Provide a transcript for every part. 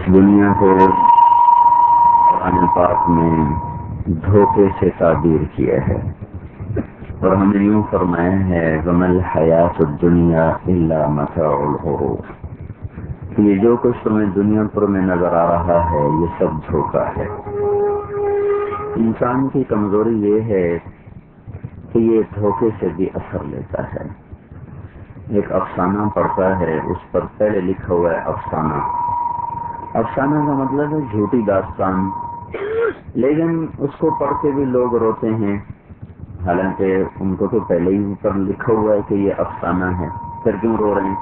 اس دنیا کو قرآن پاک میں دھوکے سے تعبیر کیا ہے اور ہم نے یوں فرمایا ہے وَمَا الْحَيَاةُ الدُّنْيَا إِلَّا مَتَاعُ الْغُرُورِ، یہ جو کچھ تمہیں دنیا پر میں نظر آ رہا ہے یہ سب دھوکہ ہے۔ انسان کی کمزوری یہ ہے کہ یہ دھوکے سے بھی اثر لیتا ہے۔ ایک افسانہ پڑھتا ہے، اس پر پہلے لکھا ہوا ہے افسانہ۔ افسانہ کا مطلب ہے جھوٹی داستان، لیکن اس کو پڑھ کے بھی لوگ روتے ہیں، حالانکہ ان کو تو پہلے ہی اوپر لکھا ہوا ہے کہ یہ افسانہ ہے، پھر کیوں رو رہے ہیں؟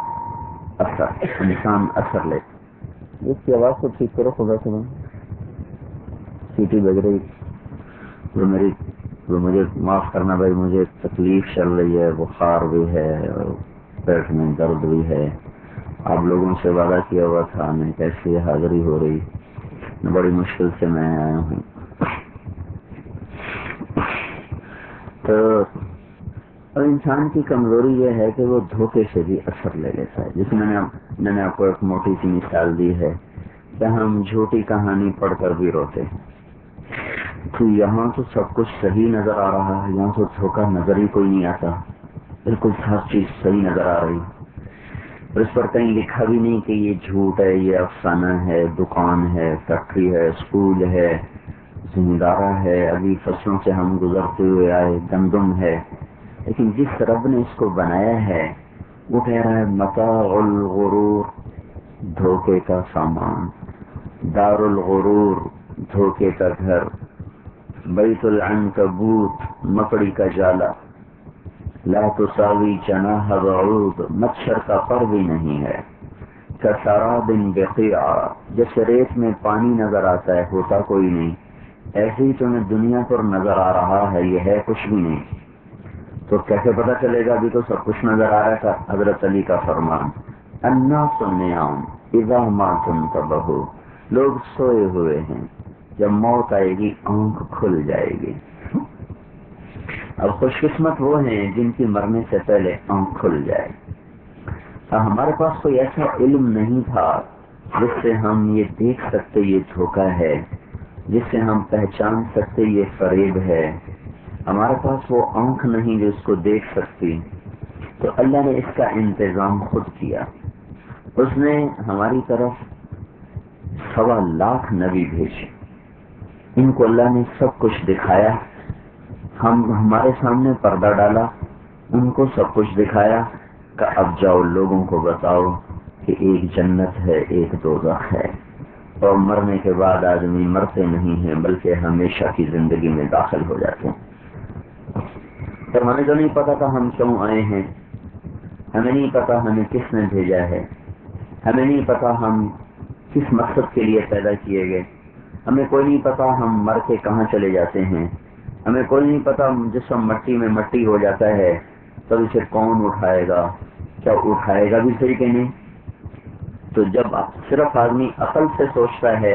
اثر، انسان اثر لیتا۔ اس کی آواز کو ٹھیک کرو خدا سے، سیٹی بج رہی، مجھے معاف کرنا بھائی، مجھے تکلیف چل رہی ہے، بخار بھی ہے اور پیٹ میں درد بھی ہے۔ آپ لوگوں سے وعدہ کیا ہوا تھا، میں کیسے حاضری ہو رہی، بڑی مشکل سے میں آیا ہوں۔ تو اور انسان کی کمزوری یہ ہے کہ وہ دھوکے سے بھی اثر لے لیتا ہے۔ جس میں نے آپ کو ایک موٹی سی مثال دی ہے کہ ہم جھوٹی کہانی پڑھ کر بھی روتے ہیں، تو یہاں تو سب کچھ صحیح نظر آ رہا ہے، یہاں تو دھوکہ نظر ہی کوئی نہیں آتا، بالکل ہر چیز صحیح نظر آ رہی، اور اس پر کہیں لکھا بھی نہیں کہ یہ جھوٹ ہے، یہ افسانہ ہے، دکان ہے، فیکٹری ہے، اسکول ہے، زمیندارہ ہے، ابھی فصلوں سے ہم گزرتے ہوئے آئے، گندم ہے، لیکن جس رب نے اس کو بنایا ہے وہ کہہ رہا ہے متاع الغرور، دھوکے کا سامان، دار الغرور، دھوکے کا گھر، بیت العنکبوت، مکڑی کا جالا، لا تساوی جناح بعوض، مچھر کا پر بھی نہیں ہے، کسراب بقیع، جیسے ریت میں پانی نظر آتا ہے ہوتا کوئی نہیں، ایسے ہی تمہیں دنیا پر نظر آ رہا ہے، یہ ہے کچھ بھی نہیں۔ تو کیسے پتہ چلے گا؟ ابھی تو سب کچھ نظر آ رہا تھا۔ حضرت علی کا فرمان، الناس نیام اذا ما تنتبہوا، لوگ سوئے ہوئے ہیں، جب موت آئے گی آنکھ کھل جائے گی۔ اب خوش قسمت وہ ہیں جن کی مرنے سے پہلے آنکھ کھل جائے۔ ہمارے پاس کوئی ایسا علم نہیں تھا جس سے ہم یہ دیکھ سکتے یہ دھوکہ ہے، جس سے ہم پہچان سکتے یہ فریب ہے، ہمارے پاس وہ آنکھ نہیں جو اس کو دیکھ سکتی، تو اللہ نے اس کا انتظام خود کیا۔ اس نے ہماری طرف 1.25 لاکھ نبی بھیجے، ان کو اللہ نے سب کچھ دکھایا، ہمارے سامنے پردہ ڈالا، ان کو سب کچھ دکھایا کہ اب جاؤ لوگوں کو بتاؤ کہ ایک جنت ہے، ایک دوزخ ہے، اور مرنے کے بعد آدمی مرتے نہیں ہیں بلکہ ہمیشہ کی زندگی میں داخل ہو جاتے ہیں۔ پر ہمیں تو نہیں پتا تھا ہم کیوں آئے ہیں، ہمیں نہیں پتا ہمیں کس نے بھیجا ہے، ہمیں نہیں پتا ہم کس مقصد کے لیے پیدا کیے گئے، ہمیں کوئی نہیں پتا ہم مر کے کہاں چلے جاتے ہیں، ہمیں کوئی نہیں پتا جسم مٹی میں مٹی ہو جاتا ہے تو اسے کون اٹھائے گا، کیا اٹھائے گا بھی صحیح کہ نہیں۔ تو جب صرف آدمی عقل سے سوچتا ہے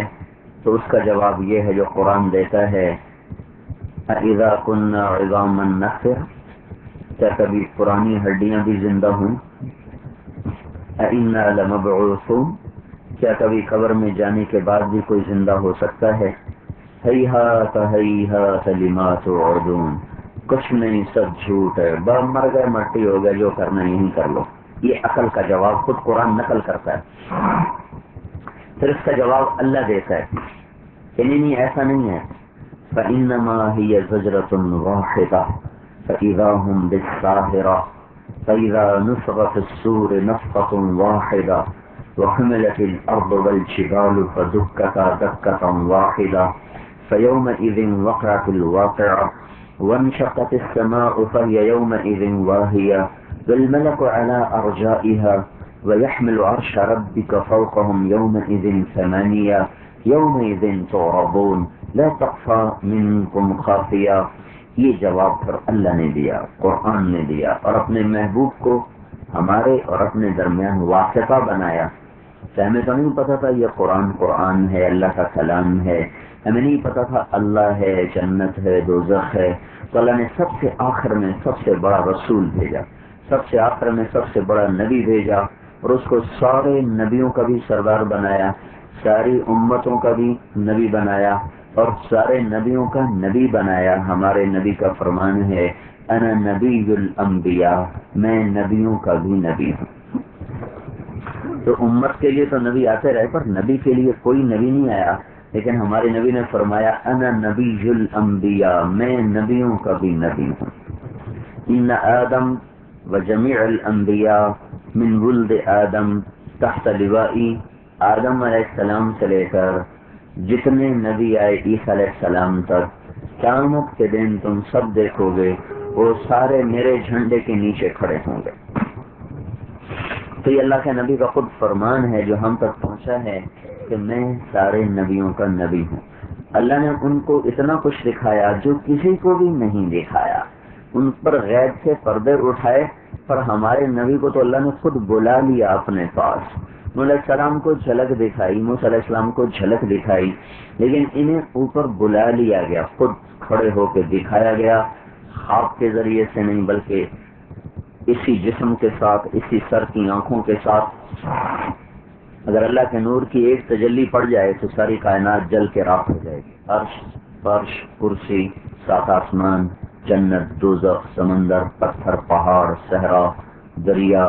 تو اس کا جواب یہ ہے جو قرآن دیتا ہے، اذا كنا عظاما نخر، کیا کبھی پرانی ہڈیاں بھی زندہ ہوں، انا لمبعوثون، کیا کبھی قبر میں جانے کے بعد بھی کوئی زندہ ہو سکتا ہے، ہیہات ہیہات لما توعدون، کچھ نہیں سب جھوٹ ہے، مر گئے مٹی ہو گئے، جو کرنا یہی کر لو۔ یہ عقل کا جواب خود قرآن نقل کرتا ہے، پھر اس کا جواب اللہ دیتا ہے کہ نہیں ایسا نہیں ہے، فإنما هي زجرة واحدة فإذا هم بالساهرة فإذا نفخ في الصور نفخة واحدة وحملت الأرض والجبال فدكتا دكة واحدة فيومئذ وقعت الواقعة وانشقت السماء فهي يومئذ واهية والملك على أرجائها ويحمل عرش ربك فوقهم يومئذ ثمانية يومئذ تعرضون لا تخفى منكم خافية۔ یہ جواب پھر اللہ نے دیا، قرآن نے دیا، اور اپنے محبوب کو ہمارے اور اپنے درمیان واسطہ بنایا۔ ہمیں تو نہیں پتا تھا یہ قرآن ہے، اللہ کا کلام ہے، ہمیں نہیں پتا تھا اللہ ہے، جنت ہے، دوزخ ہے، تو اللہ نے سب سے آخر میں سب سے بڑا رسول بھیجا، سب سے آخر میں سب سے بڑا نبی بھیجا، اور اس کو سارے نبیوں کا بھی سردار بنایا، ساری امتوں کا بھی نبی بنایا اور سارے نبیوں کا نبی بنایا. ہمارے نبی کا فرمان ہے انا نبی الانبیاء، میں نبیوں کا بھی نبی ہوں. تو امت کے لیے تو نبی آتے رہے، پر نبی کے لیے کوئی نبی نہیں آیا. لیکن ہمارے نبی نے فرمایا انا نبی الانبیاء، میں نبیوں کا بھی نبی ہوں. ان آدم و جمیع الانبیاء من ولد آدم تحت لوائی، آدم علیہ السلام سے لے کر جتنے نبی آئے عیسیٰ علیہ السلام تک، قیامت کے دن تم سب دیکھو گے وہ سارے میرے جھنڈے کے نیچے کھڑے ہوں گے. تو یہ اللہ کے نبی کا خود فرمان ہے جو ہم تک پہنچا ہے کہ میں سارے نبیوں کا نبی ہوں. اللہ نے ان کو اتنا کچھ دکھایا جو کسی کو بھی نہیں دکھایا، ان پر غیب سے پردے اٹھائے. پر ہمارے نبی کو تو اللہ نے خود بلا لیا اپنے پاس. نوح علیہ السلام کو جھلک دکھائی، موسیٰ علیہ السلام کو جھلک دکھائی، لیکن انہیں اوپر بلا لیا گیا، خود کھڑے ہو کے دکھایا گیا. خواب کے ذریعے سے نہیں بلکہ اسی جسم کے ساتھ، اسی سر کی آنکھوں کے ساتھ. اگر اللہ کے نور کی ایک تجلی پڑ جائے تو ساری کائنات جل کے راکھ ہو جائے گی. عرش، فرش، کرسی، سات آسمان، جنت، دوزخ، سمندر، پتھر، پہاڑ، صحرا، دریا،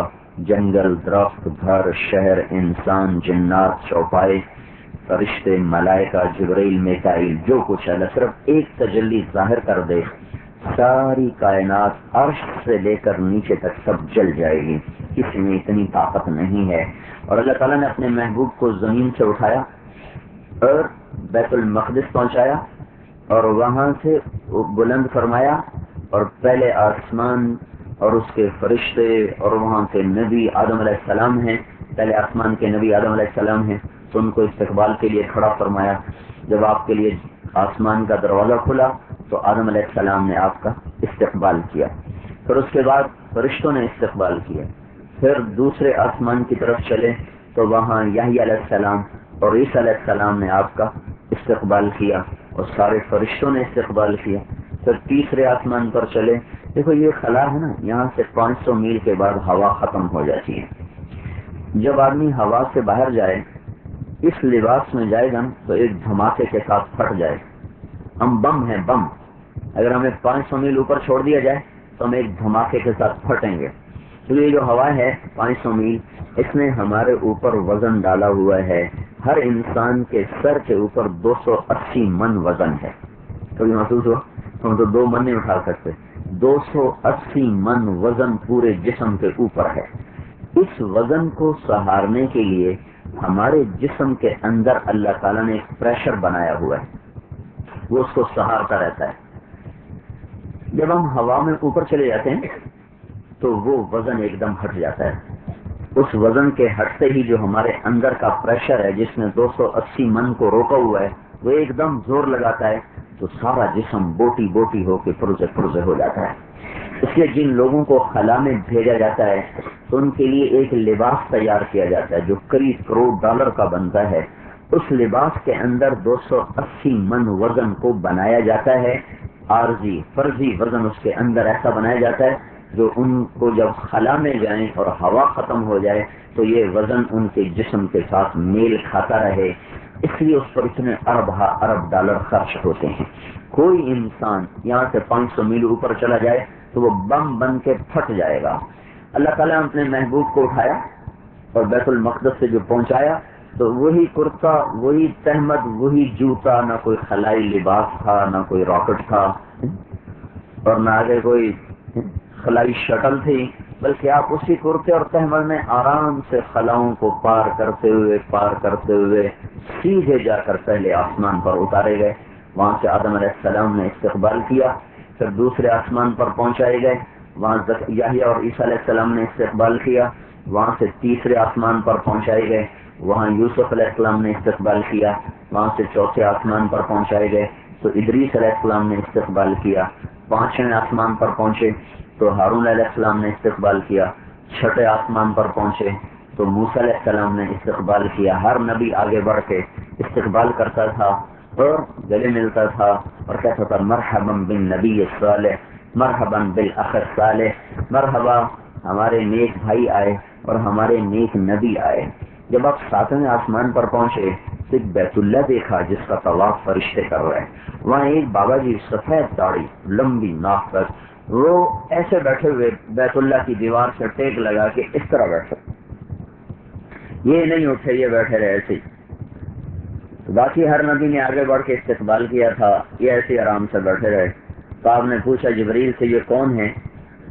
جنگل، درخت، گھر، شہر، انسان، جنات، چوپائے، فرشتے، ملائکہ، جبرائیل، میکائیل، جو کچھ ہے صرف ایک تجلی ظاہر کر دے، ساری کائنات عرش سے لے کر نیچے تک سب جل جائے گی. کسی میں اتنی طاقت نہیں ہے. اور اللہ تعالیٰ نے اپنے محبوب کو زمین سے اٹھایا اور بیت المقدس پہنچایا اور وہاں سے بلند فرمایا، اور پہلے آسمان اور اس کے فرشتے اور وہاں کے نبی آدم علیہ السلام ہیں. پہلے آسمان کے نبی آدم علیہ السلام ہیں تو ان کو استقبال کے لیے کھڑا فرمایا. جب آپ کے لیے آسمان کا دروازہ کھلا تو آدم علیہ السلام نے آپ کا استقبال کیا. پھر اس کے بعد فرشتوں نے استقبال کیا. پھر دوسرے آسمان کی طرف چلے تو وہاں یحییٰ علیہ السلام اور عیسیٰ علیہ السلام نے آپ کا استقبال کیا اور سارے فرشتوں نے استقبال کیا. پھر تیسرے آسمان پر چلے. دیکھو یہ خلا ہے نا، یہاں سے 500 میل کے بعد ہوا ختم ہو جاتی ہے. جب آدمی ہوا سے باہر جائے، اس لباس میں جائے گا تو ایک دھماکے کے ساتھ پھٹ جائے. ہم بم ہیں، بم. اگر ہمیں 500 میل اوپر چھوڑ دیا جائے تو ہم ایک دھماکے کے ساتھ پھٹیں گے. تو یہ جو ہوا ہے 500 میل، اس نے ہمارے اوپر وزن ڈالا ہوا ہے. ہر انسان کے سر کے اوپر 280 من وزن ہے. کبھی محسوس ہوا؟ ہم تو 2 من نہیں اٹھا سکتے. 280 من وزن پورے جسم کے اوپر ہے. اس وزن کو سہارنے کے لیے ہمارے جسم کے اندر اللہ تعالیٰ نے ایک پریشر بنایا ہوا ہے، وہ اس کو سہارتا رہتا ہے. جب ہم ہوا میں اوپر چلے جاتے ہیں تو وہ وزن ایک دم ہٹ جاتا ہے. اس وزن کے ہٹتے ہی جو ہمارے اندر کا پریشر ہے جس نے 280 من کو روکا ہوا ہے وہ ایک دم زور لگاتا ہے تو سارا جسم بوٹی بوٹی ہو کے پرزے پرزے ہو جاتا ہے. اس لیے جن لوگوں کو خلا میں بھیجا جاتا ہے تو ان کے لیے ایک لباس تیار کیا جاتا ہے جو قریب $1 کا بنتا ہے. اس لباس کے اندر 280 من وزن کو بنایا جاتا ہے. عارضی فرضی وزن اس کے اندر ایسا بنایا جاتا ہے جو ان کو جب خلا میں جائیں اور ہوا ختم ہو جائے تو یہ وزن ان کے جسم کے ساتھ میل کھاتا رہے. اس لیے اس پر اتنے ارب ڈالر خرچ ہوتے ہیں. کوئی انسان یہاں سے 500 میل اوپر چلا جائے تو وہ بم بن کے پھٹ جائے گا. اللہ تعالیٰ نے اپنے محبوب کو اٹھایا اور بیت المقدس سے جو پہنچایا تو وہی کرتا، وہی تہمت، وہی جوتا. نہ کوئی خلائی لباس تھا، نہ کوئی راکٹ تھا، اور نہ آگے کوئی خلائی شٹل تھی، بلکہ آپ اسی کرتے اور تہمت میں آرام سے خلاؤں کو پار کرتے ہوئے سیدھے جا کر پہلے آسمان پر اتارے گئے. وہاں سے آدم علیہ السلام نے استقبال کیا. پھر دوسرے آسمان پر پہنچائے گئے، وہاں یحییٰ اور عیسیٰ علیہ السلام نے استقبال کیا. وہاں سے تیسرے آسمان پر پہنچائے گئے، وہاں یوسف علیہ السلام نے استقبال کیا. وہاں سے چوتھے آسمان پر پہنچائے گئے تو ادریس علیہ السلام نے استقبال کیا. پانچویں آسمان پر پہنچے تو ہارون علیہ السلام نے استقبال کیا. چھٹے آسمان پر پہنچے تو موسیٰ علیہ السلام نے استقبال کیا. ہر نبی آگے بڑھ کے استقبال کرتا تھا اور گلے ملتا تھا اور کہتا تھا مرحبا بالنبی الصالح، مرحبا بالاخ الصالح، مرحبا ہمارے نیک بھائی آئے اور ہمارے نیک نبی آئے. جب آپ 7ویں آسمان پر پہنچے تو ایک بیت اللہ دیکھا جس کا طواف فرشتے کر رہے ہیں. وہاں ایک بابا جی سفید داڑھی لمبی ناک تک, وہ ایسے بیٹھے ہوئے بیت اللہ کی دیوار سے ٹیک لگا کے اس طرح بیٹھے, یہ نہیں اٹھے, یہ بیٹھے رہے ایسے. باقی ہر نبی نے آگے بڑھ کے استقبال کیا تھا, یہ ایسے آرام سے بیٹھے رہے. تو آپ نے پوچھا جبریل سے یہ کون ہے؟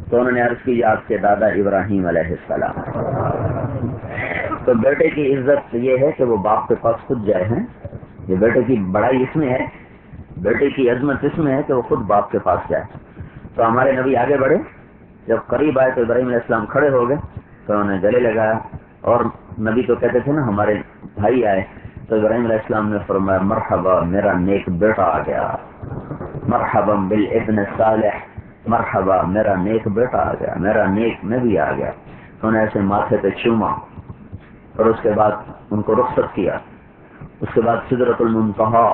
تو انہوں نے عرض کی آپ کے دادا ابراہیم علیہ السلام. تو بیٹے کی عزت یہ ہے کہ وہ باپ کے پاس خود جائے ہیں. یہ بیٹے کی بڑائی اس میں ہے, بیٹے کی عظمت اس میں ہے کہ وہ خود باپ کے پاس جائے. تو ہمارے نبی آگے بڑھے, جب قریب آئے تو ابراہیم علیہ السلام کھڑے ہو گئے, تو انہوں نے گلے لگایا. اور نبی تو کہتے تھے نا ہمارے بھائی آئے, تو ابراہیم علیہ السلام نے فرمایا مرحبا میرا نیک بیٹا آ گیا, مرحبا بالابن الصالح, مرحبا میرا نیک بیٹا آ گیا, میرا نیک نبی آ گیا. تو انہوں نے ایسے ماتھے پہ چوما اور اس کے بعد ان کو رخصت کیا. اس کے بعد سدرۃ المنتہا,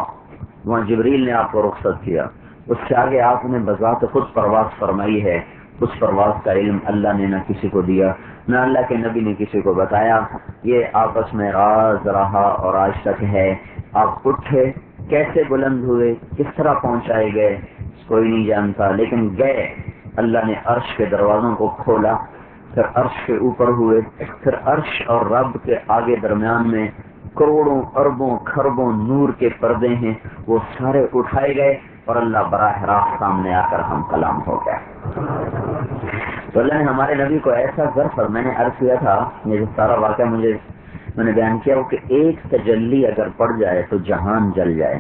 وہاں جبریل نے آپ کو رخصت کیا. اس سے آگے آپ نے بذات خود پرواز فرمائی ہے. اس پرواز کا علم اللہ نے نہ کسی کو دیا, نہ اللہ کے نبی نے کسی کو بتایا. یہ آپس میں راز رہا اور آج تک ہے. آپ اٹھے, کیسے بلند ہوئے, کس طرح پہنچائے گئے, کوئی نہیں جانتا, لیکن گئے. اللہ نے عرش کے دروازوں کو کھولا, پھر عرش کے اوپر ہوئے, پھر عرش اور رب کے آگے درمیان میں کروڑوں اربوں کھربوں نور کے پردے ہیں, وہ سارے اٹھائے گئے اور اللہ براہ راست سامنے آ کر ہم کلام ہو گیا. تو اللہ نے ہمارے نبی کو ایسا ظرف, میں نے عرض کیا تھا, یہ جو سارا واقعہ میں نے بیان کیا کہ ایک تجلی اگر پڑ جائے تو جہان جل جائے.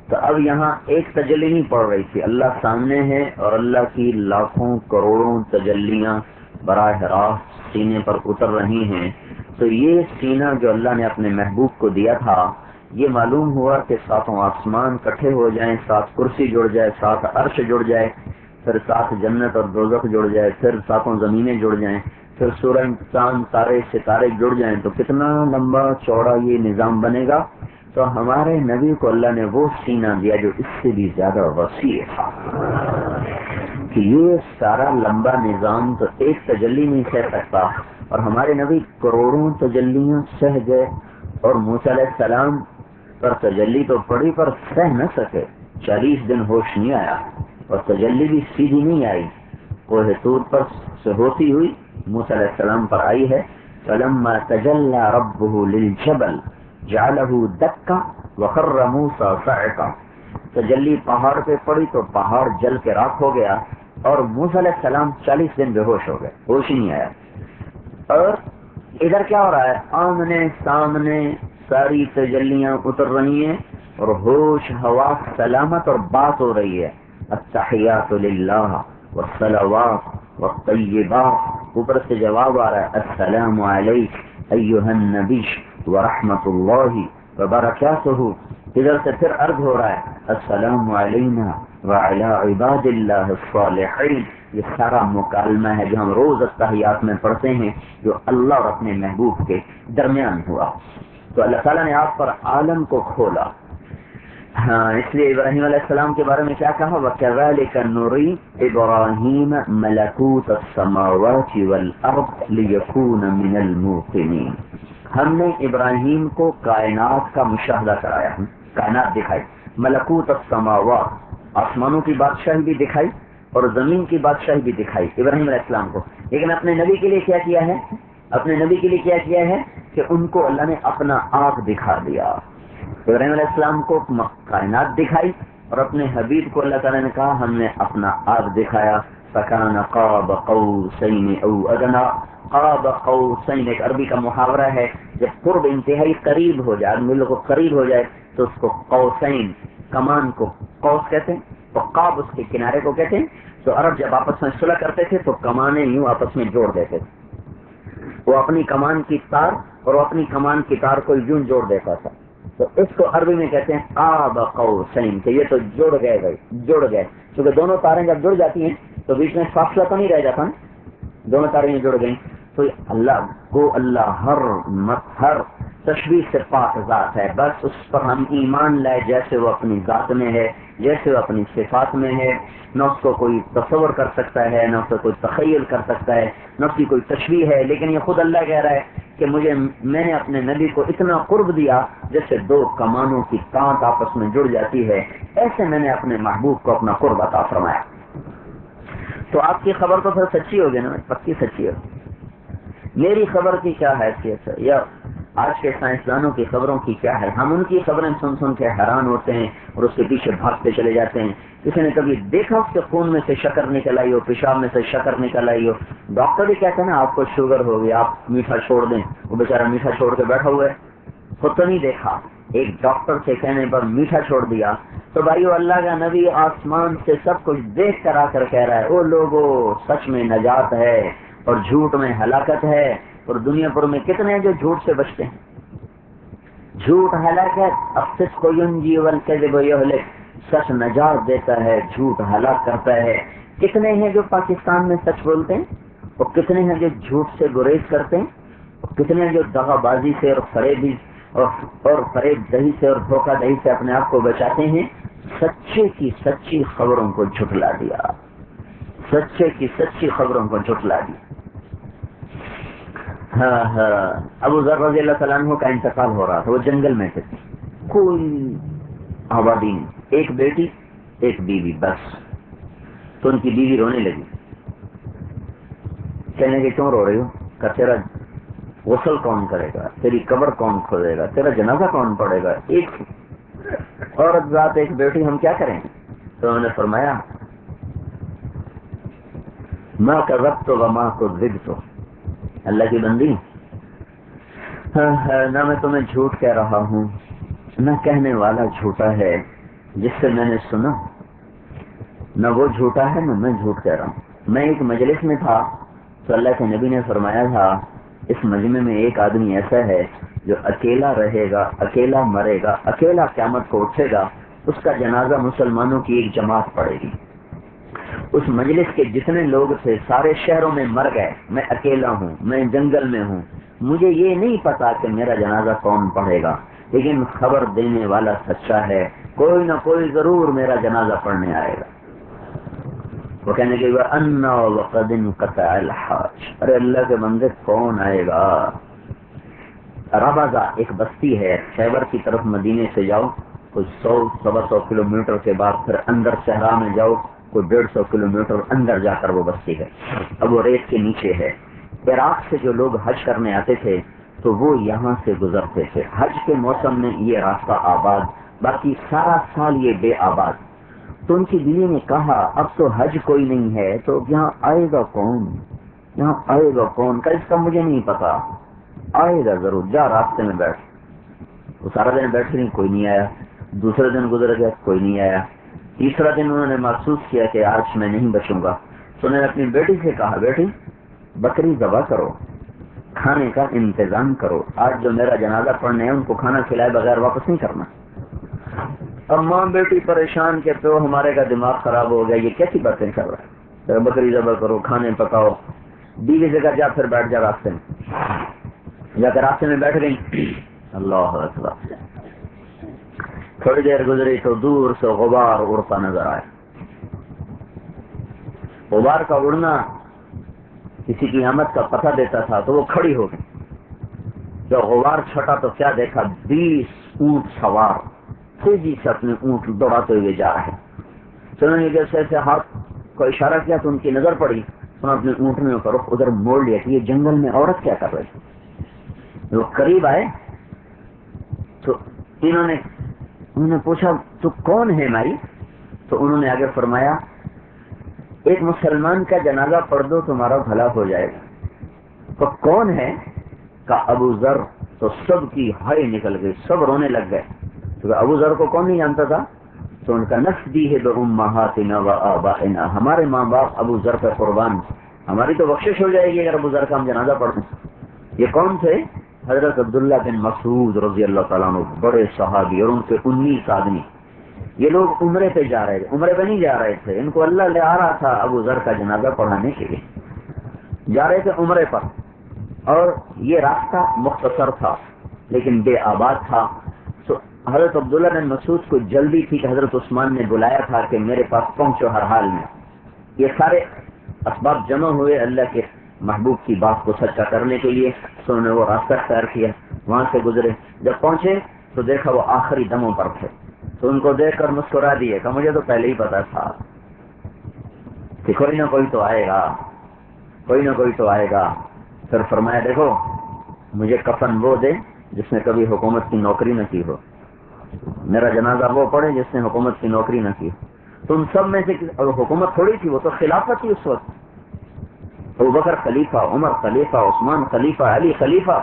تو اب یہاں ایک تجلی نہیں پڑ رہی تھی, اللہ سامنے ہے اور اللہ کی لاکھوں کروڑوں تجلیاں براہ راست سینے پر اتر رہی ہیں. تو یہ سینہ جو اللہ نے اپنے محبوب کو دیا تھا, یہ معلوم ہوا کہ ساتوں آسمان کٹھے ہو جائیں, 7 کرسی جڑ جائے, 7 عرش جڑ جائے, پھر 7 جنت اور دوزخ جڑ جائے, پھر 7 زمینیں جڑ جائیں, پھر سورج چاند تارے ستارے جڑ جائیں, تو کتنا لمبا چوڑا یہ نظام بنے گا. تو ہمارے نبی کو اللہ نے وہ سینہ دیا جو اس سے بھی زیادہ وسیع تھا, کہ یہ سارا لمبا نظام تو ایک تجلی نہیں سہ سکتا, اور ہمارے نبی کروڑوں تجلیاں سہ گئے. اور موسیٰ علیہ السلام پر تجلی تو پڑی پر سہ نہ سکے, 40 دن ہوش نہیں آیا, اور تجلی بھی سیدھی نہیں آئی. کوہ طور پر سے ہوتی ہوئی موسیٰ علیہ السلام پر آئی ہے. فلما تجلی ربہ للجبل جعلہ دکا وخر موسیٰ صعقا. تجلی پہاڑ پہ پڑی تو پہاڑ جل کے راکھ ہو گیا, اور موسیٰ علیہ السلام 40 دن بے ہوش ہو گئے, ہوش ہی نہیں آیا. اور ادھر کیا ہو رہا ہے, آمنے سامنے ساری تجلیاں اتر رہی ہیں, اور ہوش حواس سلامت اور بات ہو رہی ہے. التحیات للہ والصلوات والطیبات, اوپر سے جواب آ رہا ہے السلام علیک ایھا النبی ورحمۃ اللہ وبرکاتہ. ادھر سے پھر عرض ہو رہا ہے السلام علینا وعلی عباد اللہ الصالحین. یہ سارا مکالمہ ہے جو ہم روز التحیات میں پڑھتے ہیں, جو اللہ اور اپنے محبوب کے درمیان ہوا. تو اللہ تعالیٰ نے آپ پر عالم کو کھولا. ہاں, اس لیے ابراہیم علیہ السلام کے بارے میں کیا کہا, وَكَذَلِكَ نُرِي إِبْرَاهِيمَ مَلَكُوتَ السَّمَاوَاتِ وَالْأَرْضِ لِيَكُونَ مِنَ الْمُوقِنِينَ. ہم نے ابراہیم کو کائنات کا مشاہدہ کرایا, کائنات دکھائی. ملکوت السماوات, آسمانوں کی بادشاہی بھی دکھائی اور زمین کی بادشاہی بھی دکھائی ابراہیم علیہ السلام کو. لیکن اپنے نبی کے لیے کیا کیا ہے, اپنے نبی کے لیے کیا کیا ہے کہ ان کو اللہ نے اپنا آپ دکھا دیا. ابراہیم علیہ السلام کو کائنات دکھائی, اور اپنے حبیب کو اللہ تعالیٰ نے کہا ہم نے اپنا آپ دکھایا. فَكَانَ قَابَ قَوْسَيْنِ أَوْ أَدْنَىٰ. قَابَ قَوْسَيْنِ ایک عربی کا محاورہ ہے, جب قرب انتہائی قریب ہو جائے, آدمی لوگ کو قریب ہو جائے تو اس کو قوسین, کمان کو قوس کہتے ہیں, اور قاب اس کے کنارے کو کہتے ہیں. تو عرب جب آپس میں صلح کرتے تھے تو کمانیں یوں آپس میں جوڑ دیتے تھے. وہ اپنی کمان کی تار اور وہ اپنی کمان کی تار کو یوں جوڑ دیتا تھا. تو اس کو عربی میں کہتے ہیں قاب قوسین, کہ یہ تو جڑ گئے, جڑ گئے. کیونکہ دونوں تاریں جب جڑ جاتی ہیں تو بیچ میں فاصلہ تو نہیں رہ جاتا نا, دونوں تاریں جڑ گئیں. تو اللہ ہر تشبیہ سے پاک ذات ہے، بس اس پر ہم ایمان لائے جیسے وہ اپنی ذات میں ہے، جیسے وہ اپنی صفات میں ہے، نہ اس کو کوئی تصور کر سکتا ہے، نہ اس کو کوئی تخیل کر سکتا ہے، نہ اس کی کوئی تشبیہ ہے، لیکن یہ خود اللہ کہہ رہا ہے کہ میں نے اپنے نبی کو اتنا قرب دیا جیسے دو کمانوں کی تانت آپس میں جڑ جاتی ہے، ایسے میں نے اپنے محبوب کو اپنا قرب عطا فرمایا۔ تو آپ کی خبر تو پھر سچی ہوگی نا، پکی سچی ہوگی۔ میری خبر کی کیا حیثیت ہے، یا آج کے سائنسدانوں کی خبروں کی کیا ہے؟ ہم ان کی خبریں سن کے حیران ہوتے ہیں اور اس کے پیچھے بھاگتے چلے جاتے ہیں۔ کسی نے کبھی دیکھا اس کے خون میں سے شکر نکل آئی ہو، پیشاب میں سے شکر نکل آئی ہو؟ ڈاکٹر بھی کہتے ہیں نا آپ کو شوگر ہوگی، آپ میٹھا چھوڑ دیں، وہ بیچارہ میٹھا چھوڑ کے بیٹھا ہوا ہے، خود تو نہیں دیکھا، ایک ڈاکٹر کے کہنے پر میٹھا چھوڑ دیا۔ تو بھائیو، اللہ کا نبی آسمان سے سب کچھ دیکھ کر آ کر کہہ رہا ہے او لوگو، سچ میں نجات ہے اور جھوٹ میں ہلاکت ہے۔ اور دنیا پر میں کتنے ہیں جو جھوٹ سے بچتے ہیں؟ جھوٹ ہلاکت، الصدق ینجی والکذب یہلک، سچ نجات دیتا ہے، جھوٹ ہلاک کرتا ہے۔ کتنے ہیں جو پاکستان میں سچ بولتے ہیں اور کتنے ہیں جو جھوٹ سے گریز کرتے ہیں، اور کتنے ہیں جو دغا بازی سے اور فریب دہی سے اور دھوکہ دہی سے اپنے آپ کو بچاتے ہیں۔ سچے کی سچی خبروں کو جھٹلا دیا، سچے کی سچی خبروں کو جھٹلا دیا۔ ابو ذر رضی اللہ تعالیٰ عنہ کا انتقال ہو رہا تھا، وہ جنگل میں تھے، کوئی آبادی نہیں، ایک بیٹی ایک بیوی بس۔ تو ان کی بیوی رونے لگی، کہنے کہ کیوں رو رہی ہو؟ کہ تیرا غسل کون کرے گا، تیری قبر کون کھودے گا، تیرا جنازہ کون پڑے گا؟ ایک عورت ذات ایک بیٹی، ہم کیا کریں؟ تو انہوں نے فرمایا ما کذبت وما کذبت، اللہ کی بندی، نہ میں تمہیں جھوٹ کہہ رہا ہوں، نہ کہنے والا جھوٹا ہے جس سے میں نے سنا، نہ وہ جھوٹا ہے نہ میں جھوٹ کہہ رہا ہوں۔ میں ایک مجلس میں تھا تو اللہ کے نبی نے فرمایا تھا اس مجمع میں ایک آدمی ایسا ہے جو اکیلا رہے گا، اکیلا مرے گا، اکیلا قیامت کو اٹھے گا، اس کا جنازہ مسلمانوں کی ایک جماعت پڑے گی۔ اس مجلس کے جتنے لوگ تھے سارے شہروں میں مر گئے، میں اکیلا ہوں، میں جنگل میں ہوں، مجھے یہ نہیں پتا کہ میرا جنازہ کون پڑھے گا، لیکن خبر دینے والا سچا ہے، کوئی نہ کوئی ضرور میرا جنازہ پڑھنے آئے گا۔ وہ کہنے کے انا وقد انقطع الحاج، ارے اللہ کے بندے کون آئے گا؟ ربضہ ایک بستی ہے، خیبر کی طرف مدینے سے جاؤ کوئی 100-125 کلومیٹر کے بعد پھر اندر صحرا میں جاؤ کوئی 150 کلومیٹر اندر جا کر وہ بستی ہے۔ اب وہ ریت کے نیچے ہے۔ عراق سے جو لوگ حج کرنے آتے تھے تو وہ یہاں سے گزرتے تھے، حج کے موسم میں یہ راستہ آباد، باقی سارا سال یہ بے آباد۔ تو ان کی بیوی نے کہا اب تو حج کوئی نہیں ہے تو یہاں آئے گا کون، یہاں آئے گا کون؟ کہ اس کا مجھے نہیں پتا، آئے گا ضرور، جا راستے میں بیٹھ۔ وہ سارا دن بیٹھ رہی، کوئی نہیں آیا، دوسرے دن گزر گیا، کوئی نہیں آیا، تیسرا دن انہوں نے محسوس کیا کہ آج میں نہیں بچوں گا، تو انہوں نے اپنی بیٹی سے کہا بیٹی بکری ذبح کرو، کھانے کا انتظام کرو، آج جو میرا جنازہ پڑھنے ہے ان کو کھانا کھلائے بغیر واپس نہیں کرنا۔ اب ماں بیٹی پریشان کہ تو ہمارے کا دماغ خراب ہو گیا، یہ کیسی باتیں کر رہا ہے، بکری ذبح کرو، کھانے پکاؤ۔ بیوی سے کہا جا پھر بیٹھ جا راستے میں، جا کر راستے میں بیٹھ گئی۔ اللہ اکبر۔ تھوڑی دیر گزری تو دور سے غبار اڑتا نظر آیا۔ غبار کا اڑنا کسی کی آمد کا پتہ دیتا تھا تو وہ کھڑی ہو گئی۔ جب غبار چھٹا تو کیا دیکھا، 20 اونٹ سوار تیزی سے اپنے اونٹ دوڑاتے ہوئے جا رہے۔ انہوں نے جیسے ایسے ہاتھ کو اشارہ کیا تو ان کی نظر پڑی، انہوں نے اپنے اونٹنیوں کا رخ ادھر موڑ لیا کہ یہ جنگل میں عورت کیا کر رہی۔ وہ قریب آئے تو انہوں نے پوچھا تو کون ہے مائی؟ تو انہوں نے آگے فرمایا ایک مسلمان کا جنازہ پڑھ دو تمہارا بھلا ہو جائے گا۔ تو کون ہے؟ کہا ابو ذر۔ تو سب کی ہائے نکل گئی، سب رونے لگ گئے، تو ابو ذر کو کون نہیں جانتا تھا؟ تو ان کا نفس دی ہے بأمہاتنا وآبائنا، ہمارے ماں باپ ابو ذر پہ قربان، ہماری تو بخشش ہو جائے گی اگر ابو ذر کا ہم جنازہ پڑھ دیں۔ یہ کون تھے؟ حضرت عبداللہ بن مسعود رضی اللہ تعالیٰ عنہ، بڑے صحابی، اور ان کے 19 آدمی۔ یہ لوگ عمرے پہ جا رہے تھے، عمرے پہ نہیں جا رہے تھے، ان کو اللہ لے آ رہا تھا ابو ذر کا جنازہ پڑھانے کے لیے، جا رہے تھے عمرے پر۔ اور یہ راستہ مختصر تھا لیکن بے آباد تھا. تو حضرت عبداللہ بن مسعود کو جلدی تھی کہ حضرت عثمان نے بلایا تھا کہ میرے پاس پہنچو ہر حال میں. یہ سارے اسباب جمع ہوئے اللہ کے محبوب کی بات کو سچا کرنے کے لیے. تو انہوں نے وہ راستہ اختیار کیا, وہاں سے گزرے. جب پہنچے تو دیکھا وہ آخری دموں پر تھے. تو ان کو دیکھ کر مسکرا دیے کہ مجھے تو پہلے ہی پتا تھا کہ کوئی نہ کوئی تو آئے گا, کوئی نہ کوئی تو آئے گا. پھر فرمایا دیکھو مجھے کفن وہ دے جس نے کبھی حکومت کی نوکری نہ کی ہو, میرا جنازہ وہ پڑھے جس نے حکومت کی نوکری نہ کی. تم سب میں سے حکومت تھوڑی تھی, وہ تو خلافت تھی اس وقت. ابوبکر خلیفہ, عمر خلیفہ, عثمان خلیفہ, علی خلیفہ.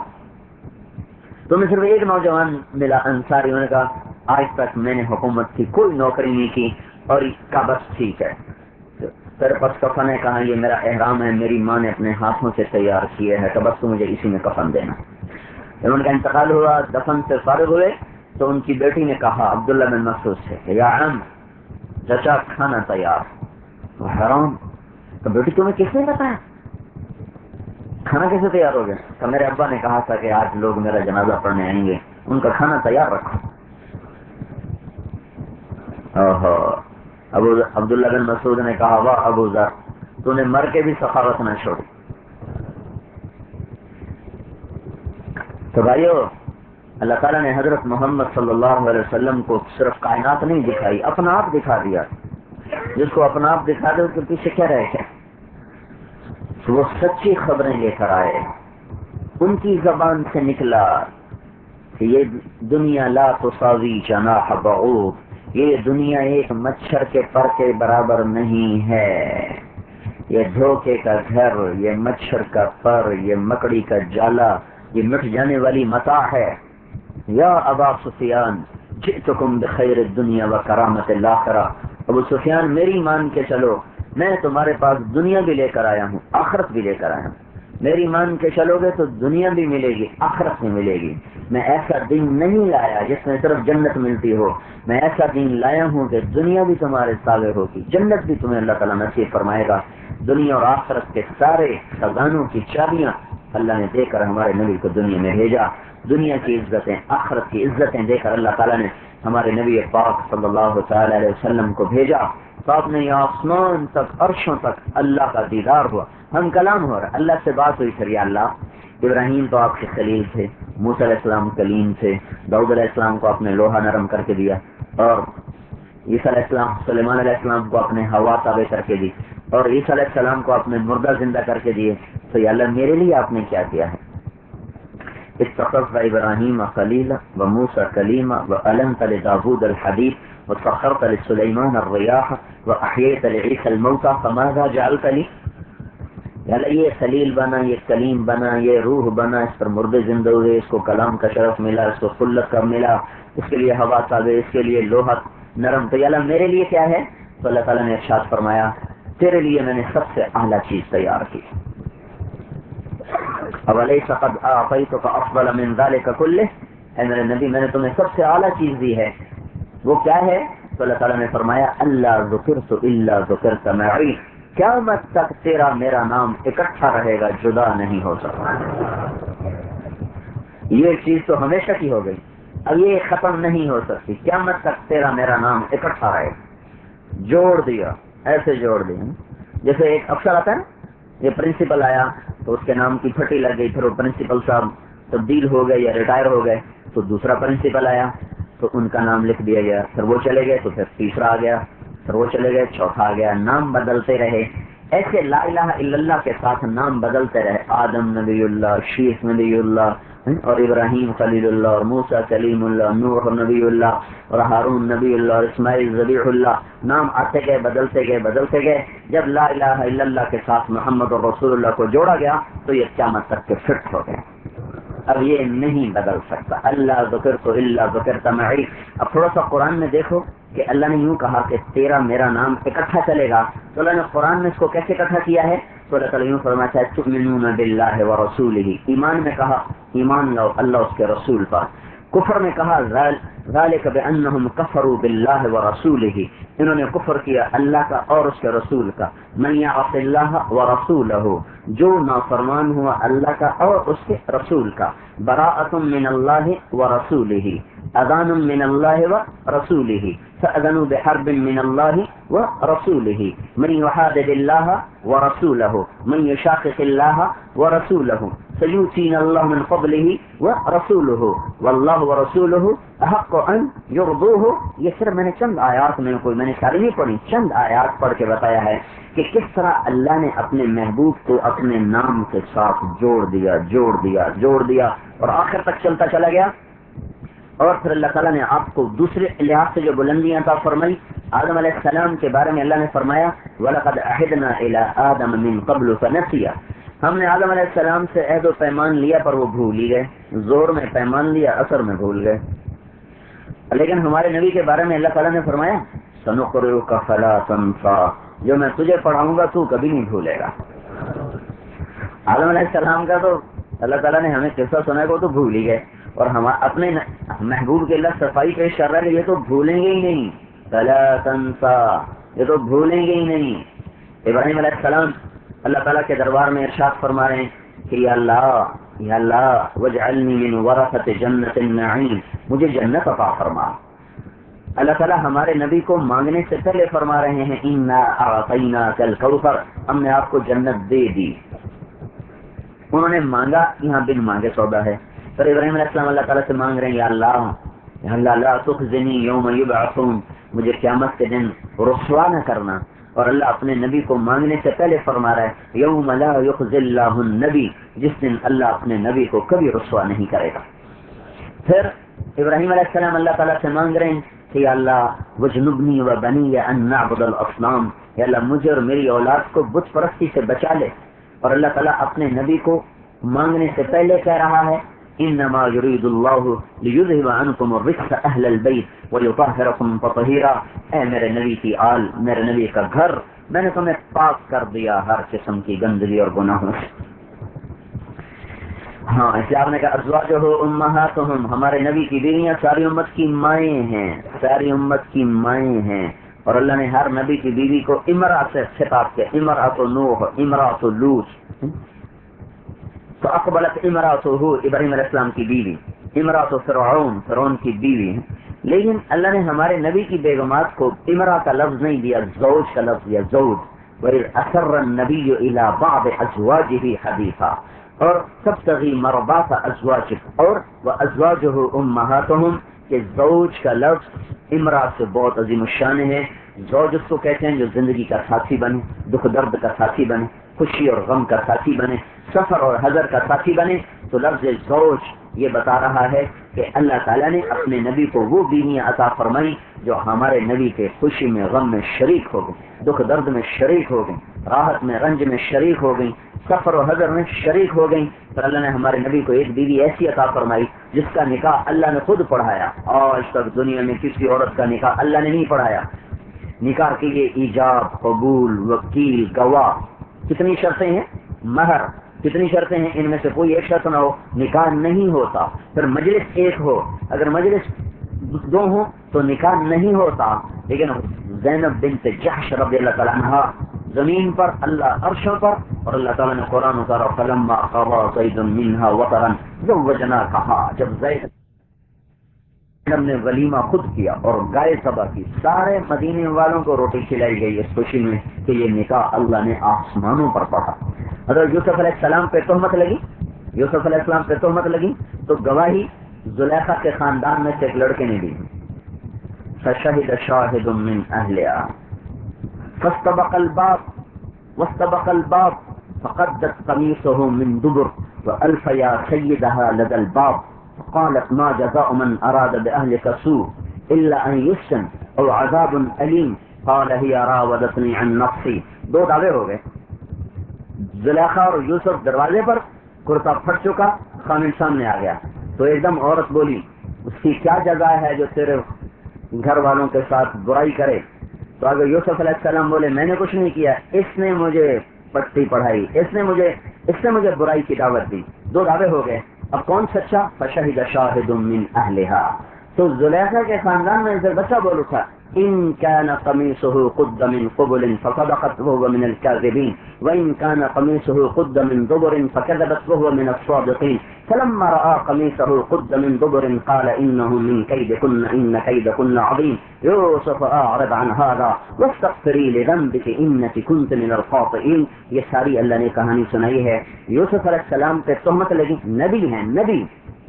تمہیں صرف ایک نوجوان ملا انصاری, انہوں نے کہا آج تک میں نے حکومت کی کوئی نوکری نہیں کی اور کہا بس ٹھیک ہے. تیرے پاس کفن ہے, کہا یہ میرا احرام ہے, میری ماں نے اپنے ہاتھوں سے تیار کیے ہے, تو بس تو مجھے اسی میں کفن دینا. جب ان کا انتقال ہوا, دفن سے فارغ ہوئے, تو ان کی بیٹی نے کہا عبداللہ بن مسعود سے کہ یا عم چچا کھانا تیار. وہ حیران تو بیٹی تمہیں کس نے بتایا, کھانا کیسے تیار ہو گیا؟ تو میرے ابا نے کہا تھا کہ آج لوگ میرا جنازہ پڑھنے آئیں گے, ان کا کھانا تیار رکھو. ابو عبداللہ بن مسعود نے کہا واہ ابو ذر, تو نے مر کے بھی سخاوت نہ چھوڑی. تو بھائیو, اللہ تعالیٰ نے حضرت محمد صلی اللہ علیہ وسلم کو صرف کائنات نہیں دکھائی, اپنا آپ دکھا دیا. جس کو اپنا آپ دکھا دے اس کے پیچھے کیا رہے گا؟ وہ سچی خبریں لے کر آئے, ان کی زبان سے نکلا کہ یہ دنیا لا تساوی جناح بعوض, یہ دنیا ایک مچھر کے پر کے برابر نہیں ہے. یہ دھوکے کا گھر, یہ مچھر کا پر, یہ مکڑی کا جالا, یہ مٹ جانے والی متاع ہے. یا ابا سفیان جئتکم بخیر الدنیا و کرامت الآخرہ. ابو سفیان میری مان کے چلو, میں تمہارے پاس دنیا بھی لے کر آیا ہوں, آخرت بھی لے کر آیا ہوں. میری مان کے چلو گے تو دنیا بھی ملے گی, آخرت بھی ملے گی. میں ایسا دین نہیں لایا جس میں صرف جنت ملتی ہو, میں ایسا دین لایا ہوں کہ دنیا بھی تمہارے تابع ہوگی, جنت بھی تمہیں اللہ تعالیٰ نصیب فرمائے گا. دنیا اور آخرت کے سارے خزانوں کی چابیاں اللہ نے دے کر ہمارے نبی کو دنیا میں بھیجا. دنیا کی عزتیں, آخرت کی عزتیں دے کر اللہ تعالیٰ نے ہمارے نبی پاک صلی اللہ تعالی علیہ وسلم کو بھیجا. تو آپ نے آسمان تک, عرشوں تک اللہ کا دیدار ہوا, ہم کلام ہو رہا, اللہ سے بات ہوئی. پھر یا اللہ, ابراہیم تو آپ کے خلیل تھے, موسیٰ علیہ السلام کلیم تھے, داؤد علیہ السلام کو آپ نے لوہا نرم کر کے دیا, اور عیسیٰ علیہ السلام, سلیمان علیہ السلام کو آپ نے ہوا تابع کر کے دی, اور عیسیٰ علیہ السلام کو آپ نے مردہ زندہ کر کے دیے. تو یا اللہ میرے لیے آپ نے کیا کیا ہے؟ اتخذت ابراہیم خلیلا وموسیٰ کلیما وعلمت لداود الحدید وسخرت لسلیمان الریاح واحییت لعیسی الموتى فماذا جعلت لی. یا اللہ یہ خلیل بنا, یہ کلیم بنا, یہ روح بنا, اس پر مردے زندہ ہوئے, اس کو کلام کا شرف ملا, اس کو خلت کا ملا, اس کے لیے ہوا تابع, اس کے لیے لوہا نرم. تو یا اللہ میرے لیے کیا ہے؟ تو اللہ تعالیٰ نے ارشاد فرمایا تیرے لیے میں نے سب سے اعلیٰ چیز تیار کی. اولیس قد اعطیتک افضل من ذلک کلہ, اے میرے نبی میں نے تمہیں سب سے اعلیٰ چیز دی ہے, وہ کیا ہے؟ تو اللہ تعالیٰ نے فرمایا اللہ ذکرت الا ذکرت معی, قیامت تک تیرا میرا نام اکٹھا رہے گا, جدا نہیں ہو سکتا. یہ چیز تو ہمیشہ کی ہو گئی, اب یہ ختم نہیں ہو سکتی. قیامت تک تیرا میرا نام اکٹھا رہے گا. جوڑ دیا, ایسے جوڑ دیا جیسے ایک افسر آتا ہے نا, یہ پرنسپل آیا تو اس کے نام کی پھٹی لگ گئی, پھر وہ پرنسپل صاحب تبدیل ہو گئے یا ریٹائر ہو گئے, تو دوسرا پرنسپل آیا تو ان کا نام لکھ دیا گیا, پھر وہ چلے گئے تو پھر تیسرا آ گیا, پھر وہ چلے گئے, چوتھا آ گیا. نام بدلتے رہے. ایسے لا الہ الا اللہ کے ساتھ نام بدلتے رہے. آدم نبی اللہ, شیخ نبی اللہ, اور ابراہیم خلیل اللہ, اور موسیٰ کلیم اللہ, نوح نبی اللہ, اور ہارون نبی اللہ, اور اسماعیل ذبیح اللہ. نام آتے گئے, بدلتے گئے, بدلتے گئے. جب لا الہ الا اللہ کے ساتھ محمد رسول اللہ کو جوڑا گیا تو یہ قیامت تک کے فٹ ہو گئے. اب یہ نہیں بدل سکتا. اللہ ذکرت الا ذکرت معی. اب تھوڑا سا قرآن میں دیکھو کہ اللہ نے یوں کہا کہ تیرا میرا نام اکٹھا چلے گا, تو اللہ نے قرآن میں اس کو کیسے اکٹھا کیا ہے؟ تو اللہ تعالیٰ یوں فرماتا ہے تؤمنون باللہ ورسولہ, ایمان میں کہا ایمان لاؤ اللہ اس کے رسول پر. کفر میں کہا ذالک بانہم کفروا باللہ ورسولہ، انہوں نے کفر کیا اللہ کا اور اس کے رسول کا. من یعص اللہ ورسولہ، جو نافرمان ہوا اللہ کا اور اس کے رسول کا. براءۃ من اللہ ورسولہ، اذان من اللہ ورسولہ، فأذنوا بحرب من اللہ ورسولہ. من یحادد اللہ ورسولہ، من یشاقق اللہ ورسولہ، سیؤتینا اللہ من فضلہ ورسولہ، واللہ ورسولہ احق ان یرضوہ. یہ صرف میں نے چند آیات میں میں نے ساری نہیں پڑھی، چند آیات پڑھ کے بتایا ہے کہ کس طرح اللہ نے اپنے محبوب کو اپنے نام کے ساتھ جوڑ دیا اور آخر تک چلتا چلا گیا. اور پھر اللہ تعالیٰ نے آپ کو دوسرے لحاظ سے جو بلندیاں عطا فرمائی. آدم علیہ السلام کے بارے میں اللہ نے فرمایا وَلَقَدْ عَهِدْنَا إِلَىٰ آدَمَ مِن قَبْلُ فَنَسِيَ، ہم نے آدم علیہ السلام سے عہد و پیمان لیا پر وہ بھول ہی گئے. زور میں پیمان لیا، اثر میں بھول گئے. لیکن ہمارے نبی کے بارے میں اللہ تعالیٰ نے فرمایا سَنُقْرِئُكَ فَلَا تَنسَىٰ، جو میں تجھے پڑھاؤں گا تو کبھی نہیں بھولے گا. آدم علیہ السلام کا تو اللہ تعالیٰ نے ہمیں قصہ سنا کو تو بھول ہی گئے، اور ہم اپنے محبوب کے اللہ صفائی پیش کر رہا ہے کہ یہ تو بھولیں گے ہی نہیں. فَلَا تَنسَىٰ، یہ تو بھولیں گے ہی نہیں. ابراہیم علیہ السلام اللہ تعالیٰ کے دربار میں ارشاد فرما رہے ہیں کہ یا اللہ وَاجْعَلْنِي مِنْ وَرَثَةِ جَنَّةِ النَّعِيمِ، مجھے جنت عطا فرما. اللہ تعالیٰ ہمارے نبی کو مانگنے سے پہلے فرما رہے ہیں اِنَّا أَعْطَيْنَاكَ الْكَوْثَرَ، ہم نے آپ کو جنت دے دی. انہوں نے مانگا، یہاں بن مانگے سودا ہے. پھر ابراہیم علیہ السلام اللہ تعالیٰ سے مانگ رہے ہیں یا اللہ لا تخزنی یوم یبعثون، مجھے قیامت کے دن رسوا نہ کرنا. اور اللہ اپنے نبی کو مانگنے سے پہلے فرما رہا ہے یوم لا یخزی اللہ النبی، جس دن اللہ اپنے نبی کو کبھی رسوا نہیں کرے گا. پھر ابراہیم علیہ السلام اللہ تعالیٰ سے مانگ رہے ہیں کہ یا اللہ وجنبنی وبنی ان نعبد الاصنام، یا اللہ مجھے اور میری اولاد کو بت پرستی سے بچا لے. اور اللہ تعالیٰ اپنے نبی کو مانگنے سے پہلے کہہ رہا ہے انما یرید اللہ لیذہب عنکم الرجس اہل البیت ویطہرکم تطہیرا، اے میرے نبی کی آل، میرے نبی کا گھر، میں نے تمہیں پاک کر دیا ہر قسم کی گندگی اور گناہوں سے. ہاں اسے آپ نے کہا ازواجہ امہاتہم، ہمارے نبی کی بیویاں ساری امت کی مائیں ہیں، ساری امت کی مائیں ہیں. اور اللہ نے ہر نبی کی بیوی کو امرأ سے خطاب کیا، امرأۃ نوح، امرأۃ لوط. تو اقبلت امرأۃ ابراہیم علیہ السلام کی بیوی، امرأۃ فرعون کی بیوی. لیکن اللہ نے ہمارے نبی کی بیگمات کو امرأ کا لفظ نہیں دیا، زوج کا لفظ دیا، زوج. وَإِذْ أَسَرَّ النَّبِيُّ إِلَىٰ بَعْضِ أَزْوَاجِهِ حَدِيثًا، اور تبتغی مرضات ازواجک، اور وازواجہ امہاتہم، کہ زوج کا لفظ امرأة سے بہت عظیم الشان ہے. زوج اس کو کہتے ہیں جو زندگی کا ساتھی بنے، دکھ درد کا ساتھی بنے، خوشی اور غم کا ساتھی بنے، سفر اور حضر کا ساتھی بنے. تو لفظ زوج یہ بتا رہا ہے کہ اللہ تعالیٰ نے اپنے نبی کو وہ بیویاں عطا فرمائی جو ہمارے نبی کے خوشی میں غم میں شریک ہو گئی، دکھ درد میں شریک ہو گئی، راحت میں رنج میں شریک ہو گئی، سفر و حضر میں شریک ہو گئی. پر اللہ نے ہمارے نبی کو ایک بیوی ایسی عطا فرمائی جس کا نکاح اللہ نے خود پڑھایا. آج تک دنیا میں کسی عورت کا نکاح اللہ نے نہیں پڑھایا. نکاح کے لیے ایجاب، قبول، وکیل، گواہ، کتنی شرطیں ہیں، مہر، کتنی شرطیں ہیں، ان میں سے کوئی ایک شرط نہ ہو نکاح نہیں ہوتا. پھر مجلس ایک ہو، اگر مجلس دو ہوں تو نکاح نہیں ہوتا. لیکن زینب بنت جحش رضی اللہ تعالیٰ عنہا زمین پر، اللہ عرشوں پر، اور اللہ تعالیٰ نے قرآن اتارا فلما قضى زید منها وطرا زوجناکہا. جب زید نے ولیمہ خود کیا اور گائے ذبح کی، سارے مدینے والوں کو روٹی کھلائی گئی اس خوشی میں کہ یہ نکاح اللہ نے آسمانوں پر پڑھا. حضرت یوسف علیہ السلام پہ تہمت لگی، یوسف علیہ السلام پہ تہمت لگی تو گواہی زلیخا کے خاندان میں سے ایک لڑکے نے دی. فشہد شاہد من اہلہا فاستبق الباب فقدت قمیصه من دبر والف یا سیدها لدى الباب فقالت ما جزاء من اراد باهلك سوء الا ان يسجن او عذاب الیم قال هي راودتنی عن نفسی. دو دعوے ہو گئے. زلیخا اور یوسف دروازے پر، کرتا پھٹ چکا، خامن سامنے آ گیا. تو ایک دم عورت بولی اس کی کیا جزا ہے جو تیرے گھر والوں کے ساتھ برائی کرے. تو اگر یوسف علیہ السلام بولے میں نے کچھ نہیں کیا، اس نے مجھے پٹی پڑھائی، اس نے مجھے برائی کی دعوت دی. دو دعوے ہو گئے. اب کون سچا؟ فشہد شاہد من اہلہا، تو زلیخا کے خاندان میں سے بچہ بول اٹھا ان كان قميصه قد من قبل فصدقت وهو من الكاذبين وان كان قميصه قد من دبر فكذبت وهو من الصادقين فلما راى قميصه قد من دبر قال انه من كيدكن ان كيدكن عظيم يوسف اعرض عن هذا واستغفري لذنبك انك كنت من الخاطئين. یہ ساری اللہ نے کہانی سنائی ہے. یوسف علیہ السلام پہ تہمت لگی، نبی ہیں، نبی،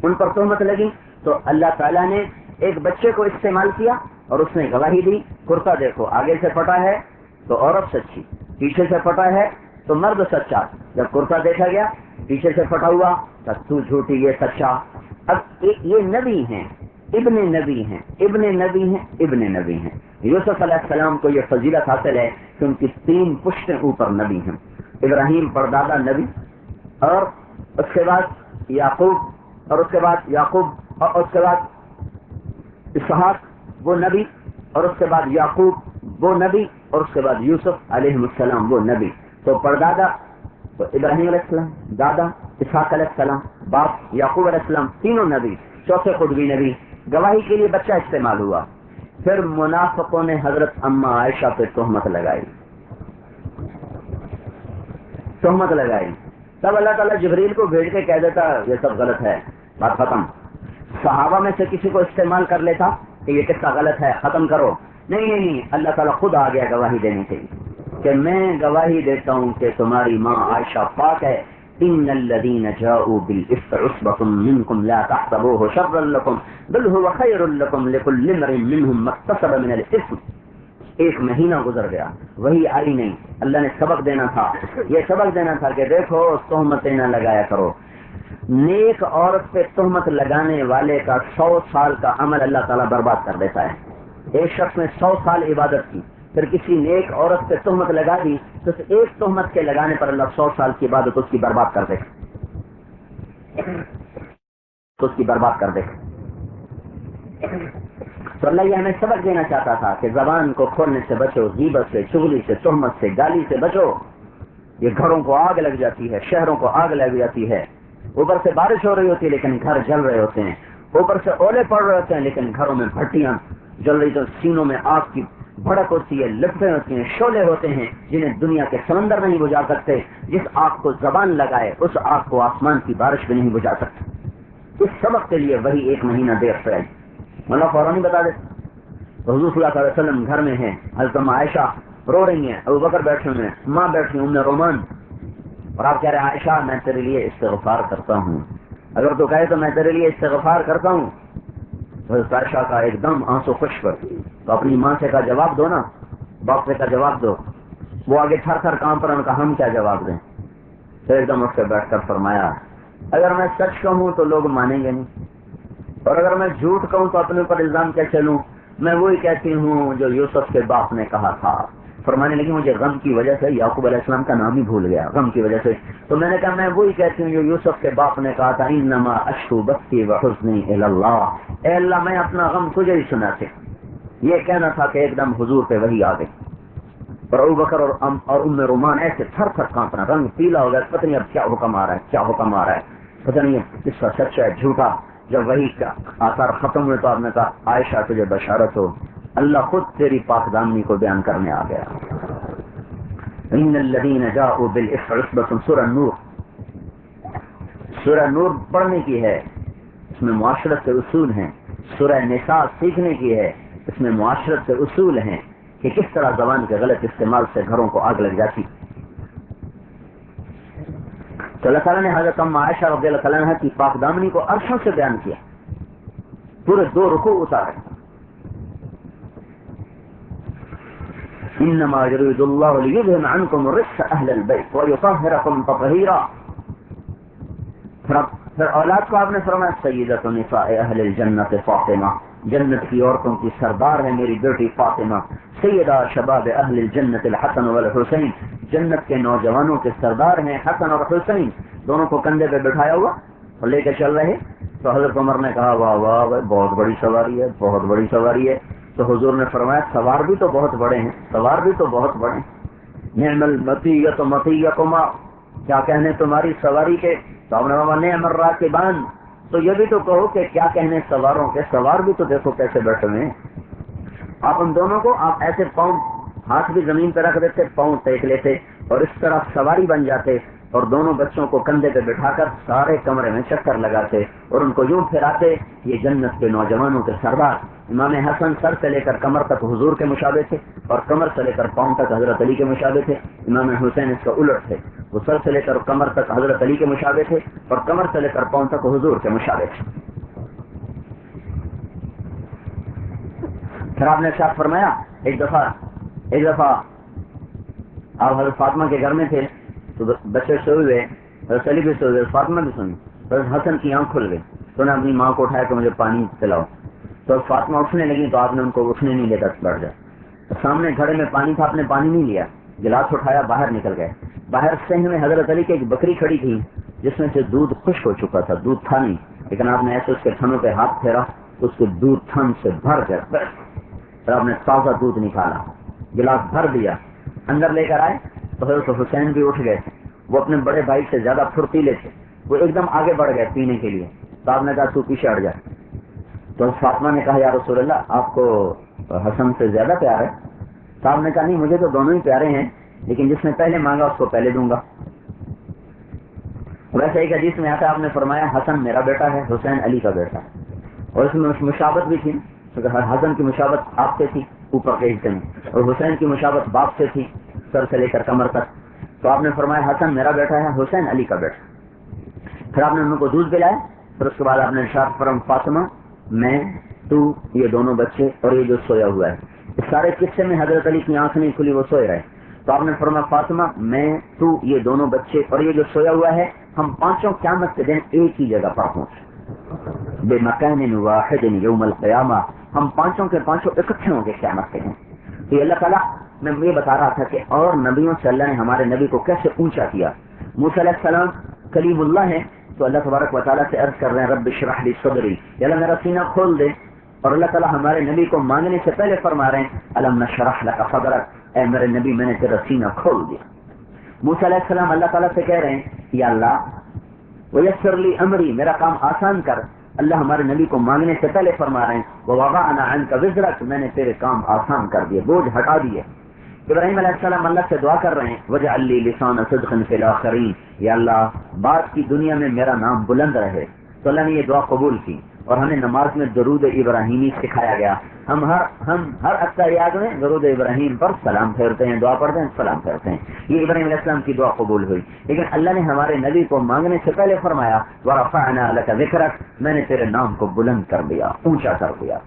ان پر تہمت لگی تو اللہ تعالیٰ نے ایک بچے کو استعمال کیا اور اس نے گواہی دی. کرتا دیکھو آگے سے پھٹا ہے تو عورت سچی، پیچھے سے پھٹا ہے تو مرد سچا. جب کرتا دیکھا گیا پیچھے سے پھٹا ہوا تو جھوٹی یہ سچا. اب یہ نبی ہیں، ابن نبی ہیں، ابن نبی ہیں، ابن نبی ہیں. یوسف علیہ السلام کو یہ فضیلت حاصل ہے کہ ان کی 3 پشتیں اوپر نبی ہیں. ابراہیم پردادا نبی، اور اس کے بعد یعقوب، اور اس کے بعد یعقوب، اور اس کے بعد اسحاق وہ نبی، اور اس کے بعد یعقوب وہ نبی، اور اس کے بعد یوسف علیہ السلام وہ نبی. تو پردادا تو ابراہیم علیہ السلام، دادا اسحاق علیہ السلام، باپ یعقوب علیہ السلام، تینوں نبی. چوتھے خود بھی نبی. گواہی کے لیے بچہ استعمال ہوا. پھر منافقوں نے حضرت اما عائشہ پہ تہمت لگائی، تہمت لگائی. تب اللہ تعالیٰ جبریل کو بھیج کے کہہ دیتا یہ سب غلط ہے، بات ختم. صحابہ میں سے کسی کو استعمال کر لیتا کہ یہ قصہ غلط ہے، ختم کرو. نہیں، اللہ تعالیٰ خود آ گیا گواہی دینے کے لیے کہ میں گواہی دیتا ہوں کہ تمہاری ماں عائشہ پاک ہے. ان الذين جاءوا بالافك عصبة منكم لا تحسبوه شرا لكم بل هو خير لكم لكل امرئ منهم ما اكتسب من الاثم. 1 مہینہ گزر گیا، وہی آئی نہیں. اللہ نے سبق دینا تھا، یہ سبق دینا تھا کہ دیکھو تہمتیں نہ لگایا کرو. نیک عورت پہ تہمت لگانے والے کا 100 سال کا عمل اللہ تعالیٰ برباد کر دیتا ہے. ایک شخص نے 100 سال عبادت کی، پھر کسی نیک عورت پہ تہمت لگا دی تو ایک تہمت کے لگانے پر اللہ 100 سال کی عبادت اس کی برباد کر دے گا، تو اس کی برباد کر دے گا. تو اللہ یہ ہمیں سبق دینا چاہتا تھا کہ زبان کو کھولنے سے بچو، غیبت سے، چغلی سے، تہمت سے، گالی سے بچو. یہ گھروں کو آگ لگ جاتی ہے، شہروں کو آگ لگ جاتی ہے. اوپر سے بارش ہو رہی ہوتی ہے لیکن گھر جل رہے ہوتے ہیں، اوپر سے اولے پڑ رہے ہوتے ہیں لیکن گھروں میں بھٹیاں جل رہی، تو سینوں میں آگ کی بھڑک ہوتی ہے، لپٹیں ہوتی ہیں، شعلے ہوتے ہیں جنہیں دنیا کے سمندر نہیں بجھا سکتے. جس آگ کو زبان لگائے اس آگ کو آسمان کی بارش بھی نہیں بجھا سکتے. اس سبق کے لیے وہی 1 مہینہ دیر سے آئی. مطلب فوراً بتا دے. حضور صلی اللہ علیہ وسلم گھر میں ہیں، حضرت عائشہ رو رہی ہیں، ابو بکر بیٹھے ہوئے ہیں، ماں بیٹھی ام رومان، اور آپ کہہ رہے ہیں عائشہ میں تیرے لیے استغفار کرتا ہوں. اگر تو کہے تو میں تیرے لیے استغفار کرتا ہوں، حضرت عائشہ کا ایک دم آنسو خشک پر. تو اپنی ماں سے کا جواب دو نا، باپ سے کا جواب دو. وہ آگے تھر تھر کام پر ان کا ہم کیا جواب دیں. پھر ایک دم اٹھ کے بیٹھ کر فرمایا اگر میں سچ کہوں تو لوگ مانیں گے نہیں، اور اگر میں جھوٹ کہوں تو اپنے اوپر الزام کیسے لوں. میں وہی کہتی ہوں جو یوسف کے باپ نے کہا تھا. فرمانے لگی مجھے غم کی وجہ سے یعقوب علیہ السلام کا نام ہی بھول گیا، غم کی وجہ سے. تو میں نے کہا میں وہی کہتی ہوں جو یوسف کے باپ نے کہا تھا انما اشکو بثی وحزنی الی اللہ، اے اللہ میں اپنا غم تجھے ہی سناتے. یہ کہنا تھا کہ ایک دم حضور پہ وہی آ گئی. اور ابو بکر اور ام رومان ایسے تھر تھر کانپنا، رنگ پیلا ہو گیا. پتہ نہیں اب کیا حکم آ رہا ہے، کیا حکم آ رہا ہے، پتہ نہیں کس کا سچا ہے جھوٹا. جب وہی آثار ختم ہوئے تو آپ نے کہا عائشہ تجھے بشارت ہو، اللہ خود تیری پاک دامنی کو بیان کرنے آ گیا. ان الذين جاءوا بالافك عصبة. سورہ نور، سورہ نور پڑھنے کی ہے، اس میں معاشرت کے اصول ہیں. سورہ نساء سیکھنے کی ہے، اس میں معاشرت کے اصول ہیں کہ کس طرح زبان کے غلط استعمال سے گھروں کو آگ لگ جاتی. تو اللہ تعالیٰ نے حضرت ام عائشہ رضی اللہ تعالیٰ عنہا کی پاک دامنی کو عرشوں سے بیان کیا، پورے 2 رکوع اتارے. انما يريد الله ليذهب عنكم الرجس اهل البيت ويطهركم تطهيرا. پھر اولاد کو آپ نے فرمایا سیدۃ نساء اہل الجنت فاطمہ، جنت کی عورتوں کی سردار ہے میری بیٹی فاطمہ. سیدہ شباب اہل الجنت الحسن والحسین، جنت کے نوجوانوں کے سردار ہیں حسن اور حسین. دونوں کو کندھے پہ بٹھایا ہوا اور لے کے چل رہے. تو حضرت عمر نے کہا واہ واہ بہت بڑی سواری ہے، بہت بڑی سواری ہے. تو حضور نے فرمایا سوار بھی تو بہت بڑے ہیں، سوار بھی تو بہت بڑے ہیں. نعم المطیۃ مطیۃکما، کیا کہنے تمہاری سواری کے. تو آپ نے فرمایا نعم الراکبان، تو یہ بھی تو کہو کہ کیا کہنے سواروں کے، سوار بھی تو دیکھو کیسے بیٹھے ہوئے ہیں. آپ ان دونوں کو آپ ایسے پاؤں، ہاتھ بھی زمین پہ رکھ دیتے، پاؤں ٹیک لیتے اور اس طرح سواری بن جاتے اور دونوں بچوں کو کندھے پہ بٹھا کر سارے کمرے میں چکر لگاتے اور ان کو یوں پھراتے. یہ جنت کے نوجوانوں کے سردار. امام حسن سر سے لے کر کمر تک حضور کے مشابہ تھے اور کمر سے لے کر پاؤں تک حضرت علی کے مشابہ تھے. امام حسین اس کا الٹ تھے، وہ سر سے لے کر کمر تک حضرت علی کے مشابہ تھے اور کمر سے لے کر پاؤں تک حضور کے مشابہ تھے. پھر آپ نے ارشاد فرمایا ایک دفعہ آپ حضرت فاطمہ کے گھر میں تھے تو بچے سوئے ہوئے، حضرت علی بھی سوئے ہوئے، فاطمہ بھی سنی. حضرت حسن کی آنکھ کھل گئی تو نے اپنی ماں کو اٹھایا کہ مجھے پانی پلاؤ. تو فاطمہ اٹھنے لگی تو آپ نے ان کو اٹھنے نہیں لے کر بیٹھ جائے. سامنے گھڑے میں پانی تھا، آپ نے پانی نہیں لیا، گلاس اٹھایا، باہر نکل گئے. باہر سنگ میں حضرت علی کی ایک بکری کھڑی تھی جس میں سے دودھ خشک ہو چکا تھا، دودھ تھا نہیں، لیکن آپ نے ایسے اس کے تھنوں پہ ہاتھ پھیرا تو اس کے دودھ تھن سے بھر گئے. پھر آپ نے تازہ دودھ نکالا، گلاس بھر دیا، اندر لے کر آئے تو حضرت حسین بھی اٹھ گئے. وہ اپنے بڑے بھائی سے زیادہ پھرتیلے تھے، وہ ایک دم آگے بڑھ گئے پینے کے لیے. تو آپ نے کہا تو پیچھے ہٹ جائے. تو فاطمہ نے کہا یا رسول اللہ آپ کو حسن سے زیادہ پیار ہے؟ تو آپ نے کہا نہیں، مجھے تو دونوں ہی پیارے ہیں، لیکن جس نے پہلے مانگا اس کو پہلے دوں گا. ویسے ایک حدیث میں آتا ہے آپ نے فرمایا حسن میرا بیٹا ہے، حسین علی کا بیٹا ہے. اور اس میں مشابت بھی تھی، حسن کی مشابت آپ سے تھی اوپر کے حصے میں اور حسین کی مشابت باپ سے تھی سر سے لے کر کمر تک. تو آپ نے فرمایا حسن میرا بیٹا ہے، حسین علی کا بیٹا. پھر آپ نے ان کو دودھ پلایا. پھر اس کے بعد آپ نے ارشاد فرمایا فاطمہ میں، تو، یہ دونوں بچے اور یہ جو سویا ہوا ہے. اس سارے قصے میں حضرت علی کی آنکھ نہیں کھلی، وہ سوئے رہے. تو آپ نے فرمایا فاطمہ میں، تو، یہ دونوں بچے اور یہ جو سویا ہوا ہے، ہم پانچوں قیامت کے دن ایک ہی جگہ پر ہوں بے مکان واحد یوم القیامہ. ہم پانچوں کے پانچوں اکٹھے ہوں گے قیامت کے دن. تو اللہ تعالیٰ میں یہ بتا رہا تھا کہ اور نبیوں سے اللہ نے ہمارے نبی کو کیسے اونچا کیا. موسیٰ علیہ السلام کلیم اللہ ہے تو اللہ تبارک و تعالیٰ سے عرض کر رہے ہیں رب اشرح لی صدری، اللہ میرا سینہ کھول دے. اور اللہ تعالیٰ ہمارے نبی کو مانگنے سے پہلے فرما رہے ہیں الم نشرح لک صدرک، اے میرے نبی میں نے تیرا سینہ کھول دیا. موسیٰ علیہ السلام اللہ تعالیٰ سے کہہ رہے ہیں یا اللہ ویسر لی امری، میرا کام آسان کر. اللہ ہمارے نبی کو مانگنے سے پہلے فرما رہے ہیں ووضعنا عنک وزرک، میں نے تیرے کام آسان کر دیے، بوجھ ہٹا دیے. ابراہیم علیہ السلام اللہ سے دعا کر رہے ہیں وجعل لی لسان صدق فی الاخرین، یا اللہ بعد کی دنیا میں میرا نام بلند رہے. تو اللہ نے یہ دعا قبول کی اور ہمیں نماز میں درود ابراہیمی سکھایا گیا. ہم ہر اتحیات میں درود ابراہیم پر سلام پھیرتے ہیں، دعا پڑھتے ہیں، سلام پھیرتے ہیں. یہ ابراہیم علیہ السلام کی دعا قبول ہوئی. لیکن اللہ نے ہمارے نبی کو مانگنے سے پہلے فرمایا ورفعنا لک ذکرک، میں نے تیرے نام کو بلند کر دیا، اونچا کر دیا.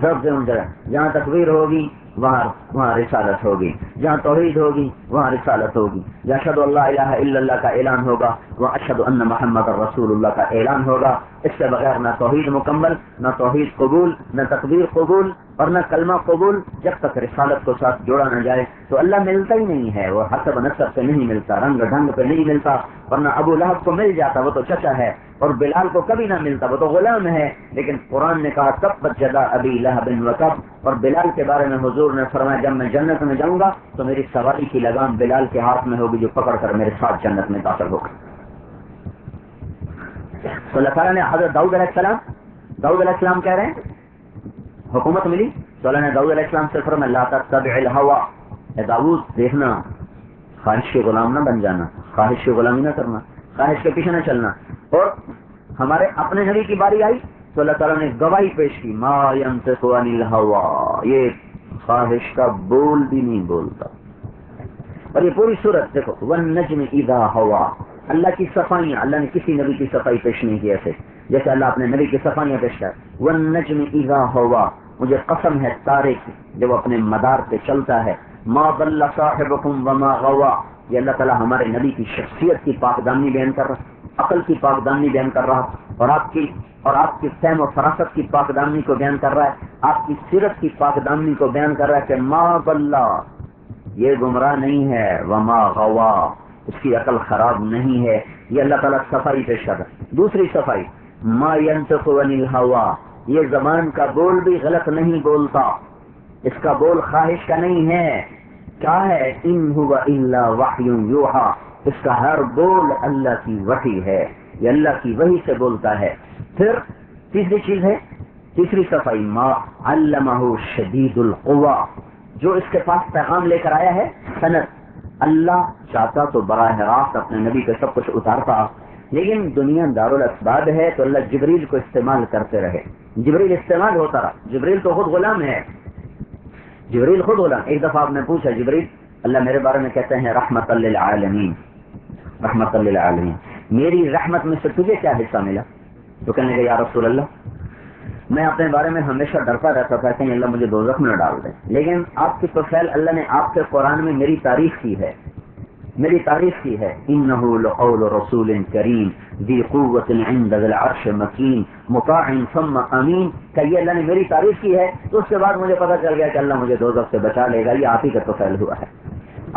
سب سے اونچا، جہاں تکبیر ہوگی وہاں رسالت ہوگی، جہاں توحید ہوگی وہاں رسالت ہوگی، جہاں اشہد ان لا الہ الا اللہ کا اعلان ہوگا وہاں اشہد ان محمد رسول اللہ کا اعلان ہوگا. اس سے بغیر نہ توحید مکمل، نہ توحید قبول، نہ تکبیر قبول اور نہ کلمہ قبول. جب تک رسالت کو ساتھ جوڑا نہ جائے تو اللہ ملتا ہی نہیں ہے. وہ حسب نسب سے نہیں ملتا، رنگ ڈھنگ پہ نہیں ملتا. ورنہ ابو لہب کو مل جاتا، وہ تو چچا ہے، اور بلال کو کبھی نہ ملتا، وہ تو غلام ہے. لیکن قرآن نے کہا تبت یدا ابی لہب وتب، اور بلال کے بارے میں حضور نے فرمایا جب میں جنت میں جاؤں گا تو میری سواری کی لگام بلال کے ہاتھ میں ہوگی جو پکڑ کر میرے ساتھ جنت میں داخل ہوگا. تو اللہ تعالیٰ نے حضرت داؤد علیہ السلام کہہ رہے ہیں حکومت ملی تو اللہ نے داؤد علیہ السلام سے فرمایا لا تتبع الہوى، اے داؤد دیکھنا خواہش کے غلام نہ بن جانا، خواہش کی غلامی نہ کرنا، خواہش کے پیچھے نہ چلنا. اور ہمارے اپنے نبی کی باری آئی تو اللہ تعالیٰ نے گواہی پیش کی ما ينطق عن الهوى، یہ خواہش کا بول بھی نہیں بولتا. اور یہ پوری صورت دیکھو والنجم اذا هوى، اللہ کی صفائیاں، اللہ نے کسی نبی کی صفائی پیش نہیں کی ایسے جیسے اللہ اپنے نبی کی صفائیاں پیش کر. والنجم اذا هوى، مجھے قسم ہے تارے کی جب اپنے مدار پہ چلتا ہے. ما ضل صاحبكم وما غوى، یہ اللہ تعالیٰ ہمارے نبی کی شخصیت کی پاکدامنی بیان کر رہا، عقل کی پاکدامنی بیان کر رہا، اور آپ کی فہم و فراست کی پاکدامنی کو بیان کر رہا ہے، آپ کی سیرت کی پاکدامنی کو بیان کر رہا ہے کہ ما ضل، یہ گمراہ نہیں ہے، وما غوا، اس کی عقل خراب نہیں ہے. یہ اللہ تعالیٰ صفائی پیش کر رہا ہے. دوسری صفائی ما ينطق عن الهوى، یہ زبان کا بول بھی غلط نہیں بولتا، اس کا بول خواہش کا نہیں ہے. کیا ہے ان هو الا وحی یوحى، اس کا ہر بول اللہ کی وحی ہے. یہ اللہ کی وحی سے بولتا ہے. پھر تیسری چیز ہے، تیسری صفائی، ما علمہ شدید القوا، جو اس کے پاس پیغام لے کر آیا ہے سند. اللہ چاہتا تو براہ راست اپنے نبی پہ سب کچھ اتارتا، لیکن دنیا دارالاسباب ہے تو اللہ جبریل کو استعمال کرتے رہے. جبریل استعمال ہوتا رہا. جبریل تو خود غلام ہے، جبریل خود غلام. ایک دفعہ آپ نے پوچھا جبریل، اللہ میرے بارے میں کہتے ہیں رحمت للعالمین، رحمت للعالمین، میری رحمت میں سے تجھے کیا حصہ ملا؟ تو کہنے لگے یا رسول اللہ، میں اپنے بارے میں ہمیشہ ڈرتا رہتا تھا کہ اللہ مجھے دوزخ میں ڈال دے، لیکن آپ کی توفیل اللہ نے آپ کے قرآن میں میری تعریف کی ہے، میری تعریف کی ہے. انہ لقول رسول کریم ذی قوت عند ذی العرش مکین مطاع ثم امین، کہ یہ اللہ نے میری تعریف کی ہے. تو اس کے بعد مجھے پتا چل گیا کہ اللہ مجھے دوزخ سے بچا لے گا. یہ آپ ہی کا توفیل ہوا ہے،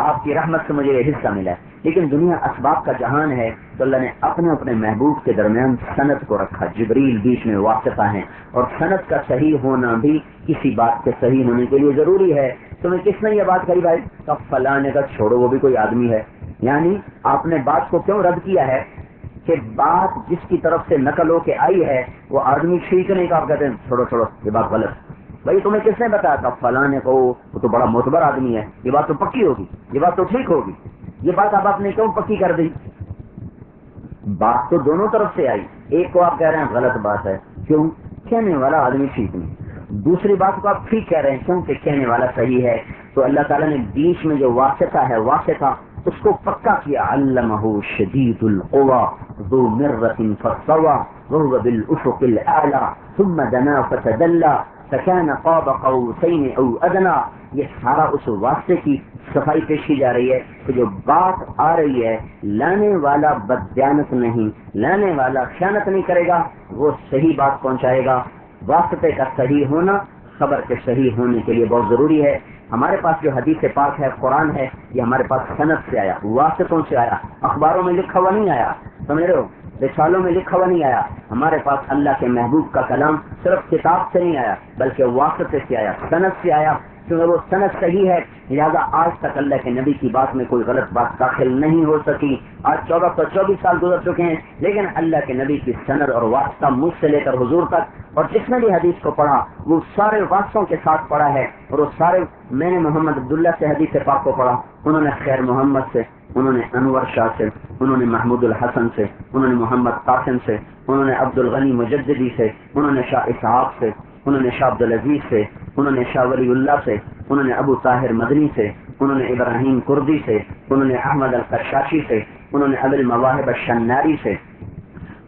آپ کی رحمت سے مجھے یہ حصہ ملا ہے. لیکن دنیا اسباب کا جہان ہے تو اللہ نے اپنے اپنے محبوب کے درمیان سند کو رکھا. جبریل بیچ میں واسطہ ہیں، اور سند کا صحیح ہونا بھی کسی بات کے صحیح ہونے کے لیے ضروری ہے. تمہیں کس نے یہ بات کہی بھائی؟ اب فلاں نے کہا چھوڑو وہ بھی کوئی آدمی ہے. یعنی آپ نے بات کو کیوں رد کیا ہے کہ بات جس کی طرف سے نقل ہو کے آئی ہے وہ آدمی ٹھیک نہیں کا، آپ کہتے ہیں چھوڑو چھوڑو یہ بات غلط. بھائی تمہیں کس نے بتایا تھا؟ فلاں نے کہو وہ تو بڑا معتبر آدمی ہے، یہ بات تو پکی ہوگی، یہ بات تو ٹھیک ہوگی. یہ بات آپ نے کیوں پکی کر دی؟ بات تو دونوں طرف سے آئی. ایک کو آپ کہہ رہے ہیں غلط بات ہے، کیوں؟ کہنے والا آدمی ٹھیک نہیں. دوسری بات کو آپ ٹھیک کہہ رہے ہیں کیوں کہ کہنے والا صحیح ہے. تو اللہ تعالیٰ نے بیچ میں جو واسطہ ہے واسطہ اس کو پکا کیا. علمہ شدید القوا ذو مرۃ فاستوى وهو بالافق الاعلى ثم دنا فتدلى فكان قاب قوسين او ادنى. یہ سارا اس واسطے کی صفائی پیش کی جا رہی ہے کہ جو بات آ رہی ہے لانے والا بددیانت نہیں، لانے والا خیانت نہیں کرے گا، وہ صحیح بات پہنچائے گا. واسطے کا صحیح ہونا خبر کے صحیح ہونے کے لیے بہت ضروری ہے. ہمارے پاس جو حدیث پاک ہے قرآن ہے، یہ ہمارے پاس سند سے آیا، واسطوں سے آیا. اخباروں میں لکھا ہوا نہیں آیا، سمجھ رہے ہو، رسالوں میں لکھا ہوا نہیں آیا. ہمارے پاس اللہ کے محبوب کا کلام صرف کتاب سے نہیں آیا بلکہ واسطے سے آیا، سند سے آیا. کیونکہ وہ سند صحیح ہے لہٰذا آج تک اللہ کے نبی کی بات میں کوئی غلط بات داخل نہیں ہو سکی. آج 1424 سال گزر چکے ہیں لیکن اللہ کے نبی کی سند اور واسطہ مجھ سے لے کر حضور تک، اور جس نے بھی حدیث کو پڑھا وہ سارے واسطوں کے ساتھ پڑھا ہے. اور وہ سارے، میں نے محمد عبداللہ سے حدیث پاک کو پڑھا، انہوں نے خیر محمد سے، انہوں نے انور شاہ سے، انہوں نے محمود الحسن سے، انہوں نے محمد قاسم سے، انہوں نے عبد الغنی مجددی سے، انہوں نے شاہ اسحاق سے، انہوں نے شاہ عبدالعزیز سے، انہوں نے شاہ ولی اللہ سے، انہوں نے ابو طاہر مدنی سے، انہوں نے ابراہیم کردی سے، انہوں نے احمد القشاشی سے، انہوں نے ابو المواہب الشناری سے،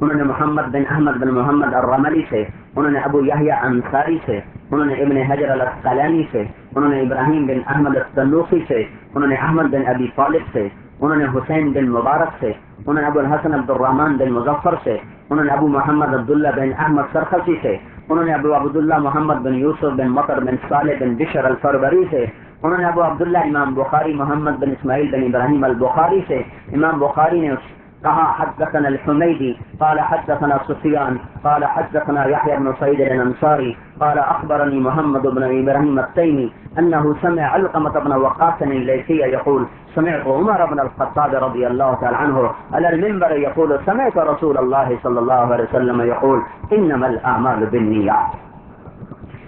انہوں نے محمد بن احمد بن محمد الرملی سے، انہوں نے ابو یحییٰ انصاری سے، انہوں نے ابن حجر الاسقلانی سے، انہوں نے ابراہیم بن احمد التنوخی سے، انہوں نے احمد بن ابی طالب سے، انہوں نے حسین بن مبارک سے، انہوں نے ابو الحسن عبد الرحمن بن مظفر سے، انہوں نے ابو محمد عبداللہ بن احمد سرخسی سے، انہوں نے ابو عبداللہ محمد بن یوسف بن مطر بن صالح بن بشر الفربری سے، انہوں نے ابو عبداللہ امام بخاری محمد بن اسماعیل بن ابراہیم البخاری سے. امام بخاری نے کہا حدثنا الحمیدی قال حدثنا سفیان قال حدثنا یحییٰ بن سعید الانصاری قال اخبرنی محمد بن ابراہیم التیمی انه سمع علقمة بن وقاص الليثي يقول سمعت عمر بن الخطاب رضی اللہ تعالی عنہ على المنبر يقول سمعت رسول اللہ صلی اللہ علیہ وسلم يقول انما الاعمال بالنیات.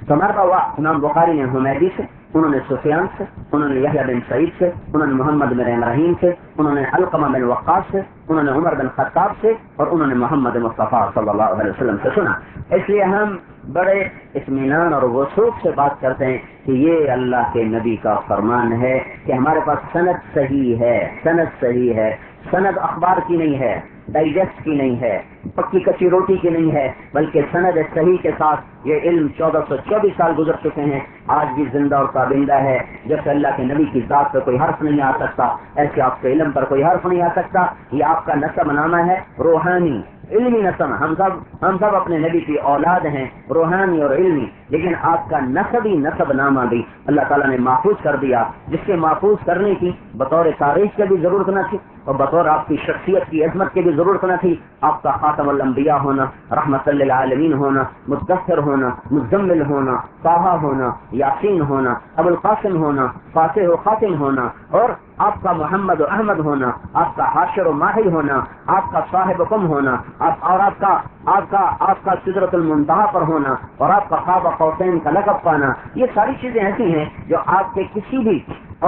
تو ہمارا ہوا امام بخاری نے حمیدی سے، انہوں نے سفیان سے، انہوں نے یحییٰ بن سعید سے، انہوں نے محمد بن ابراہیم سے، انہوں نے علقمہ بن وقاص سے، انہوں نے عمر بن خطاب سے، اور انہوں نے محمد مصطفیٰ صلی اللہ علیہ وسلم سے سنا. اس لیے ہم بڑے اطمینان اور وثوق سے بات کرتے ہیں کہ یہ اللہ کے نبی کا فرمان ہے کہ ہمارے پاس سند صحیح ہے، سند صحیح ہے. سند اخبار کی نہیں ہے، ڈائجسٹ کی نہیں ہے، پکی کچی روٹی کی نہیں ہے، بلکہ سند صحیح کے ساتھ یہ علم 1424 سال گزر چکے ہیں، آج بھی زندہ اور تابندہ ہے. جیسے اللہ کے نبی کی ذات پہ کوئی حرف نہیں آ سکتا ایسے آپ کے علم پر کوئی حرف نہیں آ سکتا. یہ آپ کا نسب نامہ ہے روحانی، علمی نسب، ہم سب اپنے نبی کی اولاد ہیں، روحانی اور علمی، لیکن آپ کا نسبی نسب نامہ بھی اللہ تعالیٰ نے محفوظ کر دیا، جس کے محفوظ کرنے کی بطور تاریخ کی بھی ضرورت نہ تھی اور بطور آپ کی شخصیت کی عظمت کی بھی ضرورت نہ تھی۔ آپ کا خاتم الانبیاء ہونا، رحمت للعالمین ہونا، مدثر ہونا، مزمل ہونا، طٰہٰ ہونا، یاسین ہونا، ابو القاسم ہونا، فاتح و خاتم ہونا، اور آپ کا محمد و احمد ہونا، آپ کا حاشر و ماہی ہونا، آپ کا صاحب کم ہونا، آپ کا سدرۃ المنتہا پر ہونا، اور آپ کا قاب قوسین کا لقب پانا، یہ ساری چیزیں ایسی ہیں جو آپ کے کسی بھی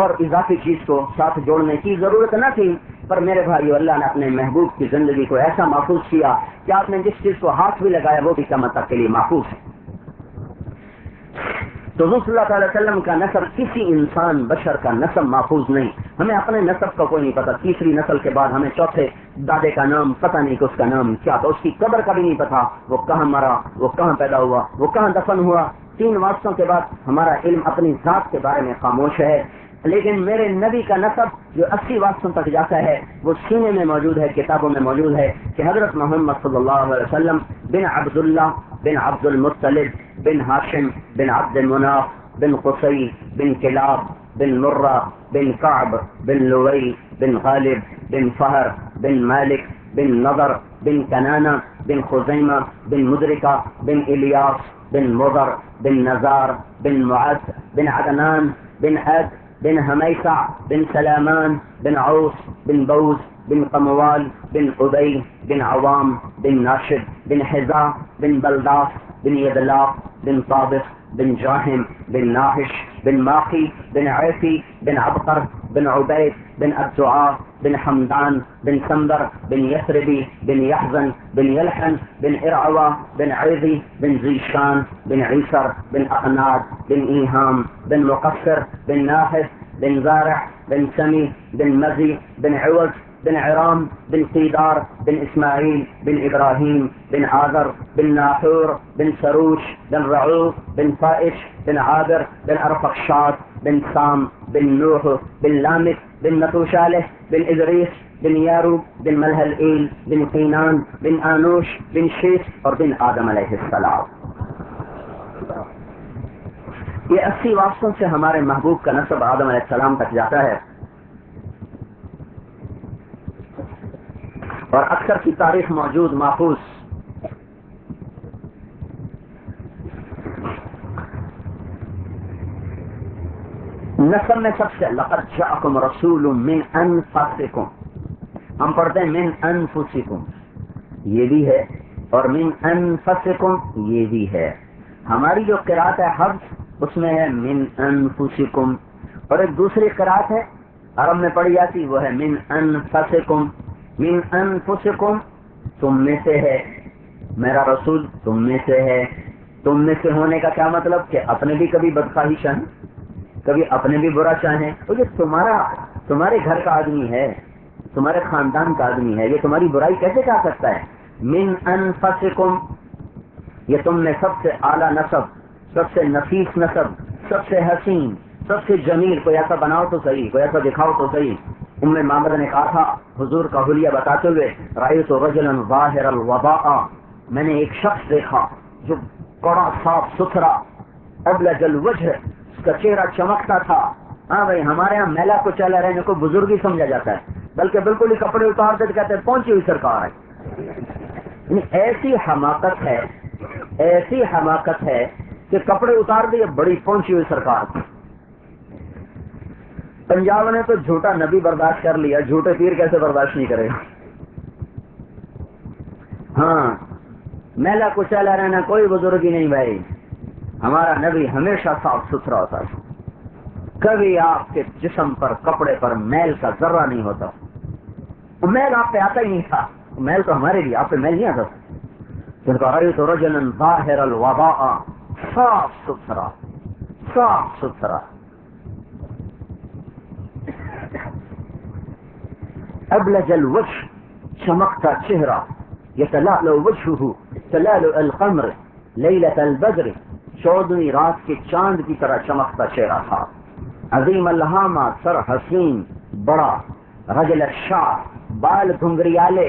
اور اضافی چیز کو ساتھ جوڑنے کی ضرورت نہ تھی، پر میرے بھائیو اللہ نے اپنے محبوب کی زندگی کو ایسا محفوظ کیا کہ آپ نے جس چیز کو ہاتھ بھی لگایا وہ بھی قیامت تک کے لیے محفوظ ہے۔ تو حضور صلی اللہ علیہ وسلم کا نسب کسی انسان بشر کا نسب محفوظ نہیں، ہمیں اپنے نسب کا کوئی نہیں پتا، تیسری نسل کے بعد ہمیں چوتھے دادے کا نام پتہ نہیں کہ اس کا نام کیا تھا، اس کی قبر کا بھی نہیں پتا، وہ کہاں مرا، وہ کہاں پیدا ہوا، وہ کہاں دفن ہوا۔ 3 واسطوں کے بعد ہمارا علم اپنی ذات کے بارے میں خاموش ہے، لیکن میرے نبی کا نسب جو 80 واسطوں تک جاتا ہے وہ سینے میں موجود ہے، کتابوں میں موجود ہے کہ حضرت محمد صلی اللہ علیہ وسلم بن عبداللہ بن عبد المطلب بن ہاشم بن عبد مناف بن قصی بن کلاب بن مرہ بن کعب بن لوی بن غالب بن فہر بن مالک بن نضر بن کنانہ بن خزیمہ بن مدرکہ بن الیاس بن مضر بن نزار بن معد بن عدنان بن عد بن حمیسع بن سلامان بن عوس بن بوز بن قموال بن عبی بن عوام بن ناشد بن حزا بن بلداس بن یدلاق بن طابق بن جاہم بن ناحش بن ماقی بن عیفی بن عبقر بن عبید بن الدعاء بن حمدان بن سمبر بن یثربی بن یحزن بن یلحن بن ارعوا بن عیضی بن زیشان بن عیسر بن اقناد بن ایہام بن مقصر بن ناحس بن زارع بن سمی بن مزی بن عوض بن عرام بن قیدار بن اسماعیل بن ابراہیم بن عازر بن ناحور بن سروش بن رعوف بن فائش بن عابر بن ارفخشاد بن سام بن نوح بن لامک بن نتوشالح بن ادریس بن یارو بن ملہلئیل بن قینان بن آنوش بن شیس اور بن آدم علیہ السلام۔ یہ 80 واسطوں سے ہمارے محبوب کا نسب آدم علیہ السلام تک جاتا ہے، اور اکثر کی تاریخ موجود محفوظ۔ نسب میں سب سے لقد جاءکم رسول من انفسکم، ہم پڑھتے ہیں من انفسکم، یہ بھی ہے، اور من انفسکم یہ بھی ہے۔ ہماری جو قرات ہے حفظ اس میں ہے من انفسکم، اور ایک دوسری قرات ہے عرب میں پڑھی جاتی وہ ہے من انفسکم۔ من انفسکم تم میں سے ہے، میرا رسول تم میں سے ہے۔ تم میں سے ہونے کا کیا مطلب کہ اپنے بھی کبھی بدخواہی چاہیں، کبھی اپنے بھی برا چاہیں، تو یہ تمہارے گھر کا آدمی ہے، تمہارے خاندان کا آدمی ہے، یہ تمہاری برائی کیسے کہہ سکتا ہے؟ من انفسکم، یہ تم میں سب سے اعلیٰ نسب، سب سے نفیس نسب، سب سے حسین، سب سے جمیل، کوئی ایسا بناؤ تو صحیح، کوئی ایسا دکھاؤ تو صحیح۔ معبد نے کہا تھا حضور کا حلیہ بتاتے ہوئے، رأیت رجلا ظاہر الوضاء، میں نے ایک شخص دیکھا جو بڑا صاف ستھرا، ابلج الوجہ، اس کا چہرہ چمکتا تھا۔ ہاں بھائی، ہمارے یہاں میلا کو چلا رہنے کو بزرگی سمجھا جاتا ہے، بلکہ بالکل ہی کپڑے اتار دیتے کہتے ہیں پہنچی ہوئی سرکار ہے۔ ایسی حماقت ہے کہ کپڑے اتار دیے، بڑی پہنچی ہوئی سرکار۔ پنجاب نے تو جھوٹا نبی برداشت کر لیا، جھوٹے پیر کیسے برداشت نہیں کرے گا؟ ہاں، میلا کچلا رہنا کوئی بزرگی نہیں بھائی، ہمارا نبی ہمیشہ صاف ستھرا ہوتا ہے، کبھی آپ کے جسم پر کپڑے پر میل کا ذرہ نہیں ہوتا۔ میل آپ پہ آتا ہی نہیں تھا، میل تو ہمارے لیے، آپ پہ میل نہیں آتا تھا۔ تو رجلا ظاہر الوضاء، صاف ستھرا، ابلج الوجه، چمکتا چہرہ، یتلألؤ وجهه تلألؤ القمر لیلۃ البدر، 14ویں رات کے چاند کی طرح چمکتا چہرہ تھا۔ عظیم الہامہ، سر حسین بڑا، رجل الشعر، بال گھنگریالے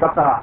17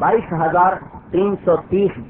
22,330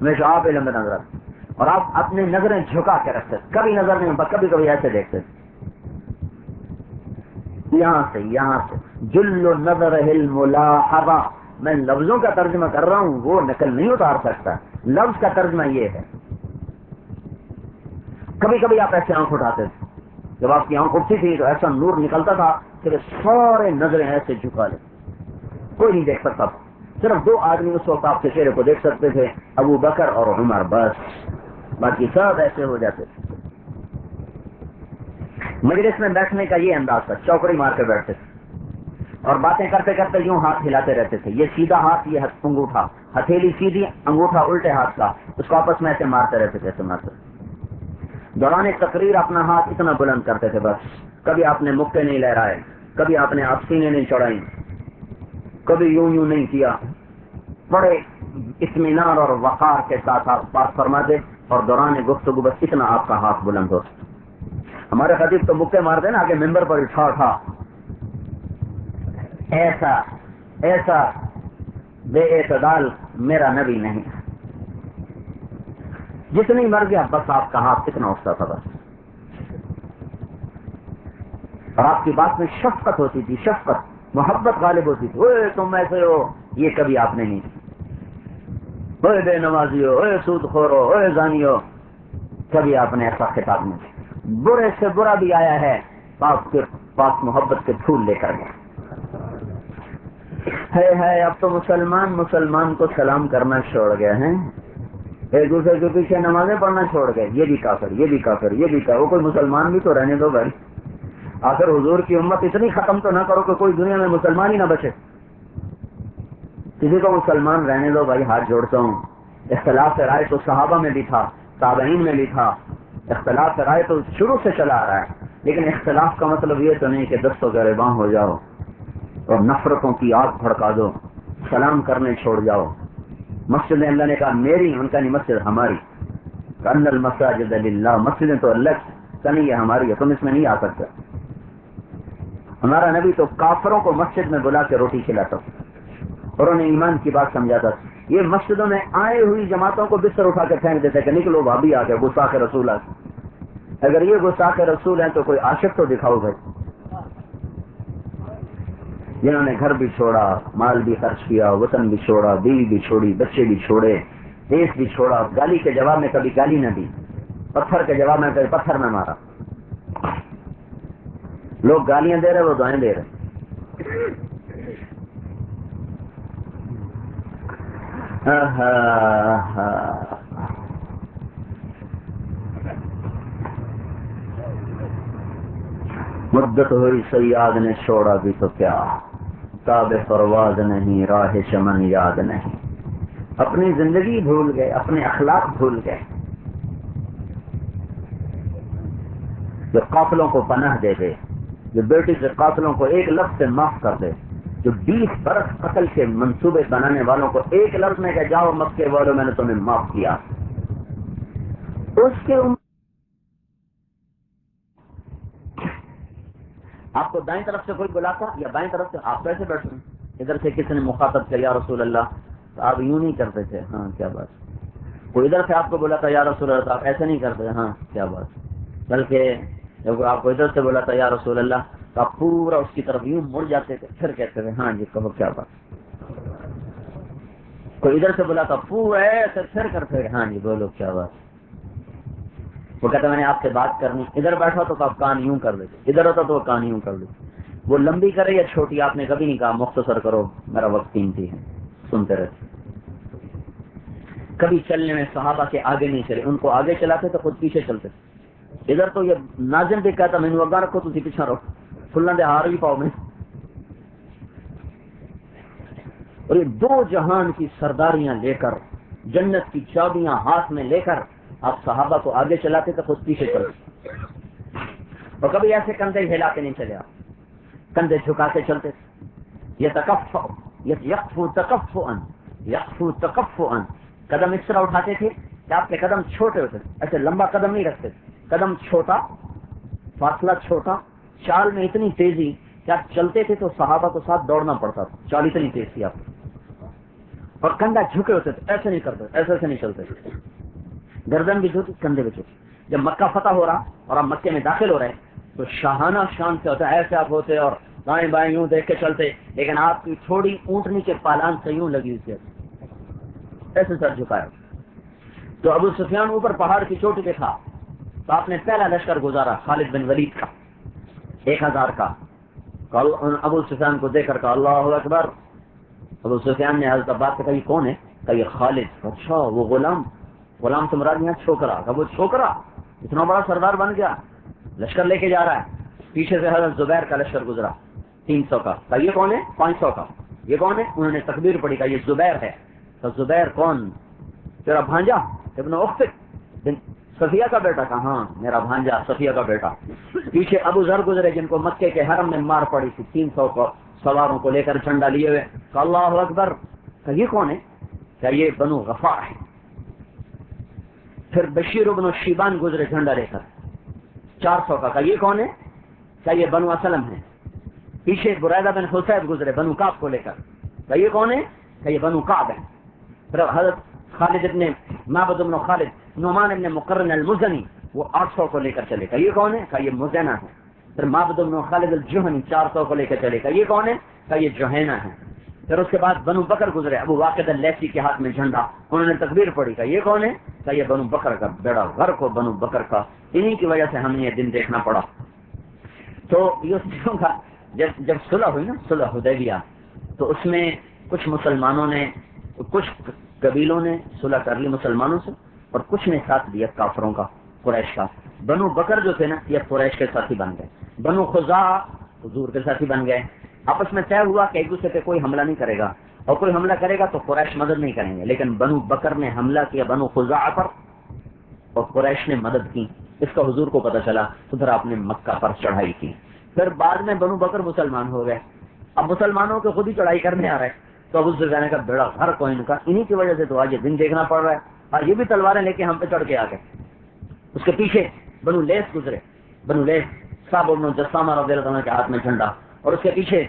ہمیشہ آپ علم میں نظر آتے اور آپ اپنی نظریں جھکا کے رکھتے، کبھی نظر نہیں، کبھی کبھی ایسے دیکھتے، یہاں سے جل نظر الملاحظہ. میں لفظوں کا ترجمہ کر رہا ہوں، وہ نقل نہیں اتار سکتا. لفظ کا ترجمہ یہ ہے. کبھی کبھی آپ ایسے آنکھ اٹھاتے تھے، جب آپ کی آنکھ اٹھتی تھی تو ایسا نور نکلتا تھا کہ سارے نظریں ایسے جھکا لے، کوئی نہیں دیکھ سکتا. صرف دو آدمی اس وقت آپ کے چہرے کو دیکھ سکتے تھے، ابو بکر اور عمر، بس باقی سب ایسے ہو جاتے تھے. مجلس میں بیٹھنے کا یہ انداز تھا، چوکڑی مار کے بیٹھتے تھے اور باتیں کرتے کرتے یوں ہاتھ ہلاتے رہتے تھے. یہ سیدھا ہاتھ، یہ انگوٹھا، ہتھیلی سیدھی، انگوٹھا الٹے ہاتھ کا، اس کو آپس میں ایسے مارتے رہتے تھے، ایسے مارتے. دوران تقریر اپنا ہاتھ اتنا بلند کرتے تھے، بس کبھی آپ نے مکے نہیں لہرائے، کبھی آپ نے آستینیں نہیں چڑھائی، کبھی یوں نہیں کیا. بڑے اطمینان اور وقار کے ساتھ آپ بات فرماتے اور دوران گفتگو بس اتنا آپ کا ہاتھ بلند ہوتا. ہمارے خطیب تو مکے مارتے نا آگے ممبر پر اٹھا ایسا ایسا بے اعتدال میرا نبی نہیں. جتنی مرضی بس آپ کا ہاتھ کتنا اٹھتا تھا بس. اور آپ کی بات میں شفقت ہوتی تھی، شفقت، محبت غالب ہوتی تھی. اوے تم ایسے ہو، یہ کبھی آپ نے نہیں. اوے بے نمازی ہو، اوے سود خور ہو، اوے زانی ہو، کبھی آپ نے ایسا خطاب نہیں. برے سے برا بھی آیا ہے، پاک محبت کے پھول لے کر گیا. ہے اب تو مسلمان کو سلام کرنا چھوڑ گئے ہیں، ایک دوسرے کے پیچھے نمازیں پڑھنا چھوڑ گئے. یہ بھی کافر، یہ بھی کافر، یہ بھی کافر. وہ کوئی مسلمان بھی تو رہنے دو بھائی. آخر حضور کی امت اتنی ختم تو نہ کرو کہ کوئی دنیا میں مسلمان ہی نہ بچے. کسی کو مسلمان رہنے دو بھائی، ہاتھ جوڑتا ہوں. اختلاف رائے تو صحابہ میں بھی تھا، تابعین میں بھی تھا. اختلاف رائے تو شروع سے چلا آ رہا ہے، لیکن اختلاف کا مطلب یہ تو نہیں کہ دستوں گریباں ہو جاؤ اور نفرتوں کی آگ بھڑکا دو، سلام کرنے چھوڑ جاؤ. مسجد اللہ نے کہا میری، ان کا نہیں، مسجد ہماری. ان المساجد للہ، مسجدیں تو اللہ کا نہیں ہے، ہماری ہے، تم اس میں نہیں آ سکتے. ہمارا نبی تو کافروں کو مسجد میں بلا کے روٹی کھلاتا اور انہیں ایمان کی بات سمجھاتا. یہ مسجدوں میں آئے ہوئی جماعتوں کو بستر اٹھا کے پھینک دیتے کہ نکلو بھابھی آ گئے، گستاخ رسول آ. اگر یہ گستاخ رسول ہیں تو کوئی عاشق تو دکھاؤ بھائی، جنہوں نے گھر بھی چھوڑا، مال بھی خرچ کیا، وطن بھی چھوڑا، بیوی بھی چھوڑی، بچے بھی چھوڑے، دیش بھی چھوڑا. گالی کے جواب میں کبھی گالی نہ دی، پتھر کے جواب میں کبھی پتھر نہ مارا. لوگ گالیاں دے رہے، وہ دعائیں دے رہے. مدت ہوئی سیاد نے چھوڑا بھی تو کیا، تاب پرواز نہیں، راہ چمن یاد نہیں. اپنی زندگی بھول گئے، اپنے اخلاق بھول گئے. جو قافلوں کو پناہ دے دے، جو بیٹی کے قاتلوں کو ایک لفظ سے معاف کر دے، جو 20 برس قتل کے منصوبے بنانے والوں کو ایک لفظ میں کہ جاؤ مکے والوں میں نے تمہیں معاف کیا، اس کے آپ کو دائیں طرف سے کوئی بلاتا یا بائیں طرف سے آپ کیسے بیٹھتے ہیں؟ ادھر سے کسی نے مخاطب کیا یا رسول اللہ، تو آپ یوں نہیں کرتے تھے، ہاں کیا بات. کوئی ادھر سے آپ کو بلاتا یا رسول اللہ، تو آپ ایسے نہیں کرتے، ہاں کیا بات. بلکہ جب آپ کو ادھر سے بلاتا یا رسول اللہ تو آپ پورا اس کی طرف یوں مڑ جاتے تھے، پھر کہتے تھے ہاں جی کہو کیا بات. کوئی ادھر سے بلاتا پورا ایسے پھر کرتے ہاں جی بولو کیا بات. وہ کہتا میں نے آپ سے بات کرنی، ادھر بیٹھا تو آپ کان یوں کر دیتے، ادھر ہوتا تو وہ کان یوں کر دیتے. وہ لمبی کرے یا چھوٹی آپ نے کبھی نہیں کہا مختصر کرو، میرا وقت قیمتی ہے، سنتے رہتے. کبھی چلنے میں صحابہ کے آگے نہیں چلے، ان کو آگے چلاتے تو خود پیچھے چلتے. ادھر تو یہ ناظم بھی کہتا میں نے اگا رکھو تھی پیچھا رکھو، کھلنا دے ہار بھی پاؤ میں. اور یہ دو جہان کی سرداریاں لے کر، جنت کی چابیاں ہاتھ میں لے کر آپ صحابہ کو آگے چلاتے تو خود پیچھے چلتے. اور کبھی ایسے کندھے ہلا کے نہیں چلے، آپ کندھے جھکا کے چلتے. یہ تکفؤا، قدم اس طرح اٹھاتے تھے کہ آپ کے قدم چھوٹے ہوتے تھے، ایسے لمبا قدم نہیں رکھتے تھے، قدم چھوٹا، فاصلہ چھوٹا، چال میں اتنی تیزی کہ آپ چلتے تھے تو صحابہ کو ساتھ دوڑنا پڑتا تھا، چال اتنی تیز تھی آپ. اور کندھا جھکے ہوتے تھے، ایسے نہیں کرتے، ایسے نہیں چلتے تھے، گردن بھی جھکی، کندھے بھی جھکی۔ جب مکہ فتح ہو رہا اور آپ مکے میں داخل ہو رہے تو شاہانہ شان سے ہوتا ہے، ایسے آپ ہوتے اور دائیں بائیں یوں دیکھ کے چلتے، لیکن آپ کی تھوڑی اونٹنی کے پالان سے یوں لگی ہوئی تھی، ایسے سر جھکایا۔ تو ابو سفیان اوپر پہاڑ کی چوٹی پہ تھا، تو آپ نے پہلا لشکر گزارا خالد بن ولید کا 1000 کا۔ ابو سفیان کو دیکھ کر کہا اللہ اکبر۔ ابو سفیان نے حضرت عباس سے کہا یہ کون ہے؟ کہ یہ خالد۔ اچھا وہ غلام تو مراد یہاں چھوکرا کا، وہ چھوکرا اتنا بڑا سردار بن گیا، لشکر لے کے جا رہا ہے۔ پیچھے سے حضرت زبیر کا لشکر گزرا 300 کا۔ یہ کون ہے؟ 500 کا۔ یہ کون ہے؟ انہوں نے تکبیر پڑھی، کہا یہ زبیر ہے۔ تو زبیر کون؟ تیرا بھانجا ابن اخت بن صفیہ کا بیٹا؟ کہا ہاں میرا بھانجا صفیہ کا بیٹا۔ پیچھے ابو ذر گزرے جن کو مکے کے حرم میں مار پڑی تھی، 300 کو سواروں کو لے کر جھنڈا لیے ہوئے۔ کہا اللہ اکبر۔ کہ یہ کون ہے؟ کہ یہ بنو غفار ہے۔ پھر بشیر بن شیبان گزرے جھنڈا لے کر 400 کا۔ کہ یہ کون ہے؟ کہ یہ بنو اسلم ہے۔ پیچھے بریدہ بن حسیب گزرے بنو کعب کو لے کر۔ کہ یہ کون ہے؟ کہ یہ بنو کعب ہے۔ پھر حضرت خالد ابن معبد بن خالد نعمان ابن مقرن المزنی وہ 800 کو لے کر چلے گا، یہ کون ہے؟ کہ یہ مزینہ ہے۔ پھر معبد بن خالد الجہنی 400 کو لے کر چلے گا، یہ کون ہے؟ کہ یہ جوہینہ ہے۔ پھر اس کے بعد بنو بکر گزرے، ابو واقد اللیثی کے ہاتھ میں جھنڈا، انہوں نے تکبیر پڑھی، کہ یہ کون ہے؟ کہ یہ بنو بکر کا بیڑا غرق ہو، بنو بکر کا، انہی کی وجہ سے ہمیں یہ دن دیکھنا پڑا۔ تو یہ کا جب صلح ہوئی نا، صلح حدیبیہ، تو اس میں کچھ مسلمانوں نے، کچھ قبیلوں نے صلح کر لی مسلمانوں سے، اور کچھ نے ساتھ دیا کافروں کا، قریش کا۔ بنو بکر جو تھے نا یہ قریش کے ساتھی بن گئے، بنو خزاعہ حضور کے ساتھی بن گئے۔ آپس میں طے ہوا کہ ایک دوسرے پہ کوئی حملہ نہیں کرے گا، اور کوئی حملہ کرے گا تو قریش مدد نہیں کریں گے، لیکن بنو بکر نے حملہ کیا بنو خزاعہ پر اور قریش نے مدد کی۔ اس کا حضور کو پتہ چلا، ادھر آپ نے مکہ پر چڑھائی کی۔ پھر بعد میں بنو بکر مسلمان ہو گئے، اب مسلمانوں کے خود ہی چڑھائی کرنے آ رہے، تو ابو سفیان کا بیڑا ہر کوئی ان کا، انہی کی وجہ سے تو آج یہ دن دیکھنا پڑ رہا ہے، اور یہ بھی تلواریں لے کے ہم پہ چڑھ کے آ گئے۔ اس کے پیچھے بنو لیث گزرے، بنو لیث صاحب بن جسامہ رضی اللہ عنہ کے ہاتھ میں جھنڈا، اور اس کے پیچھے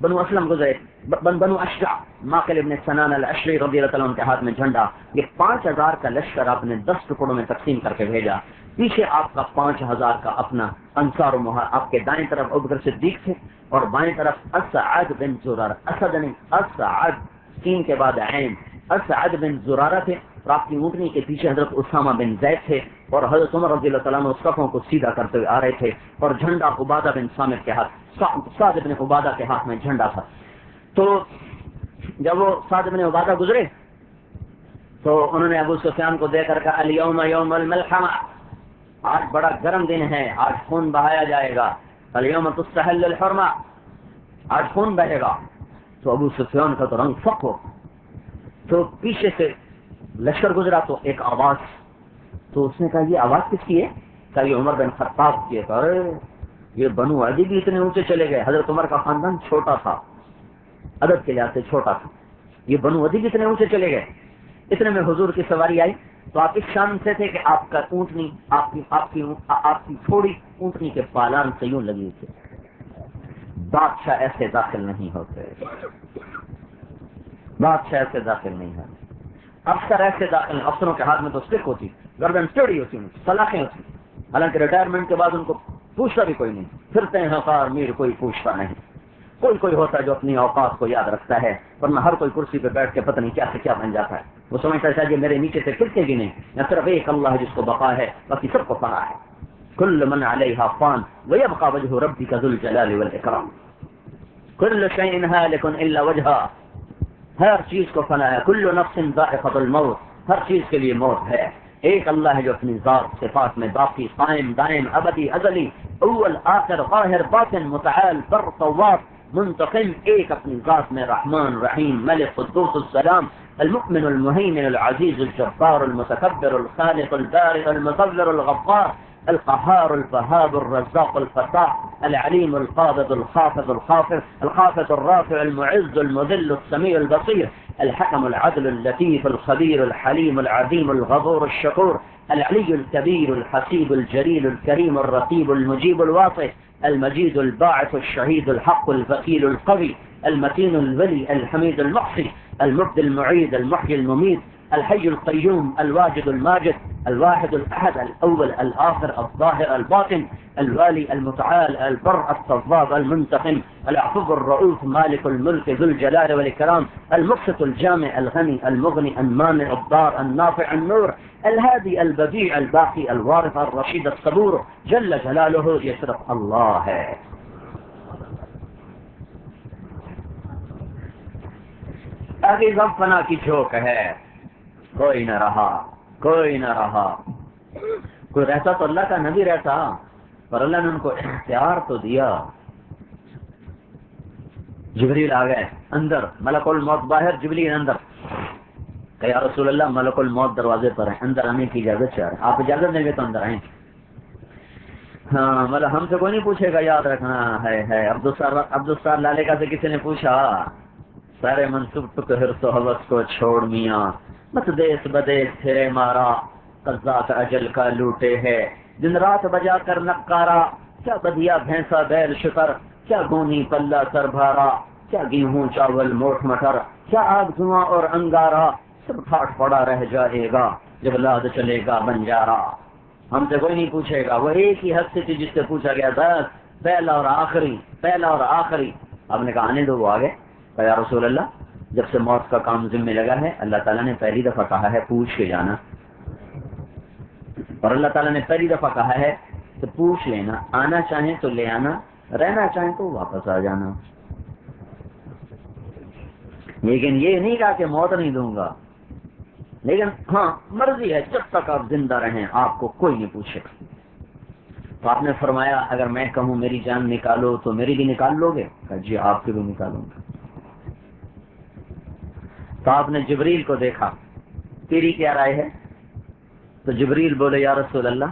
بنو اسلم گزرے، بنو اشجع ماقل ابن سنان الاشری رضی اللہ عنہ کے ہاتھ میں جھنڈا۔ یہ 5000 کا لشکر آپ نے 10 ٹکڑوں میں تقسیم کر کے بھیجا، پیچھے آپ کا 5000 کا اپنا انصار و مہاجر، آپ کے دائیں طرف ابوبکر صدیق تھے اور بائیں طرف اسعد بن زرارہ، اسد نہیں اسعد، سین کے بعد عین، اسعد بن زرارہ تھے، اور آپ کی اونٹنی کے پیچھے حضرت اسامہ بن زید تھے، اور حضرت عمر رضی اللہ تعالیٰ عنہ صفوں کو سیدھا کرتے ہوئے آ رہے تھے، اور جھنڈا عبادہ بن صامت کے ہاتھ، سعد بن عبادہ کے ہاتھ میں جھنڈا تھا۔ تو جب وہ سعد بن عبادہ گزرے تو انہوں نے ابو سفیان کو دیکھ کر کہا الیوم یوم الملحمہ، آج بڑا گرم دن ہے، آج خون بہایا جائے گا، الیوم تستحل الحرمہ، آج خون بہے گا۔ تو ابو سفیان کا تو رنگ فق ہو، تو پیچھے سے لشکر گزرا تو ایک آواز، تو اس نے کہا یہ آواز کس کی ہے؟ کہا یہ عمر بن خطاب کی ہے۔ ارے یہ بنو عدی بھی اتنے اونچے چلے گئے، حضرت عمر کا خاندان چھوٹا تھا، عدد کے لحاظ سے چھوٹا تھا، یہ بنو عدی بھی اتنے اونچے چلے گئے۔ اتنے میں حضور کی سواری آئی تو آپ اس شان سے تھے کہ آپ کا اونٹنی، آپ کی تھوڑی اونٹنی کے پالان سے یوں لگی تھی۔ بادشاہ ایسے داخل نہیں ہوتے، بادشاہ ایسے داخل نہیں ہوتے، افسر ایسے داخل، افسروں کے ہاتھ میں تو اسٹک ہوتی، گردن ٹیڑھی ہوتی، سلاخیں ہوتی، حالانکہ ریٹائرمنٹ کے بعد ان کو پوچھتا بھی کوئی نہیں، پھرتے ہیں حقار میر، کوئی پوچھتا نہیں۔ کوئی ہوتا ہے جو اپنی اوقات کو یاد رکھتا ہے، ورنہ ہر کوئی کرسی پہ بیٹھ کے پتہ نہیں کیا سے کیا بن جاتا ہے۔ وہ سمجھتا ہے کہ میرے نیچے سے پھرتے بھی نہیں، یا صرف ایک اللہ ہے جس کو بقا ہے، باقی سب کو فنا ہے۔ کل من علیہا فان ویبقى وجہ ربک ذو الجلال والاکرام، کل شیء ہالک الا وجہہ، ہر چیز کو فنا ہے، کل نفس ذائقۃ الموت، ہر چیز کے لیے موت ہے۔ ایک اللہ ہے جو اپنی ذات صفات میں باقی، قائم دائم ابدی ازلی، اول آخر ظاہر باطن، متعال بر طواب منتقم، ایک اپنی ذات میں رحمان رحیم ملک قدوس السلام المؤمن المهيمن العزيز الجبار المتكبر الخالق البارئ المصور الغفار القهار الفهاب الرزاق الفتاح العليم القابض الخافض الخافض الرافع المعز المذل السميع البصير الحكم العدل اللطيف الخبير الحليم العظيم الغفور الشكور العلي الكبير الحسيب الجليل الكريم الرقيب المجيب الواطئ المجيد الباعث الشهيد الحق الوكيل القوي المتين الولي الحميد المحصي المبدي المعيد المحيي المميت الحي القيوم الواجد الماجد الواحد الأحد الأول الآخر الظاهر الباطن الوالي المتعال البر التواب المنتقم العفو الرؤوف مالك الملك ذو الجلال والإكرام المقسط الجامع الغني المغني المانع الضار النافع النور الهادي البديع الباقي الوارث الرشيد الصبور جل جلاله یہ صرف اللہ ہے. آگے ضبط فنا کی جھوک ہے. کوئی نہ رہا کوئی نہ رہا. کوئی رہتا تو اللہ کا نبی رہتا، پر اللہ نے ان کو اختیار تو دیا. جبریل آ گئے اندر، ملک الموت باہر، جبریل اندر. کہ یا رسول اللہ ملک الموت دروازے پر ہیں، اندر آنے کی اجازت چاہ رہے ہیں، آپ اجازت دیں گے تو اندر آئیں. ہاں مطلب ہم سے کوئی نہیں پوچھے گا، یاد رکھنا ہے. عبدالستار لالے کا سے کسی نے پوچھا، سارے منصوب ٹک حرص و حوث کو چھوڑ میاں، مت دیس بدیس پھرے مارا، قضات اجل کا لوٹے ہے دن رات بجا کر نقارا. کیا بدیا بھینسا بیل شکر، کیا گونی پلہ سر بھارا، کیا گیہوں چاول موٹ مٹر، کیا آگ دھواں اور انگارا. سب ٹھاٹ پڑا رہ جائے گا جب لاد چلے گا بنجارا. ہم سے کوئی نہیں پوچھے گا. وہ ایک ہی ہستی تھی جس سے پوچھا گیا تھا پہلا اور آخری، پہلا اور آخری. آپ نے کہا آنے دو، وہ آگے. یا رسول اللہ جب سے موت کا کام ذمہ لگا ہے اللہ تعالیٰ نے پہلی دفعہ کہا ہے پوچھ کے جانا، اور اللہ تعالیٰ نے پہلی دفعہ کہا ہے تو پوچھ لینا، آنا چاہیں تو لے آنا، رہنا چاہیں تو واپس آ جانا. لیکن یہ نہیں کہا کہ موت نہیں دوں گا، لیکن ہاں مرضی ہے جب تک آپ زندہ رہیں آپ کو کوئی نہیں پوچھے. تو آپ نے فرمایا اگر میں کہوں میری جان نکالو تو میری بھی نکال لو گے؟ کہا جی آپ کی بھی نکالوں گا. تو آپ نے جبریل کو دیکھا، تیری کیا رائے ہے؟ تو جبریل بولے یا رسول اللہ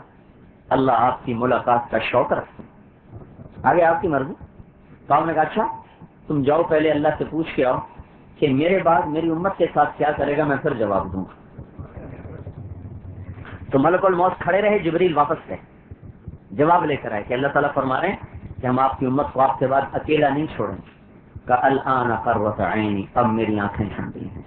اللہ آپ کی ملاقات کا شوق رکھتے، آگے آپ کی مرضی. تو آپ نے کہا اچھا تم جاؤ پہلے اللہ سے پوچھ کے آؤ کہ میرے بعد میری امت کے ساتھ کیا کرے گا، میں پھر جواب دوں گا. تو ملک الموت کھڑے رہے، جبریل واپس گئے، جواب لے کر آئے کہ اللہ تعالیٰ فرما رہے ہیں کہ ہم آپ کی امت کو آپ کے بعد اکیلا نہیں چھوڑیں گے. کہ الآن قرۃ عینی، اب میری آنکھیں ٹھنڈی ہیں.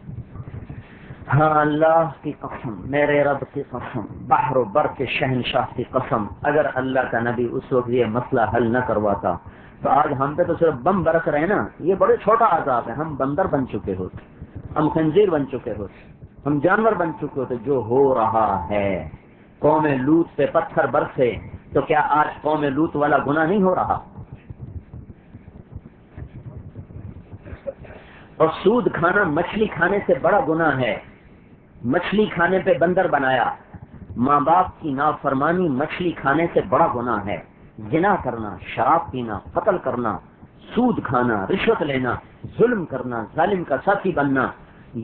ہاں اللہ کی قسم، میرے رب کی قسم، بحر و بر کے شہنشاہ کی قسم، اگر اللہ کا نبی اس وقت یہ مسئلہ حل نہ کرواتا تو آج ہم پہ تو صرف بم برس رہے نا. یہ بڑے چھوٹا عذاب ہے. ہم بندر بن چکے ہوتے، ہم خنزیر بن چکے ہوتے، ہم جانور بن چکے ہوتے. جو ہو رہا ہے قوم لوط پہ پتھر برسے تو کیا آج قوم لوط والا گناہ نہیں ہو رہا؟ اور سود کھانا مچھلی کھانے سے بڑا گناہ ہے. مچھلی کھانے پہ بندر بنایا. ماں باپ کی نافرمانی مچھلی کھانے سے بڑا گناہ ہے. زنا کرنا، شراب پینا، قتل کرنا، سود کھانا، رشوت لینا، ظلم کرنا، ظالم کا ساتھی بننا،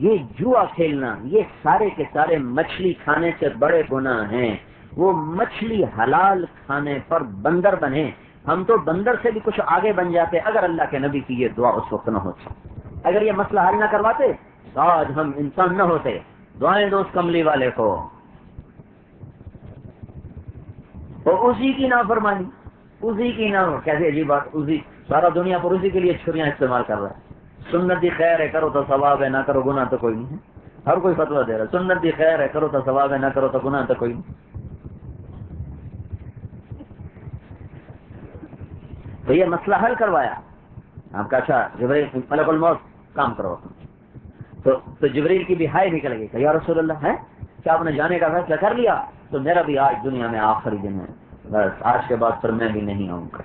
یہ جوا کھیلنا، یہ سارے کے سارے مچھلی کھانے سے بڑے گناہ ہیں. وہ مچھلی حلال کھانے پر بندر بنے. ہم تو بندر سے بھی کچھ آگے بن جاتے اگر اللہ کے نبی کی یہ دعا اس وقت نہ ہوتی. اگر یہ مسئلہ حل نہ کرواتے تو آج ہم انسان نہ ہوتے. دعائیں دو اس کملی والے کو. اور اسی کی نافرمانی، اسی کی نہ ہو. کیسے عجیب بات، اسی سارا دنیا پر اسی کے لیے چھریاں استعمال کر رہا ہے. سنت دی خیر ہے، کرو تو ثواب ہے، نہ کرو گناہ تو کوئی نہیں ہے. ہر کوئی فتویٰ دے رہا ہے سنت دی خیر ہے، کرو تو ثواب ہے، نہ کرو تو گناہ تو کوئی نہیں. تو یہ مسئلہ حل کروایا. آپ کا اچھا جبریل ملک الموت کام کرو. تو جبریل کی بھی ہائے نکل گئی کہ یا رسول اللہ ہے کیا آپ نے جانے کا فیصلہ کر لیا؟ تو میرا بھی آج دنیا میں آخری دن ہے، بس آج کے بعد پھر میں بھی نہیں آؤں گا.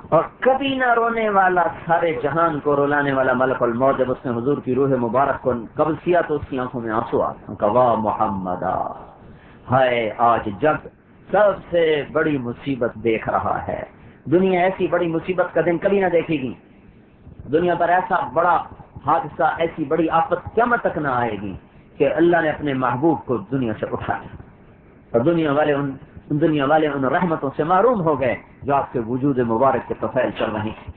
اور کبھی نہ رونے والا، سارے جہان کو رولانے والا ملک الموت جب اس نے حضور کی روح مبارک کو قبض کیا تو اس کی آنکھوں میں آنسو آ گئے. واہ محمد، ہائے آج جگ سب سے بڑی مصیبت دیکھ رہا ہے. دنیا ایسی بڑی مصیبت کا دن کبھی نہ دیکھے گی. دنیا پر ایسا بڑا حادثہ، ایسی بڑی آفت قیامت تک نہ آئے گی کہ اللہ نے اپنے محبوب کو دنیا سے اٹھایا اور دنیا والے ان رحمتوں سے محروم ہو گئے جو آپ کے وجود مبارک کے طفیل چل رہی ہیں.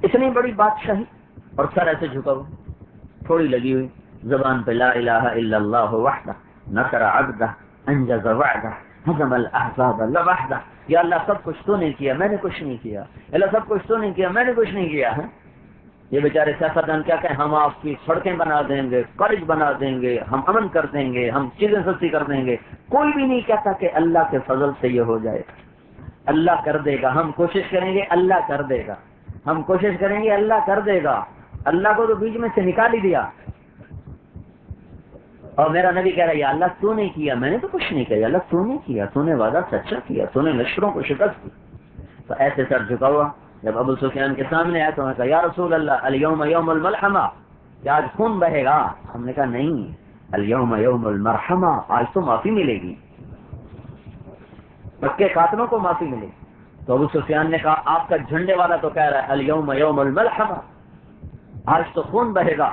اتنی بڑی بادشاہی اور سر ایسے جھکا ہوا، تھوڑی لگی ہوئی زبان پہ لا الہ الا اللہ وحدہ نصر عبدہ انجز وعدہ ہزم الاحزاب لوحدہ. یا اللہ سب کچھ تو نے کیا، میں نے کچھ نہیں کیا، اللہ سب کچھ تو نے کیا، میں نے کچھ نہیں کیا ہے۔ یہ بیچارے سیاستدان کیا کہیں، ہم آپ کی سڑکیں بنا دیں گے، کالج بنا دیں گے، ہم امن کر دیں گے، ہم چیزیں سستی کر دیں گے۔ کوئی بھی نہیں کہتا کہ اللہ کے فضل سے یہ ہو جائے، اللہ کر دے گا، ہم کوشش کریں گے اللہ کر دے گا، ہم کوشش کریں گے اللہ کر دے گا۔ اللہ کو تو بیچ میں سے نکال ہی دیا، اور میرا نبی کہہ رہا ہے یا اللہ تو نے کیا، میں نے تو کچھ نہیں کیا، اللہ تو نے کیا، تو نے وعدہ سچا کیا، تو نے لشکروں کو شکست دی۔ تو ایسے سر جھکا ہوا جب ابو سفیان کے سامنے آیا تو انہوں نے کہا یا رسول اللہ الیوم یوم الملحمہ، کیا آج خون بہے گا؟ ہم نے کہا نہیں، الیوم یوم المرحمہ، آج تو معافی ملے گی، پکے قاتلوں کو معافی ملے گی۔ تو ابو سفیان نے کہا آپ کا جھنڈے والا تو کہہ رہا ہے الیوم یوم الملحمہ، آج تو خون بہے گا۔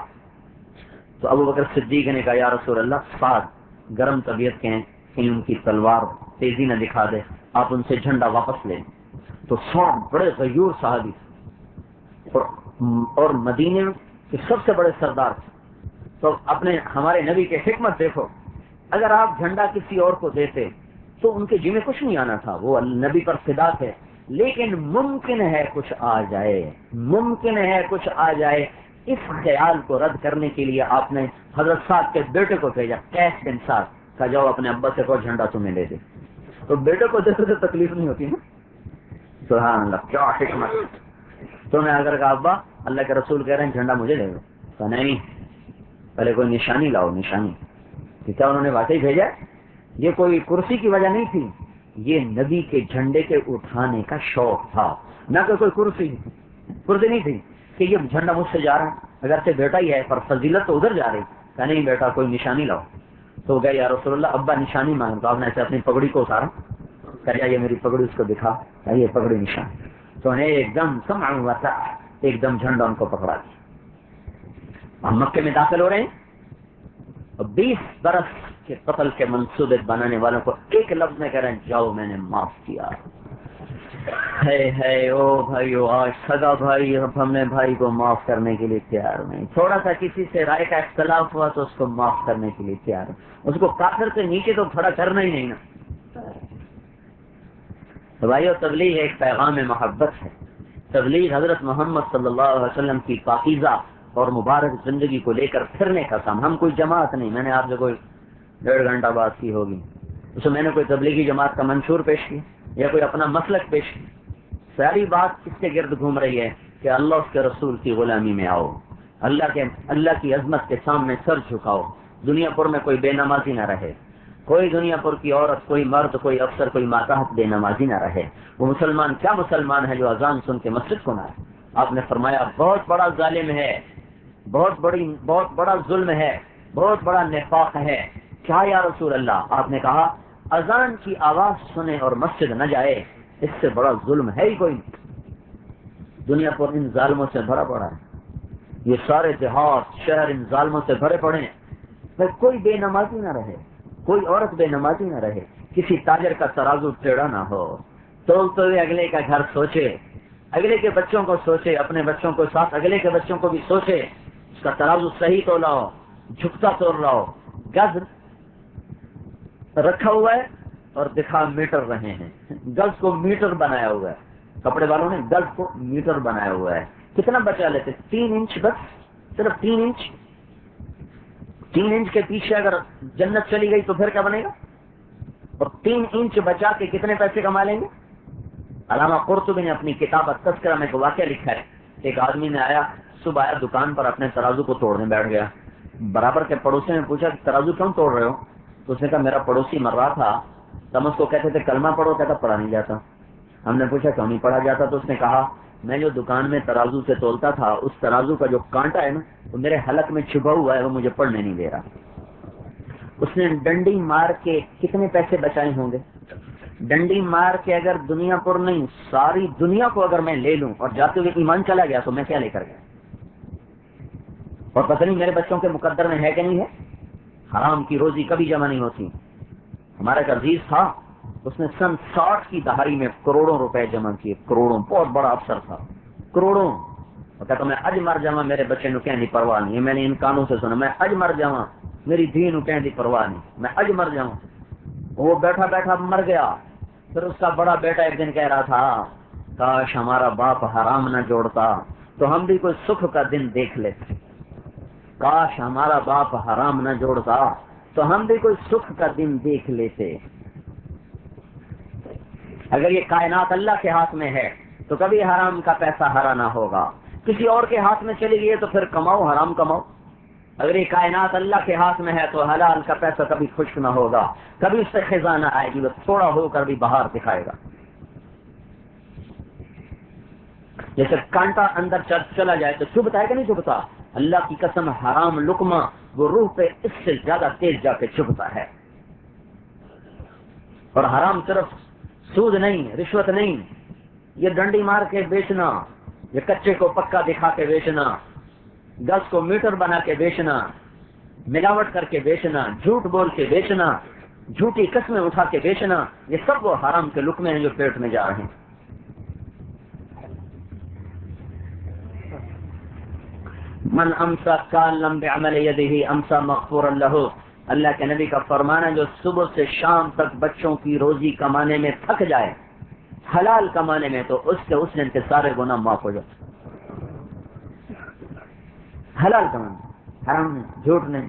تو ابو بکر صدیق نے کہا یا رسول اللہ، سعد گرم طبیعت کے ہیں، ان کی تلوار تیزی نہ دکھا دے، آپ ان سے جھنڈا واپس لیں۔ تو سعد بڑے غیور صحابی اور مدینے کے سب سے بڑے سردار تھے۔ تو اپنے ہمارے نبی کے حکمت دیکھو، اگر آپ جھنڈا کسی اور کو دیتے تو ان کے جی میں کچھ نہیں آنا تھا، وہ نبی پر فدا تھے، لیکن ممکن ہے کچھ آ جائے، ممکن ہے کچھ آ جائے، اس خیال کو رد کرنے کے لیے آپ نے حضرت سعد کے بیٹے کو بھیجا، قیس بن سعد کا، جاؤ اپنے ابا سے کو جھنڈا تمہیں لے دے۔ تو بیٹے کو دیکھتے تو تکلیف نہیں ہوتی نا، سبحان اللہ کیا حکمت۔ تو میں اگر کہا ابا اللہ کے رسول کہہ رہے ہیں جھنڈا مجھے دے دو، تو نہیں پہلے کوئی نشانی لاؤ، نشانی کہ کیا انہوں نے واقعی بھیجا؟ یہ کوئی کرسی کی وجہ نہیں تھی، یہ نبی کے جھنڈے کے اٹھانے کا شوق تھا، نہ کہ کوئی کرسی نہیں تھی کہ یہ جھنڈا مجھ سے جا رہا ہے، اگر سے بیٹا ہی ہے پر فضیلت تو ادھر جا رہی، کہ نہیں بیٹا کوئی نشانی لاؤ۔ تو گئے یا رسول اللہ ابا نشانی مانگ، تو آپ نے ایسے اپنی پگڑی کو اتارا، کہ یہ میری پگڑی اس کو دکھا، یہ پگڑی نشان۔ تو انہیں ایک دم سمع ہوا تھا، ایک دم جھنڈا ان کو پکڑا دیا۔ ہم مکے میں داخل ہو رہے ہیں، اور 20 برس کے قتل کے منصوبے بنانے والوں کو ایک لفظ میں کہہ رہے ہیں جاؤ میں نے معاف کیا۔ ہے او بھائیو، آج سگا بھائی اب ہمیں بھائی کو معاف کرنے کے لیے تیار نہیں، تھوڑا سا کسی سے رائے کا اختلاف ہوا تو اس کو معاف کرنے کے لیے تیار، اس کو کافر سے نیچے تو کھڑا کرنا ہی نہیں نا۔ تو بھائیو تبلیغ ایک پیغام محبت ہے، تبلیغ حضرت محمد صلی اللہ علیہ وسلم کی پاکیزہ اور مبارک زندگی کو لے کر پھرنے کا کام۔ ہم کوئی جماعت نہیں، میں نے آپ سے کوئی 1.5 گھنٹہ بات کی ہوگی، اس میں نے کوئی تبلیغی جماعت کا منشور پیش کیا یا کوئی اپنا مسلک پیش کیا، ساری بات اس کے گرد گھوم رہی ہے کہ اللہ اس کے رسول کی غلامی میں آؤ، اللہ کی عظمت کے سامنے سر جھکاؤ، دنیا پر میں کوئی بے نمازی نہ رہے، کوئی دنیا پر کی عورت، کوئی مرد، کوئی افسر، کوئی ماتحت بے نمازی نہ رہے۔ وہ مسلمان کیا مسلمان ہے جو اذان سن کے مسجد کو نہ آئے؟ آپ نے فرمایا بہت بڑا ظالم ہے، بہت بڑا ظلم ہے، بہت بڑا نفاق ہے۔ کیا یا رسول اللہ؟ آپ نے کہا اذان کی آواز سنے اور مسجد نہ جائے، اس سے بڑا ظلم ہے ہی کوئی۔ دنیا پر ان ظالموں سے بھرا پڑا ہے، یہ سارے دیہات شہر ان ظالموں سے بھرے پڑے ہیں۔ کوئی بے نمازی نہ رہے، کوئی عورت بے نمازی نہ رہے، کسی تاجر کا ترازو ٹیڑھا نہ ہو، تولتے ہوئے اگلے کا گھر سوچے، اگلے کے بچوں کو سوچے، اپنے بچوں کو ساتھ اگلے کے بچوں کو بھی سوچے، اس کا ترازو صحیح تولا ہو، جھکتا تول رہا ہو، گز رکھا ہوا ہے اور دکھا میٹر رہے ہیں، گز کو میٹر بنایا ہوا ہے، کپڑے والوں نے گز کو میٹر بنایا ہوا ہے۔ کتنا بچا لیتے؟ 3 انچ، بس صرف 3 انچ۔ 3 انچ کے پیچھے اگر جنت چلی گئی تو پھر کیا بنے گا؟ اور 3 انچ بچا کے کتنے پیسے کما لیں گے؟ علامہ قرطبی نے اپنی کتاب التذکرہ میں ایک واقعہ لکھا ہے، ایک آدمی نے آیا، صبح آیا دکان پر، اپنے ترازو کو توڑنے بیٹھ گیا، برابر کے پڑوسی نے پوچھا کہ ترازو کیوں توڑ رہے ہو؟ تو اس نے کہا میرا پڑوسی مر رہا تھا، تم اس کو کہتے تھے کلمہ پڑھو، کہتا پڑھا نہیں جاتا۔ ہم نے پوچھا کیوں نہیں پڑھا جاتا؟ تو اس نے کہا میں جو دکان میں ترازو سے تولتا تھا، اس ترازو کا جو کانٹا ہے نا وہ میرے حلق میں چھپا ہوا ہے، وہ مجھے پڑھنے نہیں دے رہا۔ اس نے ڈنڈی مار کے کتنے پیسے بچائے ہوں گے؟ ڈنڈی مار کے اگر دنیا پر نہیں ساری دنیا کو اگر میں لے لوں اور جاتے ہوئے ایمان چلا گیا تو میں کیا لے کر گیا؟ اور پتہ نہیں میرے بچوں کے مقدر میں ہے کہ نہیں ہے؟ حرام کی روزی کبھی جمع نہیں ہوتی۔ ہمارا ایک عزیز تھا، اس نے سن 60 کی دہائی میں کروڑوں روپے جمع کیے، کروڑوں، بہت بڑا افسر تھا، کروڑوں۔ اور کہتا میں اج مر جاواں میرے بچے نو کہنے دی پرواہ نہیں، میں نے ان کانوں سے سنا، میں اج مر جاواں میری دھی نو کہنے دی پرواہ نہیں، میں اج مر جاواں۔ وہ بیٹھا بیٹھا مر گیا، پھر اس کا بڑا بیٹا ایک دن کہہ رہا تھا کاش ہمارا باپ حرام نہ جوڑتا تو ہم بھی کوئی سکھ کا دن دیکھ لیتے، کاش ہمارا باپ حرام نہ جوڑتا تو ہم بھی کوئی سکھ کا دن دیکھ لیتے۔ اگر یہ کائنات اللہ کے ہاتھ میں ہے تو کبھی حرام کا پیسہ ہرا نہ ہوگا، کسی اور کے ہاتھ میں چلی گئی تو پھر کماؤ، حرام کماؤ۔ اگر یہ کائنات اللہ کے ہاتھ میں ہے تو حلال کا پیسہ کبھی خشک نہ ہوگا، کبھی اس سے خزانہ آئے گی، وہ تھوڑا ہو کر بھی باہر دکھائے گا۔ جیسے کانٹا اندر چلا جائے تو چبھتا ہے کہ نہیں چبھتا؟ اللہ کی قسم حرام لقمہ وہ روح پہ اس سے زیادہ تیز جا کے چبھتا ہے۔ اور حرام صرف سود نہیں، رشوت نہیں، یہ ڈنڈی مار کے بیچنا، یہ کچے کو پکا دکھا کے بیچنا، 10 کو میٹر بنا کے بیچنا، ملاوٹ کر کے بیچنا، جھوٹ بول کے بیچنا، جھوٹی قسمیں اٹھا کے بیچنا، یہ سب وہ حرام کے لقمے ہیں جو پیٹ میں جا رہے ہیں۔ من امسا کالم بعمل یدہ امسا مغفورا لہ، اللہ کے نبی کا فرمان ہے جو صبح سے شام تک بچوں کی روزی کمانے میں تھک جائے، حلال کمانے میں، تو اس نے کے سارے گناہ معاف ہو جائے۔ حلال کمانا، حرام نہیں، جھوٹ نہیں۔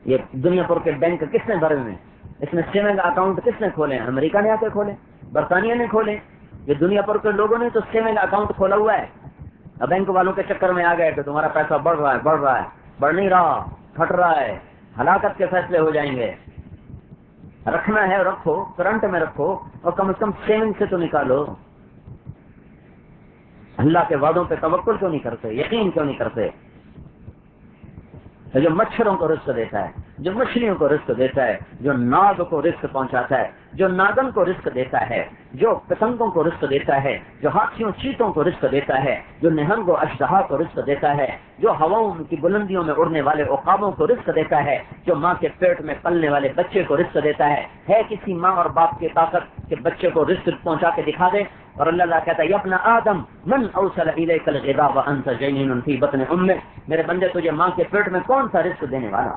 یہ دنیا پور کے بینک کس نے بھرے ہوئے؟ اس میں سیونگ اکاؤنٹ کس نے کھولے؟ امریکہ نے آ کے کھولے، برطانیہ نے کھولے، یہ دنیا پور کے لوگوں نے تو سیونگ اکاؤنٹ کھولا ہوا ہے۔ اب بینک والوں کے چکر میں آ گئے کہ تمہارا پیسہ بڑھ رہا ہے، بڑھ نہیں رہا، پھٹ رہا ہے، ہلاکت کے فیصلے ہو جائیں گے۔ رکھنا ہے رکھو، کرنٹ میں رکھو، اور کم از کم سیونگ سے تو نکالو۔ اللہ کے وعدوں پہ توکل کیوں نہیں کرتے، یقین کیوں نہیں کرتے؟ جو مچھروں کو رزق دیتا ہے، جو مچھلیوں کو رزق دیتا ہے، جو ناگ کو رزق پہنچاتا ہے، جو ناگن کو رزق دیتا ہے، جو پتنگوں کو رزق دیتا ہے، جو ہاتھیوں چیتوں کو رزق دیتا ہے، جو نہنگ و اژدہا کو رزق دیتا ہے، جو ہواؤں کی بلندیوں میں اڑنے والے عقابوں کو رزق دیتا ہے، جو ماں کے پیٹ میں پلنے والے بچے کو رزق دیتا ہے کسی ماں اور باپ کی طاقت کہ بچے کو رزق پہنچا کے دکھا دے؟ اور اللہ کہتا ہے یا ابن آدم من اوصل الیک الغذاء وانت جنین فی بطن امک، میرے بندے تجھے ماں کے پیٹ میں کون سا رزق دینے والا؟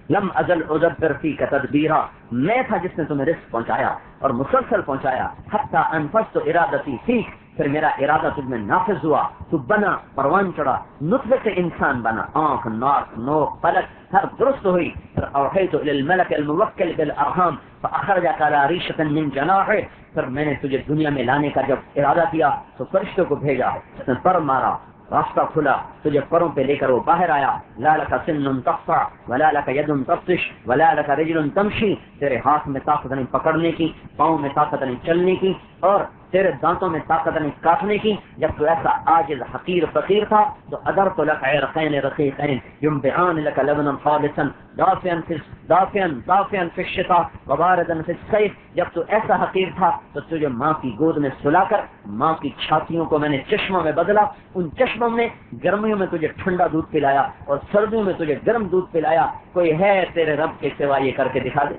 لم ازل ادبر فیک تدبیرا، میں تھا جس نے تمہیں رزق پہنچایا اور مسلسل پہنچایا، حتی انفذت ارادتی فیک، پھر میرا ارادہ تجھ میں نافذ ہوا، تو بنا، پروان چڑھا، نطفے سے انسان بنا، آنکھ، ناک، نوک، پلک ہر درست ہوئی، پھر اوحیت الی الملک الموکل بالارحام فاخرجک علی ریشۃ من جناحہ، پھر میں نے تجھے دنیا میں لانے کا جب ارادہ کیا تو فرشتوں کو بھیجا، اس نے پر مارا، راستہ کھلا، تجھے پروں پہ لے کر وہ باہر آیا، لا لک سن تقطع ولا لک ید تبطش ولا لک رجل تمشی، تیرے ہاتھ میں طاقت نہیں پکڑنے کی، پاؤں میں طاقت نہیں چلنے کی، اور تیرے دانتوں میں طاقت نہیں کاٹنے کی۔ جب تو ایسا عاجز حقیر فقیر تھا تو ادرت لک عرقین رقیقین ينبعان لك لبنا خالصا دافئا في الشتاء وباردا في الصيف، جب تو ایسا حقیر تھا تو تجھے ماں کی گود میں سلا کر ماں کی چھاتیوں کو میں نے چشموں میں بدلا، ان چشموں نے گرمیوں میں تجھے ٹھنڈا دودھ پلایا اور سردیوں میں تجھے گرم دودھ پلایا، کوئی ہے تیرے رب کے سوا یہ کر کے دکھا دے؟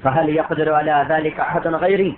فهل يقدر على ذلك احد غيري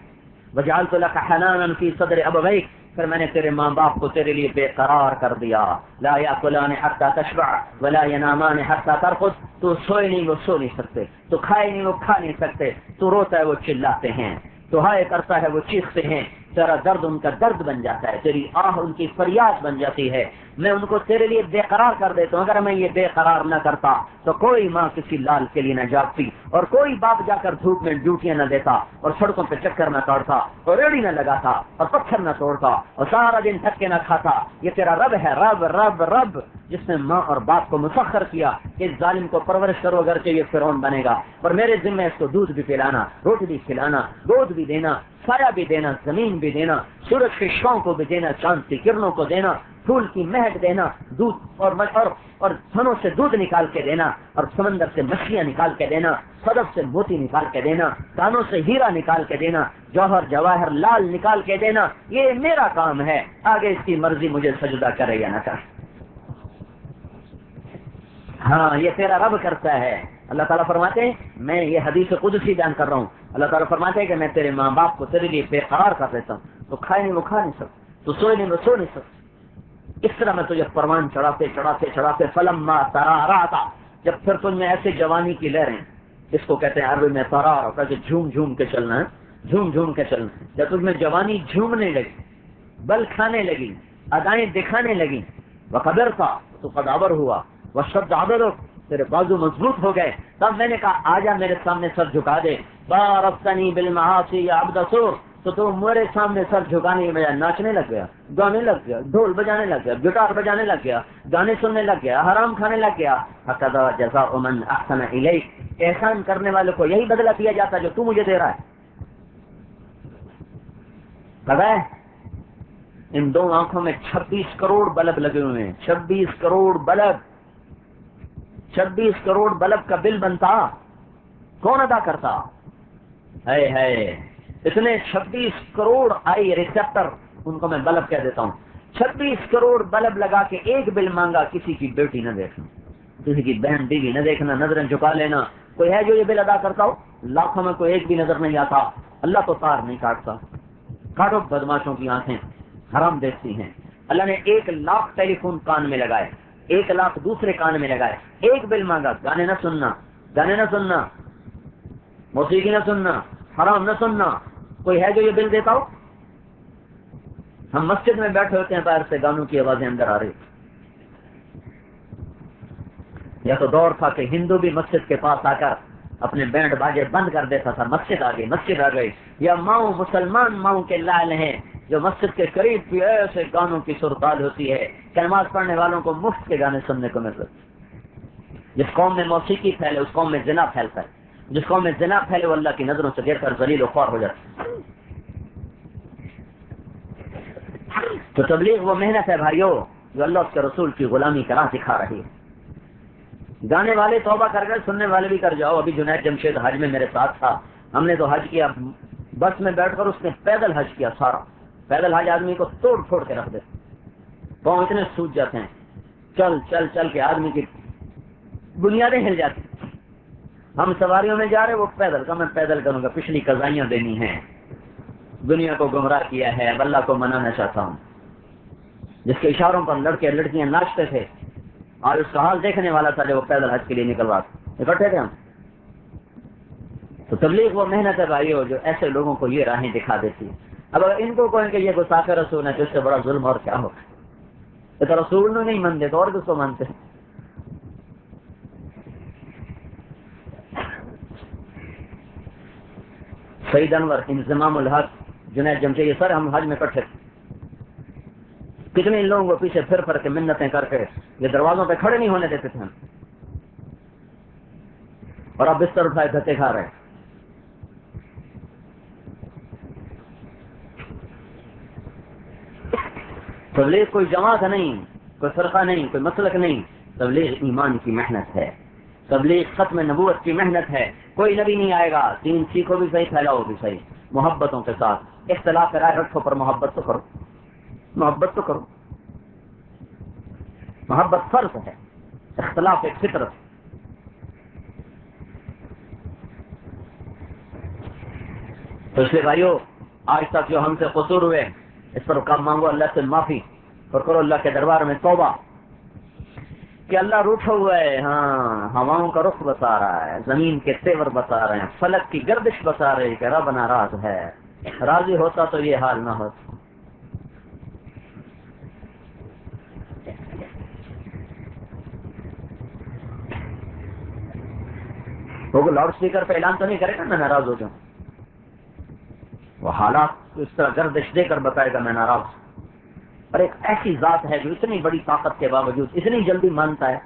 وجعلت لك حنانا في صدر ابويك، پھر میں نے تیرے ماں باپ کو تیرے لیے بے قرار کر دیا، لا یاکلان حتی تشبع ولا ینامان حتی ترقد، تو سوئے نہیں وہ سو نہیں سکتے، تو کھائے نہیں وہ کھا نہیں سکتے، تو روتا ہے وہ چلاتے ہیں، تو ہائے کرتا ہے وہ چیختے ہیں، تیرا درد ان کا درد بن جاتا ہے، تیری آہ ان کی فریاد بن جاتی ہے، میں ان کو تیرے لیے بے قرار کر دیتا ہوں۔ اگر میں یہ بے قرار نہ کرتا تو کوئی ماں کسی لال کے لیے نہ جاگتی، اور کوئی باپ جا کر دھوپ میں ڈیوٹیاں نہ دیتا، اور سڑکوں پہ چکر نہ کاٹتا، اور ریڑھی نہ لگاتا، اور پتھر نہ توڑتا، اور سارا دن تھک کے نہ کھاتا۔ یہ تیرا رب ہے، رب رب رب، جس نے ماں اور باپ کو مسخر کیا کہ اس ظالم کو پرورش کرو اگرچہ یہ فرعون بنے گا، اور میرے ذمہ اس کو دودھ بھی پلانا، روٹی بھی کھلانا، گود بھی دینا، سایہ بھی دینا، زمین بھی دینا، سورج کی شعاؤں کو بھی دینا، چاند کی کرنوں کو دینا، پھول کی مہک دینا، دودھ اور تھنوں سے دودھ نکال کے دینا، اور سمندر سے مچھلیاں نکال کے دینا، صدف سے موتی نکال کے دینا، کانوں سے ہیرا نکال کے دینا، جوہر جواہر لال نکال کے دینا، یہ میرا کام ہے، آگے اس کی مرضی مجھے سجدہ کرے یا نہ کرے۔ ہاں یہ تیرا رب کرتا ہے۔ اللہ تعالیٰ فرماتے ہیں، میں یہ حدیث قدسی بیان کر رہا ہوں، اللہ تعالیٰ فرماتے ہیں کہ میں تیرے ماں باپ کو تیرے لیے بے قرار کر دیتا ہوں، تو کھائے نہیں وہ کھا نہیں سکتے، تو سوئے نہیں وہ سو نہیں سکتے، اس طرح میں تجھے پروان چڑھاتے چڑھاتے چڑھاتے فلما ترارعتا، جب پھر تم میں ایسے جوانی کی لہریں، اس کو کہتے ہیں عربی میں ترار، کہ جھوم جھوم کے چلنا ہے، جھوم جھوم کے چلنا. جب تجھ میں جوانی جھومنے لگی، بل کھانے لگی، ادائیں دکھانے لگی، وقدر تھا تو قداور ہوا، وشد عددک تیرے بازو مضبوط ہو گئے، تب میں نے کہا آجا میرے سامنے سر جھکا دے. بارفتنی بالمعاصی یا عبد سور، تو میرے سامنے سر جھکانے کے بجائے ناچنے لگ گیا، گانے لگ گیا، ڈھول بجانے لگ گیا، گٹار بجانے لگ گیا، گانے سننے لگ گیا، حرام کھانے لگ گیا. ہکذا جزاء من احسن الیک، احسان کرنے والوں کو یہی بدلہ دیا جاتا جو تو مجھے دے رہا ہے. پتہ ہے ان دو آنکھوں میں 26 کروڑ بلب لگے ہوئے ہیں. 26 کروڑ بلب، 26 کروڑ بلب کا بل بنتا کون ادا کرتا؟ ہے اتنے 26 کروڑ آئی ریسپٹر، ان کو میں بلب کہہ دیتا ہوں. 26 کروڑ بلب لگا کے ایک بل مانگا، کسی کی بیٹی نہ دیکھنا، کسی کی بہن بیوی نہ دیکھنا، نظریں جھکا لینا. کوئی ہے جو یہ بل ادا کرتا ہو؟ لاکھوں میں کوئی ایک بھی نظر نہیں آتا. اللہ تو تار نہیں کاٹتا. کاٹو بدماشوں کی آنکھیں حرام دیکھتی ہیں. اللہ نے 1 لاکھ ٹیلی فون کان میں لگائے، 1 لاکھ دوسرے کان میں لگائے. ایک بل مانگا، گانے نہ سننا، گانے نہ سننا، موسیقی نہ سننا، حرام نہ سننا. کوئی ہے جو یہ بل دیتا ہو؟ ہم مسجد میں بیٹھے ہوتے ہیں، باہر سے گانوں کی آوازیں اندر آ رہی. یا تو دور تھا کہ ہندو بھی مسجد کے پاس آ کر اپنے بینڈ باجے بند کر دیتا تھا، مسجد آ گئی، مسجد آ گئی. یا ماؤں مسلمان ماؤں کے لال ہیں جو مسجد کے قریب بھی ایسے گانوں کی سرتال ہوتی ہے کہ نماز پڑھنے والوں کو مفت کے گانے سننے کو مل رہے. جس قوم میں موسیقی پھیلے اس قوم میں زنا پھیلتا ہے، جس قوم میں زنا پھیلے وہ اللہ کی نظروں سے گر کر ذلیل و خوار ہو جاتا ہے. تو تبلیغ وہ محنت ہے بھائیو جو اللہ اس کے رسول کی غلامی کا راہ دکھا رہی ہے. گانے والے توبہ کر گئے، سننے والے بھی کر جاؤ. ابھی جنید جمشید حج میں میرے ساتھ تھا، ہم نے تو حج کیا، بس میں بیٹھ کر اس نے پیدل حج کیا. سارا پیدل حج آدمی کو توڑ پھوڑ کے رکھ دے، پاؤں اتنے سوج جاتے ہیں، چل چل چل کے آدمی کی بنیادیں ہل جاتی. ہم سواریوں میں جا رہے، وہ پیدل کا، میں پیدل کروں گا، پچھلی قضائیاں دینی ہیں. دنیا کو گمراہ کیا ہے، اب اللہ کو منانا چاہتا ہوں. جس کے اشاروں پر لڑکے لڑکیاں ناچتے تھے اور اس کا حال دیکھنے والا تھا جو وہ پیدل حج کے لیے نکلوا اکٹھے تھے ہم. تو تبلیغ وہ محنت ہے بھائیو جو ایسے لوگوں کو یہ راہیں دکھا دیتی ہے. اب اگر ان کو کہیں کہ یہ گستاخ رسول ہے تو اس سے بڑا ظلم اور کیا ہوگا. یہ تو رسول نے نہیں مانتے تو اور کس کو مانتے ہیں. سعید انور، انضمام الحق، جنید جمشید، یہ سر ہم حج میں اکٹھے تھے. کتنے ان لوگوں کو پیچھے پھر پھر کے منتیں کر کے یہ دروازوں پہ کھڑے نہیں ہونے دیتے تھے ہم، اور اب بستر اٹھائے دھکے کھا رہے ہیں. تبلیغ کوئی جماعت نہیں، کوئی فرقہ نہیں، کوئی مسلک نہیں. تبلیغ ایمان کی محنت ہے، تبلیغ ختم نبوت کی محنت ہے. کوئی نبی نہیں آئے گا، دین سیکھو بھی صحیح، پھیلاؤ بھی صحیح، محبتوں کے ساتھ. اختلاف رائے رکھو پر محبت تو کرو، محبت تو کرو. محبت فرض ہے، اختلاف ایک فطرت. تو اس لیے بھائیو آج تک جو ہم سے قصور ہوئے اس پر کام مانگو اللہ سے معافی اور کرو اللہ کے دربار میں توبہ کہ اللہ روٹھا ہوا ہے. ہاں، ہواؤں کا رخ بتا رہا ہے، زمین کے تیور بتا رہے ہیں، فلک کی گردش بتا رہے کہ رب ناراض ہے. راضی ہوتا تو یہ حال نہ ہوتا. وہ لاؤڈ اسپیکر پہ اعلان تو نہیں کرے گا میں ناراض ہو جاؤں. وہ حالات اس طرح گردش دے کر بتائے گا میں ناراض ہوں. اور ایک ایسی ذات ہے جو اتنی بڑی طاقت کے باوجود اتنی جلدی مانتا ہے،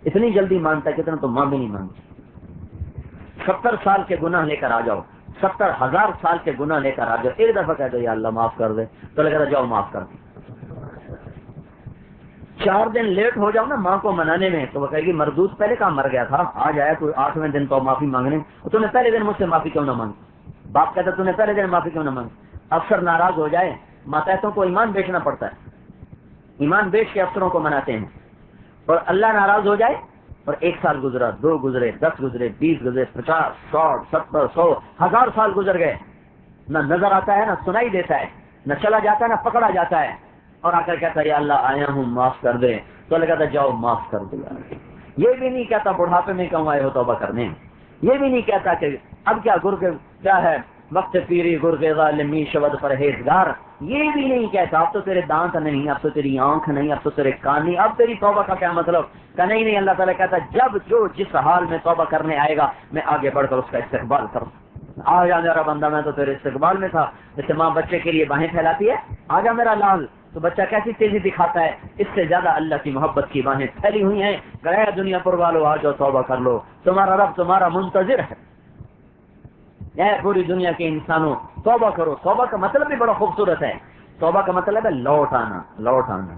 اتنی جلدی مانتا ہے کہ اتنا تو ماں بھی نہیں مانتی. 70 سال کے گناہ لے کر آ جاؤ، 70,000 سال کے گناہ لے کر آ جاؤ، ایک دفعہ کہہ دو یا اللہ معاف کر دے تو لگا جاؤ معاف کر دے. 4 دن لیٹ ہو جاؤ نا ماں کو منانے میں تو وہ کہے گی مردود پہلے کہاں مر گیا تھا، آج آیا تو 8ویں دن تو معافی مانگنے، تو نے پہلے دن مجھ سے معافی کیوں نہ مانگی. باپ کہتا تو نے پہلے دن معافی کیوں نہ مانگی. افسر ناراض ہو جائے، ماتحتوں کو ایمان بیچنا پڑتا ہے، ایمان بیچ کے افسروں کو مناتے ہیں. اور اللہ ناراض ہو جائے اور 1 سال گزرا، 2 گزرے، 10 گزرے، 20 گزرے، 50، 100، 70، 100، 1000 سال گزر گئے، نہ نظر آتا ہے، نہ سنائی دیتا ہے، نہ چلا جاتا ہے، نہ پکڑا جاتا ہے، اور آ کر کہتا ہے یا اللہ آیا ہوں معاف کر دے، تو اللہ کہتا ہے جاؤ معاف کر دیا. یہ بھی نہیں کہتا بڑھاپے میں کیوں آئے ہو توبہ کرنے، یہ بھی نہیں کہتا کہ اب کیا گر کے کیا ہے وقت پیری گرگ ظالمی شود پرہیزگار، یہ بھی نہیں کہتا اب تو تیرے دانت نہیں، اب تو تیری آنکھ نہیں، اب تو تیرے کان نہیں، اب تیری توبہ کا کیا مطلب؟ کہ نہیں، اللہ تعالیٰ کہتا جب جو جس حال میں توبہ کرنے آئے گا میں آگے بڑھ کر اس کا استقبال کروں۔ آ جا میرا بندہ، میں تو تیرے استقبال میں تھا، جیسے ماں بچے کے لیے باہیں پھیلاتی ہے، آ جا میرا لال، تو بچہ کیسی تیزی دکھاتا ہے، اس سے زیادہ اللہ کی محبت کی باہیں پھیلی ہوئی ہیں، گیا دنیا پر والو آ جاؤ توبہ کر لو، تمہارا رب تمہارا منتظر ہے۔ اے پوری دنیا کے انسانوں توبہ کرو۔ توبہ کا مطلب بھی بڑا خوبصورت ہے، توبہ کا مطلب ہے لوٹ آنا، لوٹ آنا۔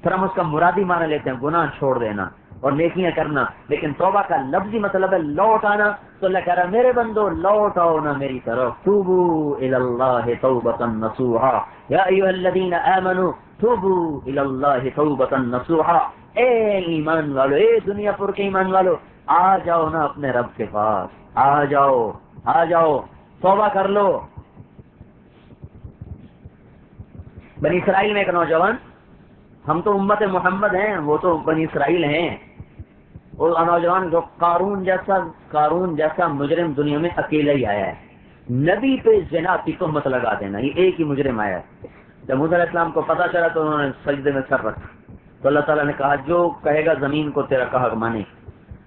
پھر ہم اس کا مرادی معنی لیتے ہیں گناہ چھوڑ دینا اور نیکیاں کرنا، لیکن توبہ کا لفظی مطلب ہے لوٹ آنا۔ تو اللہ کہہ رہا میرے بندو لوٹ آؤ نا میری طرف، توبوا الی اللہ توبۃ نصوحا یا ایھا الذین آمنوا توبوا الی اللہ توبۃ نصوحا۔ اے ایمان والو، اے دنیا پر کے ایمان والو، آ جاؤ نا اپنے رب کے پاس، آ جاؤ، آ جاؤ، توبہ کر لو۔ بنی اسرائیل میں ایک نوجوان، ہم تو امت محمد ہیں، وہ تو بنی اسرائیل ہیں، وہ نوجوان جو قارون جیسا مجرم دنیا میں اکیلا ہی آیا ہے، نبی پہ زنا کی تہمت لگا دینا، یہ ایک ہی مجرم آیا ہے۔ جب موسیٰ علیہ السلام کو پتا چلا تو انہوں نے سجدے میں سر رکھا، تو اللہ تعالیٰ نے کہا جو کہے گا زمین کو تیرا کہا مانے،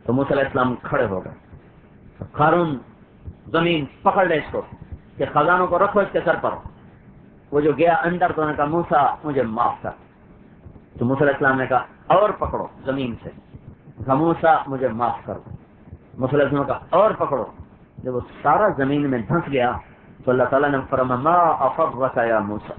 تو موسیٰ علیہ السلام کھڑے ہو گئے۔ قارون زمین پکڑ لے اس کو کہ خزانوں کو رکھو اس کے سر پر۔ وہ جو گیا اندر تو انہوں نے کہا موسیٰ مجھے معاف کر، تو موسیٰ علیہ السلام نے کہا اور پکڑو زمین سے، کہا موسیٰ مجھے معاف کر دو۔ موسیٰ علیہ السلام نے کہا اور پکڑو، جب وہ سارا زمین میں دھنس گیا تو اللہ تعالیٰ نے فرمایا ما افرک یا موسیٰ،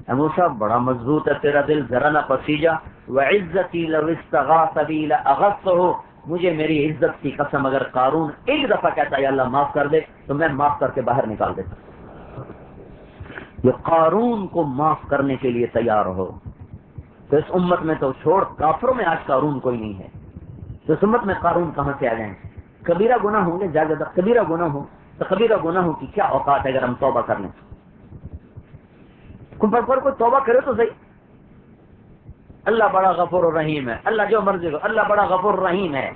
اے موسیٰ بڑا مضبوط ہے تیرا دل، ذرا نہ پسیجا، وعزتی لو استغاث بی لاغثتہ، مجھے میری عزت کی قسم اگر قارون ایک دفعہ کہتا ہے اللہ معاف کر دے تو میں معاف کر کے باہر نکال دیتا۔ یہ قارون کو معاف کرنے کے لیے تیار ہو، تو اس امت میں تو چھوڑ، کافروں میں آج قارون کوئی نہیں ہے، تو اس امت میں قارون کہاں سے آ جائیں؟ کبیرہ گناہ ہوں گے، زیادہ کبیرہ گناہ ہو تو کبیرہ گناہوں کی کیا اوقات ہے اگر ہم توبہ کر لیں؟ کوئی توبہ کرے تو صحیح، اللہ بڑا غفور الرحیم ہے، اللہ جو مرضی ہو، اللہ بڑا غفور الرحیم ہے۔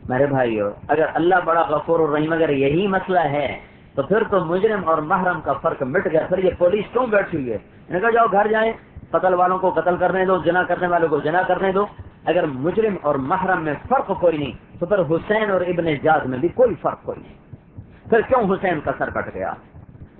میرے بھائیو، اگر اللہ بڑا غفور الرحیم اگر یہی مسئلہ ہے تو پھر تو مجرم اور محرم کا فرق مٹ گیا، پھر یہ پولیس کیوں بیٹھی ہوئی ہے؟ انہوں نے کہا جاؤ گھر جائیں، قتل والوں کو قتل کرنے دو، زنا کرنے والوں کو زنا کرنے دو۔ اگر مجرم اور محرم میں فرق کوئی نہیں تو پھر حسین اور ابن زیاد میں بھی کوئی فرق کوئی نہیں۔ پھر کیوں حسین کا سر کٹ گیا؟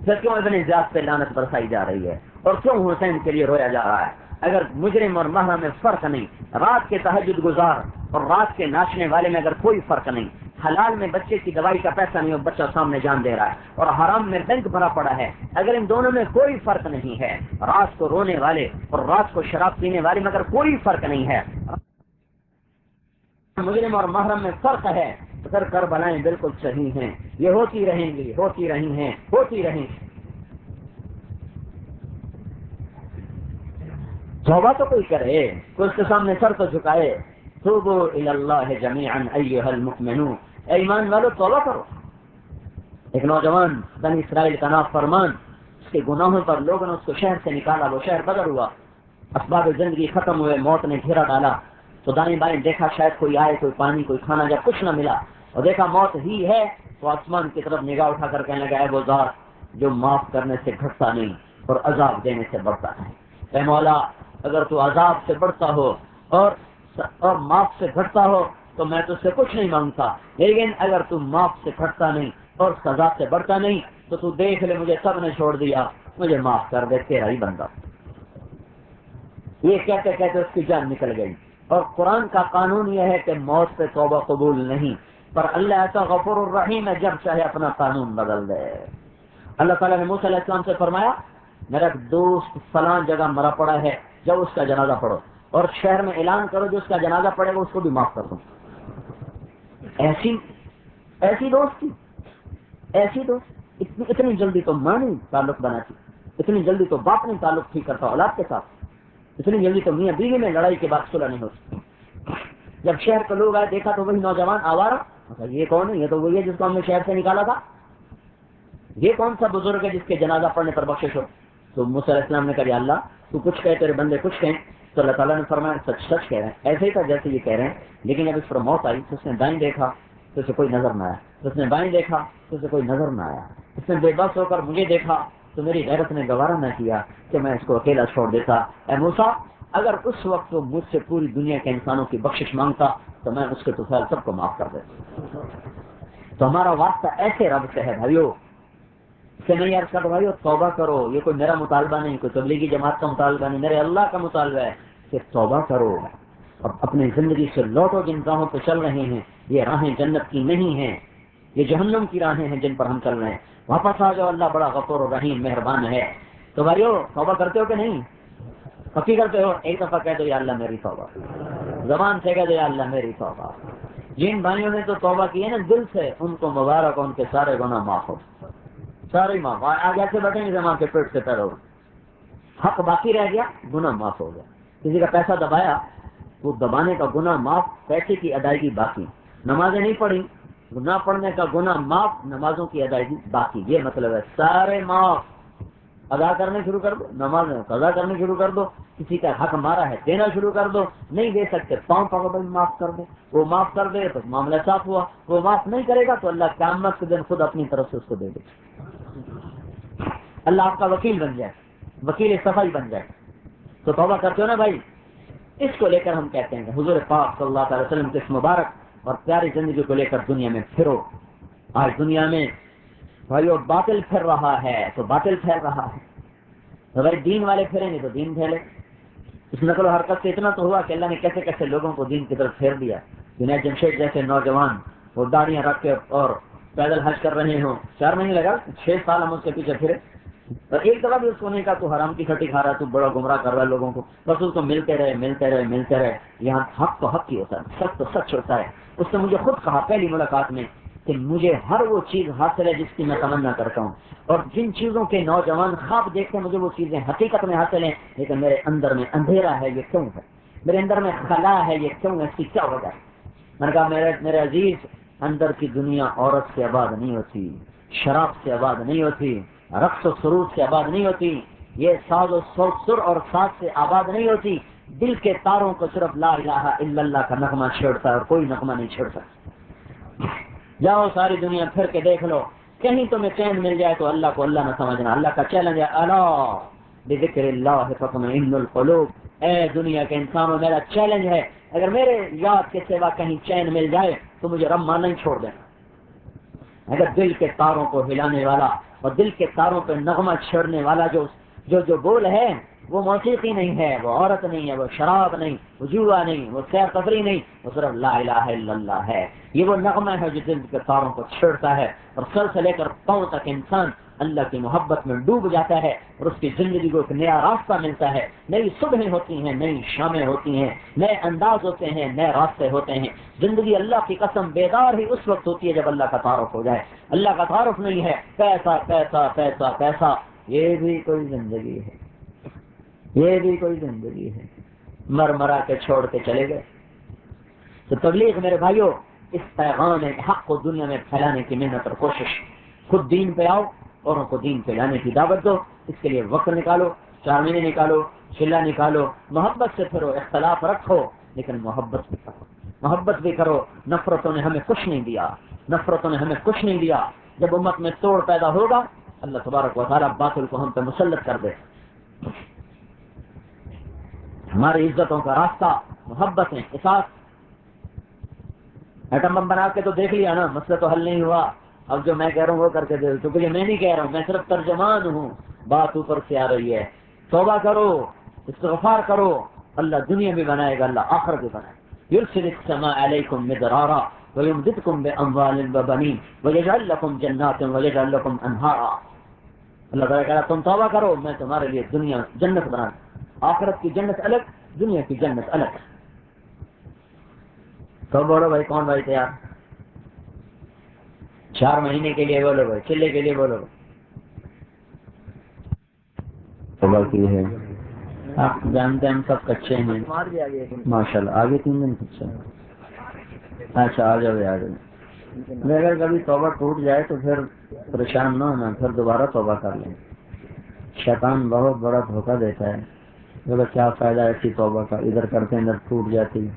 پھر کیوں ابن زیاد پہ لعنت برسائی جا رہی ہے؟ اور کیوں حسین کے لیے رویا جا رہا ہے؟ اگر مجرم اور محرم میں فرق نہیں، رات کے تہجد گزار اور رات کے ناچنے والے میں اگر کوئی فرق نہیں، حلال میں بچے کی دوائی کا پیسہ نہیں اور بچہ سامنے جان دے رہا ہے، اور حرام میں بینک بھرا پڑا ہے، اگر ان دونوں میں کوئی فرق نہیں ہے، رات کو رونے والے اور رات کو شراب پینے والے میں اگر کوئی فرق نہیں ہے، مجرم اور محرم میں فرق ہے، تو پھر کربلائیں بالکل صحیح ہیں، یہ ہوتی رہیں گی، ہوتی رہی ہیں، ہوتی رہیں گی۔ توبہ تو کوئی کرے، کوئی اس کے سامنے سر تو جھکائے، توبوا الی اللہ جمیعا ایھا المؤمنون، اے ایمان والو توبہ کرو۔ ایک نوجوان بنی اسرائیل کا نافرمان، اس کے گناہوں پر لوگوں نے اس کو شہر سے نکالا، وہ شہر بدر ہوا، اسباب زندگی ختم ہوئے، موت نے گھیرا ڈالا، تو دائیں بائیں دیکھا شاید کوئی آئے، کوئی پانی کوئی کھانا، جب کچھ نہ ملا اور دیکھا موت ہی ہے تو آسمان کی طرف نگاہ اٹھا کر کہنے لگا اے وہ ذات جو معاف کرنے سے گھٹتا نہیں اور عذاب دینے سے بڑھتا ہے، اے مولا اگر تو عذاب سے بڑھتا ہو اور معاف سے گھٹتا ہو تو میں تجھ سے کچھ نہیں مانگتا، لیکن اگر تو معاف سے گھٹتا نہیں اور سزا سے بڑھتا نہیں تو تو دیکھ لے مجھے سب نے چھوڑ دیا، مجھے معاف کر دے، تیرا ہی بندہ۔ یہ کہتے کہتے اس کی جان نکل گئی۔ اور قرآن کا قانون یہ ہے کہ موت سے توبہ قبول نہیں، پر اللہ ایسا غفور الرحیم ہے جب چاہے اپنا قانون بدل دے۔ اللہ تعالیٰ نے موسیٰ علیہ السلام سے فرمایا میرا دوست فلاں جگہ مرا پڑا ہے، جب اس کا جنازہ پڑھو اور شہر میں اعلان کرو جو اس کا جنازہ پڑے گا اس کو بھی معاف کر دو۔ ایسی دوستی، ایسی دوست اتنی جلدی تو ماں نہیں تعلق بناتی، اتنی جلدی تو باپ نہیں تعلق ٹھیک کرتا اولاد کے ساتھ، اتنی جلدی تو میاں بیوی میں لڑائی کے بعد صلح نہیں ہوتی۔ جب شہر کے لوگ آئے دیکھا تو وہی نوجوان آوارہ، یہ کون ہے؟ یہ تو وہی ہے جس کو ہم نے شہر سے نکالا تھا، یہ کون سا بزرگ ہے جس کے جنازہ پڑھنے پر بخشش ہو؟ تو موسیٰ علیہ السلام نے کہا یا اللہ تو کچھ کہے تیرے بندے کچھ کہیں، تو اللہ تعالیٰ نے فرمایا سچ سچ کہہ رہے ہیں، ایسے ہی تھا جیسے یہ کہہ رہے ہیں، لیکن جب اس پر موت آئی تو اس نے دائیں دیکھا تو اسے کوئی نظر نہ آیا، تو اس نے بائیں دیکھا راستے سے کوئی نظر نہ آیا، اس نے بے بس ہو کر مجھے دیکھا تو میری غیرت نے گوارا نہ کیا کہ میں اس کو اکیلا چھوڑ دیتا۔ اے موسیٰ، اگر اس وقت وہ مجھ سے پوری دنیا کے انسانوں کی بخشش مانگتا تو میں اس کے طفیل سب کو معاف کر دیتا۔ تو ہمارا واسطہ ایسے رب سے ہے بھائیو، اسے نہیں عرض کر بھائیو توبہ کرو، یہ کوئی میرا مطالبہ نہیں، کوئی تبلیغی جماعت کا مطالبہ نہیں، میرے اللہ کا مطالبہ ہے کہ توبہ کرو اور اپنی زندگی سے لوٹو جن راہوں پہ چل رہے ہیں، یہ راہیں جنت کی نہیں ہیں، یہ جہنم کی راہیں ہیں جن پر ہم چل رہے ہیں، واپس آ جاؤ، اللہ بڑا غفور و رحیم مہربان ہے۔ تو بھائیو توبہ کرتے ہو کہ نہیں؟ پکی کرتے ہو؟ ایک دفعہ کہہ دو یا اللہ میری توبہ، زبان سے کہہ دو یا اللہ میری توبہ۔ جن بھائیوں نے تو توبہ کی ہے نا دل سے، ان کو مبارک، ان کے سارے گناہ معاف ہو، سارے معاف۔ آگے سے بیٹھیں گے زمان کے پیٹ سے پیرو، حق باقی رہ گیا، گناہ معاف ہو گیا۔ کسی کا پیسہ دبایا، وہ دبانے کا گناہ معاف، پیسے کی ادائیگی باقی، نمازیں نہیں پڑھی، نہ پڑھنے کا گناہ معاف، نمازوں کی ادائیگی باقی، یہ مطلب ہے سارے معاف۔ ادا کرنے شروع کر دو، نماز قضا کرنے شروع کر دو، کسی کا حق مارا ہے دینا شروع کر دو، نہیں دے سکتے پاؤں پکڑ معاف کر دو، وہ معاف کر دے تو معاملہ صاف ہوا، وہ معاف نہیں کرے گا تو اللہ قیامت کے دن خود اپنی طرف سے اس کو دے دے، اللہ آپ کا وکیل بن جائے، وکیل صفائی بن جائے۔ تو توبہ کرتے ہو نا بھائی، اس کو لے کر ہم کہتے ہیں کہ حضور پاک صلی اللہ علیہ وسلم کے اس مبارک اور پیاری زندگی کو لے کر دنیا میں پھرو۔ آج دنیا میں بھائیو باطل پھر رہا ہے تو باطل پھیل رہا ہے، تو بھائی دین والے پھریں گے تو دین پھیلے۔ اس نقل و حرکت سے اتنا تو ہوا کہ اللہ نے کیسے کیسے لوگوں کو دین کی طرف پھیر دیا۔ جنید جمشید جیسے نوجوان وہ داڑیاں رکھ کے اور پیدل حج کر رہے ہوں، 4 مہینے لگا، 6 سال ہم اس کے پیچھے پھرے، اور ایک دفعہ بھی اس کو نہیں کہا تو حرام کی کھٹی کھا رہا، تو بڑا گمراہ کر رہا ہے لوگوں کو، بس اس کو ملتے رہے ملتے رہے ملتے رہے۔ یہاں حق تو حق ہی ہوتا ہے، سچ تو سچ ہوتا ہے۔ اس نے مجھے خود کہا پہلی ملاقات میں کہ مجھے ہر وہ چیز حاصل ہے جس کی میں تمنا کرتا ہوں، اور جن چیزوں کے نوجوان خواب دیکھتے ہیں مجھے وہ چیزیں حقیقت میں حاصل ہیں، لیکن میرے اندر میں اندھیرا ہے، یہ کیوں ہے؟ میرے اندر میں خلا ہے، یہ کیوں ہے؟ اس کی کیا وجہ ہے؟ میں نے کہا میرے عزیز، اندر کی دنیا عورت سے آباد نہیں ہوتی، شراب سے آباد نہیں ہوتی، رقص و سرود سے آباد نہیں ہوتی، یہ ساز و سر اور ساز سے آباد نہیں ہوتی۔ دل کے تاروں کو صرف لا الہ الا اللہ کا نغمہ چھیڑتا ہے اور کوئی نغمہ نہیں چھیڑ سکتا۔ جاؤ ساری دنیا پھر کے دیکھ لو، کہیں تمہیں چین مل جائے تو اللہ کو اللہ نہ سمجھنا۔ اللہ کا چیلنج ہے، الا بذکر اللہ تطمئن القلوب۔ اے دنیا کے انسانوں، میرا چیلنج ہے، اگر میرے یاد کے سوا کہیں چین مل جائے تو مجھے رما نہیں چھوڑ دینا۔ اگر دل کے تاروں کو ہلانے والا اور دل کے تاروں پہ نغمہ چھیڑنے والا جو بول ہے وہ موسیقی نہیں ہے، وہ عورت نہیں ہے، وہ شراب نہیں، وہ جوا نہیں، وہ سیر تفریح نہیں، وہ صرف لا الہ الا اللہ ہے۔ یہ وہ نغمہ ہے جو دل کے تاروں کو چھیڑتا ہے اور سر سے لے کر پاؤں تک انسان اللہ کی محبت میں ڈوب جاتا ہے اور اس کی زندگی کو ایک نیا راستہ ملتا ہے، نئی صبحیں ہوتی ہیں، نئی شامیں ہوتی ہیں، نئے انداز ہوتے ہیں، نئے راستے ہوتے ہیں۔ زندگی اللہ کی قسم بیدار ہی اس وقت ہوتی ہے جب اللہ کا تعارف ہو جائے۔ اللہ کا تعارف نہیں ہے، پیسہ پیسہ پیسہ پیسہ، یہ بھی کوئی زندگی ہے، یہ بھی کوئی زندگی ہے، مر مرا کے چھوڑ کے چلے گئے۔ تو تبلیغ میرے بھائیوں، اس پیغام حق کو دنیا میں پھیلانے کی محنت اور کوشش، خود دین پہ آؤ اور ان کو دین پہ لانے کی دعوت دو۔ اس کے لیے وقت نکالو، 4 مہینے نکالو، چلا نکالو، محبت سے پھرو، اختلاف رکھو لیکن محبت بھی کرو، محبت بھی کرو۔ نفرتوں نے ہمیں کچھ نہیں دیا، نفرتوں نے ہمیں کچھ نہیں دیا۔ جب امت میں توڑ پیدا ہوگا اللہ تبارک و تعالیٰ باطل کو ہم پہ مسلط کر دے۔ ہماری عزتوں کا راستہ محبت ہے، احساس۔ ایٹم بم بنا کے تو دیکھ لیا نا، مسئلہ تو حل نہیں ہوا۔ اب جو میں کہہ رہا ہوں وہ کر کے دے، کیونکہ یہ میں نہیں کہہ رہا ہوں، میں صرف ترجمان ہوں، بات اوپر سے آ رہی ہے۔ توبہ کرو، استغفار کرو، اللہ دنیا بھی بنائے گا، اللہ آخرت بھی بنائے گا۔ یرسل السماء علیکم مدرارا ویمددکم باموال وبنین ویجعل لکم جنات ویجعل لکم انہارا۔ اللہ تعالیٰ کہہ رہا تم توبہ کرو، میں تمہارے لیے دنیا جنت بنا دوں، آخرت کی جنت الگ، دنیا کی جنت الگ۔ تو بولو بھائی، کون بھائی تیار؟ 4 مہینے کے لیے بولو بھائی، چلے کے لیے بولو۔ توبہ کی ہے، آپ جانتے ہیں ہم سب کچے ہیں ماشاءاللہ۔ آگے 3 دن کچھ اچھا آ جاؤ آ جاؤ۔ اگر کبھی توبہ ٹوٹ جائے تو پھر پریشان نہ ہونا، پھر دوبارہ توبہ کر لیں۔ شیطان بہت بڑا دھوکہ دیتا ہے، بولے کیا فائدہ ایسی توبہ کا، ادھر کرتے ادھر ٹوٹ جاتی۔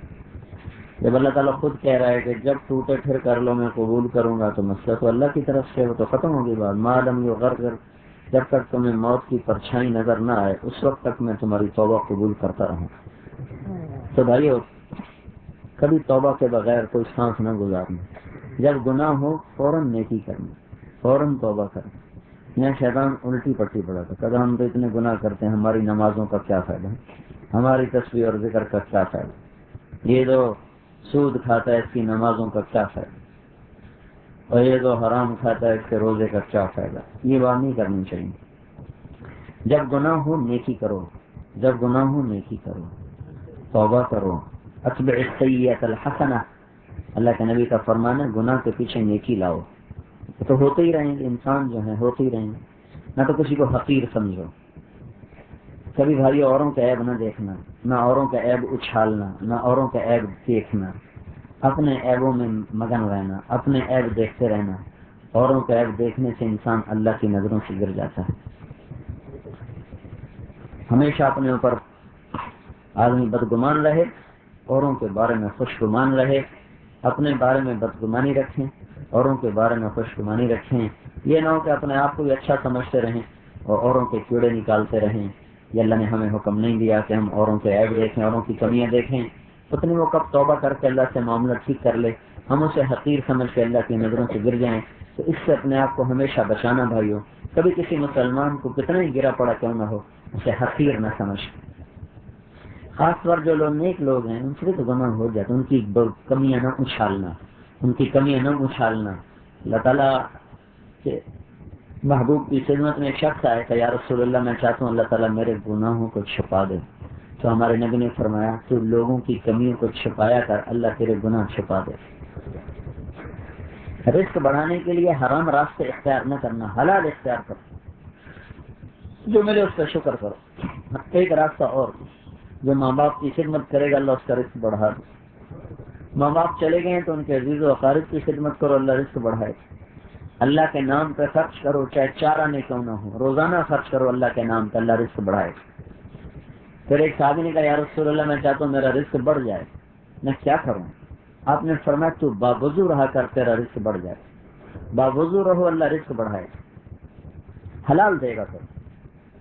جب اللہ تعالیٰ خود کہہ رہا ہے کہ جب ٹوٹے پھر کر لو میں قبول کروں گا، تو مسئلہ تو اللہ کی طرف سے وہ تو ختم ہوگی بات. معلوم یہ غر کر، جب تک تمہیں موت کی پرچھائی نظر نہ آئے اس وقت تک میں تمہاری توبہ قبول کرتا رہوں. تو بھائیو کبھی توبہ کے بغیر کوئی سانس نہ گزارنا. جب گناہ ہو فوراً نیکی کرنا، فوراً توبہ کرنا. یہاں شیطان الٹی پٹی پڑا تھا، کہا ہم تو اتنے گناہ کرتے ہیں، ہماری نمازوں کا کیا فائدہ، ہماری تسبیح اور ذکر کا کیا فائدہ، یہ جو سود کھاتا ہے اس کی نمازوں کا کیا فائدہ، اور یہ جو حرام کھاتا ہے اس کے روزے کا کیا فائدہ. یہ بات نہیں کرنی چاہیے. جب گناہ ہو نیکی کرو، جب گناہ ہو نیکی کرو، توبہ کرو. اتبع السیئۃ الحسنہ، اللہ کے نبی کا فرمان ہے گناہ کے پیچھے نیکی لاؤ. تو ہوتے ہی رہیں گے، انسان جو ہیں ہوتے ہی رہیں گے. نہ تو کسی کو حقیر سمجھو، کبھی بھائی اوروں کا عیب نہ دیکھنا، نہ اوروں کا عیب اچھالنا، نہ اوروں کا عیب دیکھنا. اپنے عیبوں میں مگن رہنا، اپنے عیب دیکھتے رہنا. اوروں کا عیب دیکھنے سے انسان اللہ کی نظروں سے گر جاتا ہے. ہمیشہ اپنے اوپر آدمی بدگمان رہے، اوروں کے بارے میں خوشگمان رہے. اپنے بارے میں بدگمانی رکھیں، اوروں کے بارے میں خوشگمانی رکھیں. یہ نہ ہو کہ اپنے آپ کو بھی اچھا سمجھتے رہیں اور اوروں کے کیڑے نکالتے رہیں. یہ اللہ نے ہمیں حکم نہیں دیا کہ ہم اوروں کے عیب دیکھیں، اوروں کی کمیاں دیکھیں. پتہ نہیں وہ کب توبہ کر کے اللہ سے معاملہ ٹھیک کر لے، ہم اسے حقیر سمجھ کے اللہ کی نظروں سے گر جائیں. تو اس سے اپنے آپ کو ہمیشہ بچانا بھائیو. کبھی کسی مسلمان کو کتنا ہی گرا پڑا کیوں نہ ہو اسے حقیر نہ سمجھ. خاص طور جو لوگ نیک لوگ ہیں ان سے تو گناہ ہو جاتا، ان کی کمیاں نہ اچھالنا، ان کی کمیاں نہ اچھالنا. اللہ تعالیٰ کے محبوب کی خدمت میں ایک شخص آیا کہ یا رسول اللہ میں چاہتا ہوں اللہ تعالیٰ میرے گناہوں کو چھپا دے. تو ہمارے نبی نے فرمایا تو لوگوں کی کمیوں کو چھپایا کر، اللہ تیرے گناہ چھپا دے. رزق بڑھانے کے لیے حرام راستے اختیار نہ کرنا، حلال اختیار کرو. جو ملے اس کا شکر کرو. ایک راستہ اور، جو ماں باپ کی خدمت کرے گا اللہ اس کا رزق بڑھا دے. ماں باپ چلے گئے تو ان کے عزیز و اقارب کی خدمت کرو، اللہ رزق بڑھائے. اللہ کے نام پہ خرچ کرو چاہے 4 آنے کیوں نہ ہو، روزانہ خرچ کرو اللہ کے نام پہ، اللہ رزق بڑھائے. پھر ایک صحابی نے کہا یا رسول اللہ میں چاہتا ہوں میرا رزق بڑھ جائے، میں کیا کروں؟ آپ نے فرمایا تو باوضو رہا کر تیرا رزق بڑھ جائے. باوضو رہو اللہ رزق بڑھائے، حلال دے گا. تو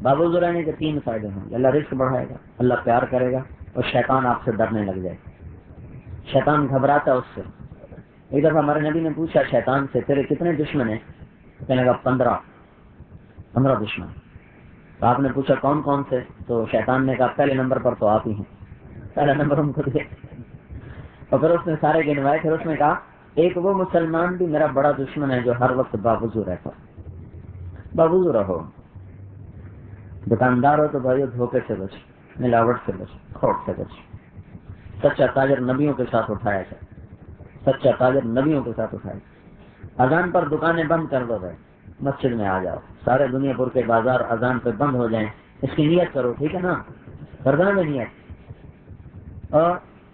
باوضو رہنے کے 3 فائدے ہوں گے. اللہ رزق بڑھائے گا، اللہ پیار کرے گا، اور شیطان آپ سے ڈرنے لگ جائے. شیطان گھبراتا ہے اس سے. ایک دفعہ ہمارے نبی نے پوچھا شیطان سے تیرے کتنے دشمن ہیں؟ کہنے لگا 15 دشمن. تو آپ نے پوچھا کون کون سے؟ تو شیطان نے کہا پہلے نمبر پر تو آپ ہی ہیں، پہلا نمبر ان کو دے. اور پھر اس نے سارے گنوائے. پھر اس نے کہا ایک وہ مسلمان بھی میرا بڑا دشمن ہے جو ہر وقت باوضو رہتا. باوضو رہو. دکاندار ہو تو بھائی دھوکے سے بچ، ملاوٹ سے بچ، کھوٹ سے بچ. سچا تاجر نبیوں کے ساتھ اٹھایا جائے، سچا تاجر نبیوں کے ساتھ اٹھایا. اذان پر دکانیں بند کر دو بھائی، مسجد میں آ جاؤ. سارے دنیا پور کے بازار اذان پہ بند ہو جائیں، اس کی نیت کرو، ٹھیک ہے نا؟ کردہ میں نیت. اور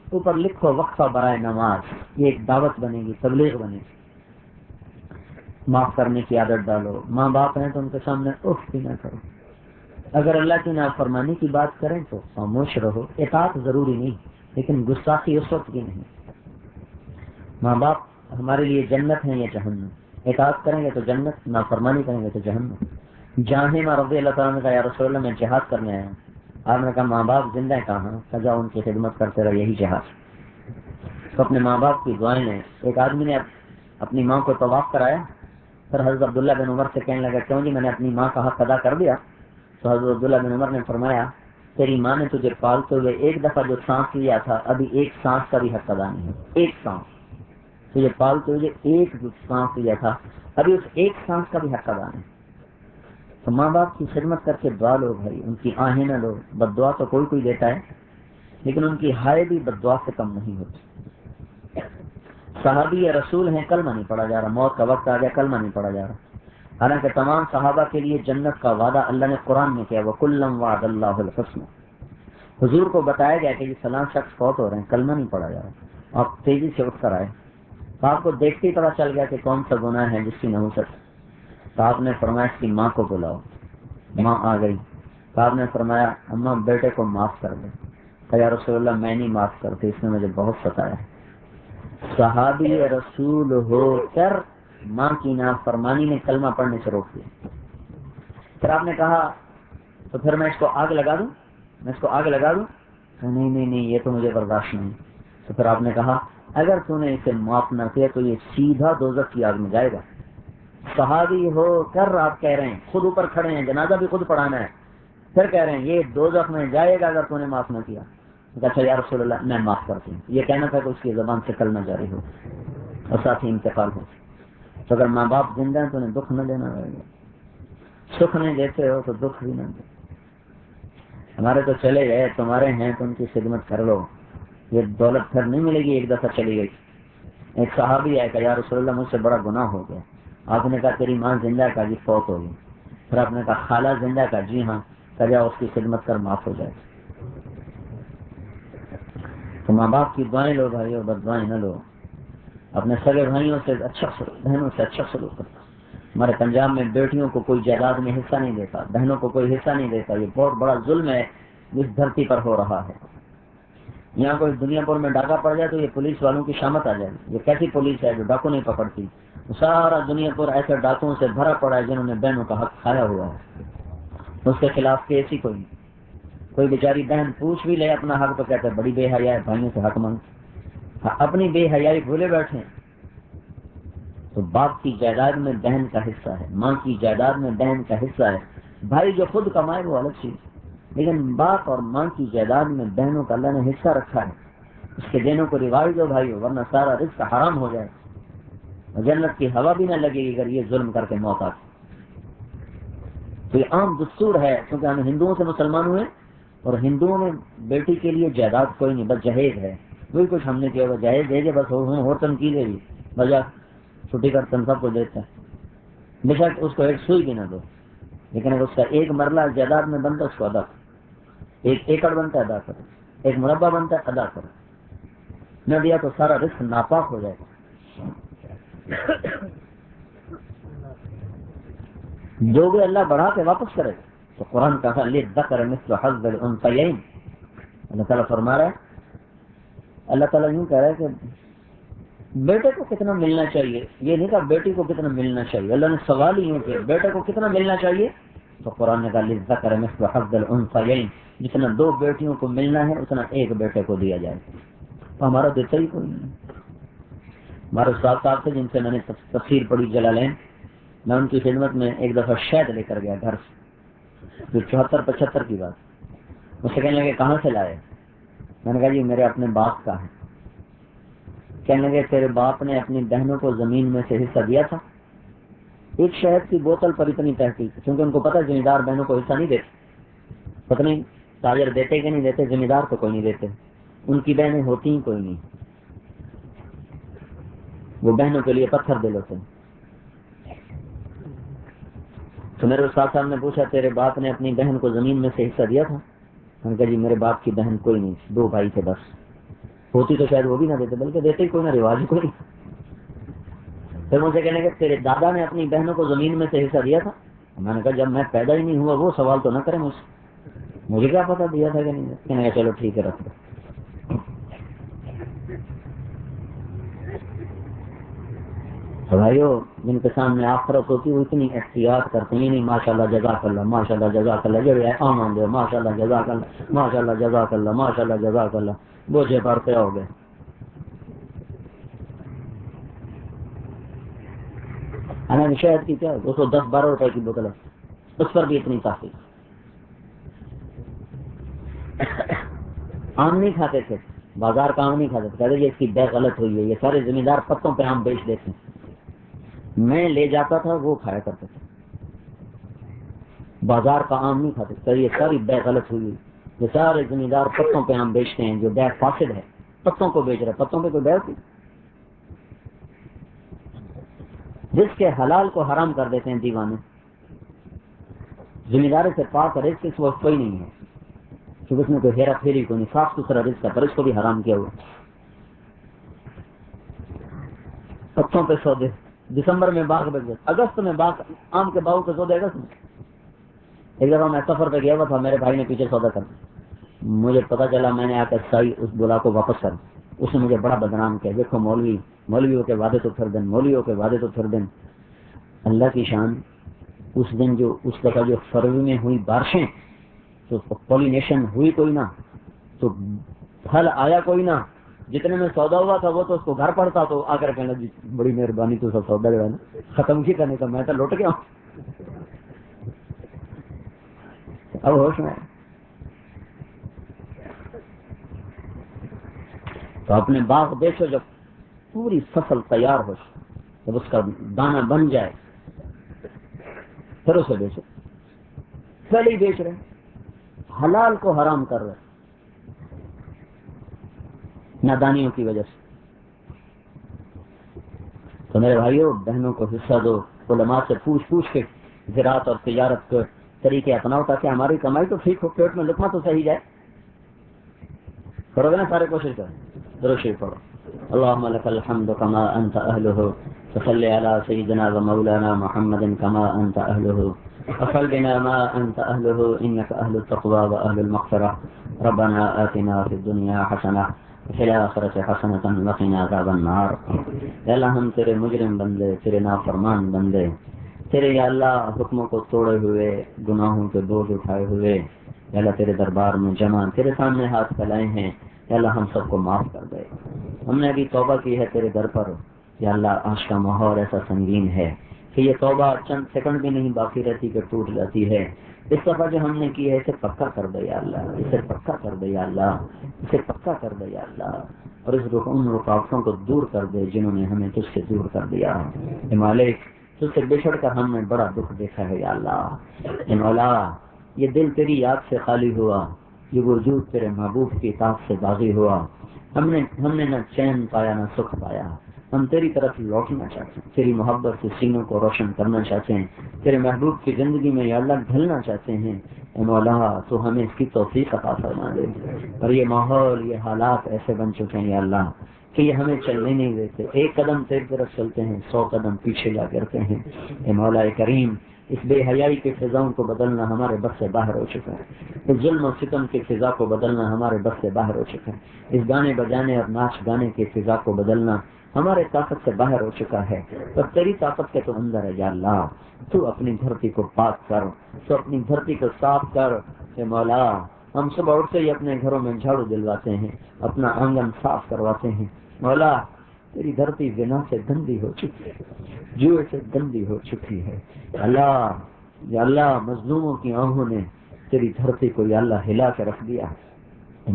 اوپر لکھو وقفہ برائے نماز، یہ ایک دعوت بنے گی، تبلیغ بنے گی. معاف کرنے کی عادت ڈالو. ماں باپ ہیں تو ان کے سامنے اف بھی نہ کرو. اگر اللہ کی نافرمانی کی بات کریں تو خاموش رہو. اطاعت ضروری نہیں لیکن گستاخی اس وقت کی نہیں. ماں باپ ہمارے لیے جنت ہیں یا جہنم. اطاعت کریں گے تو جنت، نافرمانی کریں گے تو جہنم. جاہمہ رضی اللہ تعالیٰ نے کہا یا رسول اللہ میں جہاد کرنے آیا ہوں. آپ نے کہا ماں باپ زندہ ہیں کہاں؟ سجا ان کی خدمت کرتے رہے، یہی جہاد. تو اپنے ماں باپ کی دعائیں لیں. ایک آدمی نے اپنی ماں کو طواف کرایا. پھر حضرت عبداللہ بن عمر سے کہنے لگا کیوں جی میں نے اپنی ماں کا حق ادا کر دیا؟ تو حضرت عبداللہ بن عمر نے فرمایا تیری ماں نے تجھے پالتے ہوئے ایک دفعہ جو سانس لیا تھا ابھی ایک سانس کا بھی حق ادا نہیں ہے. ایک سانس تجھے پالتے ہوئے ایک سانس لیا تھا، ابھی اس ایک سانس کا بھی حق ادا نہیں. تو ماں باپ کی خدمت کر کے دعا لو بھائی، ان کی آہیں نہ لو. بد دعا تو کوئی دیتا ہے لیکن ان کی ہائے بھی بد دعا سے کم نہیں ہوتی. صحابی یا رسول ہیں، کلمہ نہیں پڑھا جا رہا. موت کا وقت آ گیا، کلمہ نہیں پڑھا جا رہا. حالانکہ تمام صحابہ کے لیے جنت کا وعدہ اللہ نے قرآن میں کیا، وَكُلًّا وَعَدَ اللَّهُ الْحُسْنَى. حضور کو بتایا گیا کہ یہ فلاں شخص فوت ہو رہے ہیں، کلمہ نہیں پڑھا جا رہا. آپ تیزی سے اٹھ کر آئے. تو آپ کو دیکھتے ہی پتا چل گیا کہ کون سا گناہ ہے جس کی نحوست. تو آپ نے فرمایا اس کی ماں کو بلاؤ. ماں آ گئی. تو آپ نے فرمایا اماں بیٹے کو معاف کر دے. کہ یا رسول اللہ میں نہیں معاف کرتی، اس نے مجھے بہت ستایا. صحابی رسول ہو کر ماں کی نافرمانی نے کلمہ پڑھنے سے روک دیا. پھر آپ نے کہا تو پھر میں اس کو آگ لگا دوں, میں اس کو آگ لگا دوں؟ نہیں نہیں نہیں, یہ تو مجھے برداشت نہیں. تو پھر آپ نے کہا اگر تو نے اسے معاف نہ کیا تو یہ سیدھا دوزخ کی آگ میں جائے گا. صحابی ہو کر آپ کہہ رہے ہیں, خود اوپر کھڑے ہیں, جنازہ بھی خود پڑھانا ہے, پھر کہہ رہے ہیں یہ دوزخ میں جائے گا اگر تو نے معاف نہ کیا. اچھا یا رسول اللہ میں معاف کرتی ہوں. یہ کہنا تھا کہ اس کی زبان سے کلمہ جاری ہو اور ساتھ ہی انتقال ہو. تو اگر ماں باپ زندہ ہیں تو انہیں دکھ نہ دینا رہے گا, سکھ نہیں دیتے ہو تو دکھ بھی نہ دے. ہمارے تو چلے گئے, تمہارے ہیں تو ان کی خدمت کر لو, یہ دولت پھر نہیں ملے گی, ایک دفعہ چلی گئی. ایک صحابی آئے کہ یا رسول اللہ مجھ سے بڑا گناہ ہو گیا. آپ نے کہا تیری ماں زندہ کا جی فوت ہو گئی. پھر آپ نے کہا خالہ زندہ کا جی ہاں, کہ جاؤ اس کی خدمت کر معاف ہو جائے. تو ماں باپ کی دعائیں لو بھائی, اور بد دعائیں نہ لو. اپنے سگے بھائیوں سے اچھا سلوک, بہنوں سے اچھا سلوک کرتا. ہمارے پنجاب میں بیٹیوں کو کوئی جائیداد میں حصہ نہیں دیتا, بہنوں کو کوئی حصہ نہیں دیتا. یہ بہت بڑا ظلم ہے جس دھرتی پر ہو رہا ہے. یہاں کوئی دنیا پور میں ڈاکہ پڑ جائے تو یہ پولیس والوں کی شامت آ جائے. یہ کیسی پولیس ہے جو ڈاکو نہیں پکڑتی؟ سارا دنیا پور ایسے ڈاکوؤں سے بھرا پڑا ہے جنہوں نے بہنوں کا حق کھایا ہوا ہے. اس کے خلاف کیس ہی کوئی نہیں. کوئی بیچاری بہن پوچھ بھی لے اپنا حق تو کہتے ہیں بڑی بے حیا ہے, بھائیوں سے حق مانگ. اپنی بے حیائی بھولے بیٹھے. تو باپ کی جائیداد میں بہن کا حصہ ہے, ماں کی جائیداد میں بہن کا حصہ ہے. بھائی جو خود کمائے وہ الگ چیز, لیکن باپ اور ماں کی جائیداد میں بہنوں کا اللہ نے حصہ رکھا ہے. اس کے دینوں کو رواج دو بھائی, ورنہ سارا رزق حرام ہو جائے, جنت کی ہوا بھی نہ لگے گی اگر یہ ظلم کر کے موت آتی. تو یہ عام دستور ہے, کیونکہ ہم ہندوؤں سے مسلمان ہوئے, اور ہندوؤں میں بیٹی کے لیے جائیداد کوئی نہیں, بس جہیز ہے. وہی کچھ ہم نے کیا ہوگا, جہیز دے دے بس, اور تنقید ہے, بجا چھٹی کر تن سب کو دیتا ہے. بے شک اس کو ایک سوئی بھی نہ دو, لیکن اگر اس کا ایک مرلہ جائیداد میں بنتا اس کو ادا کرو. ایک ایکڑ بنتا ہے ادا کرو, ایک مربع بنتا ہے ادا کرو. نہ دیا تو سارا رزق ناپاک ہو جائے گا. جو بھی اللہ بڑھا کے واپس کرے. تو قرآن کہا للذکر مثل حظ الانثیین. اللہ تعالیٰ فرما رہا ہے, اللہ تعالیٰ یوں کہہ رہا ہے کہ بیٹے کو کتنا ملنا چاہیے, یہ نہیں کہا بیٹی کو کتنا ملنا چاہیے. اللہ نے سوال ہی یوں کیا بیٹے کو کتنا ملنا چاہیے, تو قرآن نے کہا للذکر مثل حظ الانثیین, جتنا دو بیٹیوں کو ملنا ہے اتنا ایک بیٹے کو دیا جائے. تو ہمارا دیتا ہی کوئی نہیں. ہمارے استاد صاحب سے جن سے میں نے تفسیر پڑھی جلالین, میں ان کی خدمت میں ایک دفعہ شہد لے کر گیا گھر سے, جو 74-75 کی بات. مجھ سے کہنے لگے کہاں سے لائے؟ میں نے کہا جی میرے اپنے باپ کا ہے. کہنے لگے تیرے باپ نے اپنی بہنوں کو زمین میں سے حصہ دیا تھا؟ ایک شہد کی بوتل پر اتنی تحقیق, کیونکہ ان کو پتا ذمہ دار بہنوں کو حصہ نہیں دیتے. پتہ نہیں تاجر دیتے کہ نہیں دیتے, ذمہ دار تو کوئی نہیں دیتے. ان کی بہنیں ہوتی ہی کوئی نہیں, وہ بہنوں کے لیے پتھر دل ہوتے ہیں. تو میرے استاد صاحب نے پوچھا تیرے باپ نے اپنی بہن کو زمین میں سے حصہ دیا تھا؟ میں نے کہا جی میرے باپ کی بہن کوئی نہیں, 2 بھائی تھے بس. ہوتی تو شاید وہ بھی نہ دیتے, بلکہ دیتے ہی کوئی نہ, رواج ہی کوئی نہیں. پھر مجھے کہنے کہ تیرے دادا نے اپنی بہنوں کو زمین میں سے حصہ دیا تھا؟ میں نے کہا جب میں پیدا ہی نہیں ہوا وہ سوال تو نہ کریں مجھ سے, مجھے کیا پتا دیا تھا کہ نہیں. کہنے کہ چلو ٹھیک ہے رکھ دو. بھائیو جن کے سامنے آخرت ہوتی وہ اتنی احتیاط کرتے ہیں, نہیں ماشاء اللہ جزاک اللہ, ماشاء اللہ جزاک اللہ, جو ہے آمان دے ماشاء اللہ جزاک اللہ, ماشاء اللہ جزاک اللہ, ماشاء اللہ جزاک اللہ, بوجھے پر پہ ہو گئے. ہمیں شہد کی کیا 210-12 روپے کی بوتل ہے, اس پر بھی اتنی تحقیق. آم نہیں کھاتے تھے, بازار کا آم نہیں کھاتے تھے, کہتے یہ اس کی بے غلط ہوئی ہے, یہ سارے ذمہ دار پتوں پہ آم بیچ دیتے ہیں. میں لے جاتا تھا وہ کھایا کرتے تھے. بازار کا آم نہیں کھاتے تھے, یہ ساری بے غلط ہوئی, یہ سارے ذمہ دار پتوں پہ آم بیچتے ہیں, جو بے فاسد ہے پتوں کو بیچ رہے. پتوں پہ کوئی بے ہوتی, جس کے حلال کو حرام کر دیتے ہیں دیوانے. ذمہ داری سے پاک رزق اس وقت کوئی نہیں ہے, کیونکہ اس میں کوئی ہیرا پھیری کو نہیں, صاف ستھرا رزق ہے, پر اس کو بھی حرام کیا ہوا. پتوں پہ سودے, دسمبر میں باغ بچ گئے, اگست میں باغ آم کے باغ کے سودے اگست میں. ایک دفعہ میں سفر پہ گیا ہوا تھا, میرے بھائی نے پیچھے سودا کر, مجھے پتا چلا, میں نے آ کر سائی اس بلا کو واپس کر. اس نے مجھے بڑا بدنام کیا، دیکھو مولویوں کے وعدے تو پھر دن، مولویوں کے وعدے تو پھر دن۔ اللہ کی شان، اس دن جو اس دفعہ جو فروری میں ہوئی بارشیں، تو پولینیشن ہوئی کوئی نہ، تو پھل آیا کوئی نہ، جتنے میں سودا ہوا تھا وہ تو اس کو گھر پڑتا، تو آ کر کہنا جی بڑی مہربانی، تو سب سودا جو ہے نا ختم کی کرنے کا، میں تو لوٹ گیا ہوں۔ اب ہوش میں تو اپنے باغ بیچو، جب پوری فصل تیار ہو، جب اس کا دانہ بن جائے پھر اسے بیچو۔ پہلے ہی بیچ رہے، حلال کو حرام کر رہے نادانیوں کی وجہ سے۔ تو میرے بھائیوں بہنوں کو حصہ دو، علماء سے پوچھ کے زراعت اور تجارت کے طریقے اپناؤ، تاکہ ہماری کمائی تو ٹھیک ہو، پیٹ میں لقمہ تو صحیح جائے۔ کرو گے نا سارے؟ کوشش کریں، درود شریف پڑھو۔ اللهم لك الحمد كما انت اهله، فصل على سيدنا ومولانا محمد كما انت اهله، وصل بنا ما انت اهله انك اهل التقوى واهل المغفرة، ربنا آتنا في الدنيا حسنة وفي الآخرة حسنة وقنا عذاب النار۔ یا اللہ ہم تیرے مجرم بندے، تیرے نافرمان بندے، تیرے یا اللہ حکموں کو توڑے ہوئے، گناہوں کے بوجھ اٹھائے ہوئے، یا اللہ تیرے دربار میں جمع، تیرے سامنے ہاتھ پھیلائے ہیں، یا اللہ ہم سب کو معاف کر دے۔ ہم نے ابھی توبہ کی ہے تیرے در پر، یا اللہ آج کا ماحول ایسا سنگین ہے کہ یہ توبہ چند سیکنڈ بھی نہیں باقی رہتی کہ ٹوٹ جاتی ہے۔ اس دفعہ جو ہم نے کی ہے اسے پکا کر دے یا اللہ، اسے پکا کر دے یا اللہ، اسے پکا کر دے یا اللہ، اور اس ان رکاوٹوں کو دور کر دے جنہوں نے ہمیں تجھ سے دور کر دیا۔ اے مالک تجھ سے بچھڑ کر ہم نے بڑا دکھ دیکھا ہے یا اللہ۔ اے مولا یہ دل تیری یاد سے خالی ہوا، یہ وجود تیرے محبوب کی اطاعت سے باغی ہوا، ہم نے نہ چین پایا نہ سکھ پایا۔ ہم تیری طرف لوٹنا چاہتے ہیں، تیری محبت سے سینوں کو روشن کرنا چاہتے ہیں، تیرے محبوب کی زندگی میں یا اللہ ڈھلنا چاہتے ہیں۔ اے مولا تو ہمیں اس کی توفیق عطا فرما دے۔ اور یہ ماحول، یہ حالات ایسے بن چکے ہیں یا اللہ کہ یہ ہمیں چلنے نہیں دیتے، ایک قدم تیری طرف چلتے ہیں 100 قدم پیچھے جا کرتے ہیں۔ اے مولا کریم اس بے حیائی کی فضاؤں کو بدلنا ہمارے بس سے باہر ہو چکا ہے، اس ظلم و ستم کی فضا کو بدلنا ہمارے بس سے باہر ہو چکا ہے، اس گانے بجانے اور ناچ گانے کی فضا کو بدلنا ہمارے طاقت سے باہر ہو چکا ہے۔ اور تیری طاقت کے تو اندر ہے یا اللہ، تو اپنی دھرتی کو پاک کر، تو اپنی دھرتی کو صاف کر۔ اے مولا ہم صبح اٹھتے ہی اپنے گھروں میں جھاڑو دلواتے ہیں، اپنا آنگن صاف کرواتے ہیں۔ مولا تیری دھرتی زنا سے گندی ہو چکی ہے، جوئے سے گندی ہو چکی ہے۔ اللہ یا اللہ مظلوموں کی آنکھوں نے تیری دھرتی کو یا اللہ ہلا کے رکھ دیا۔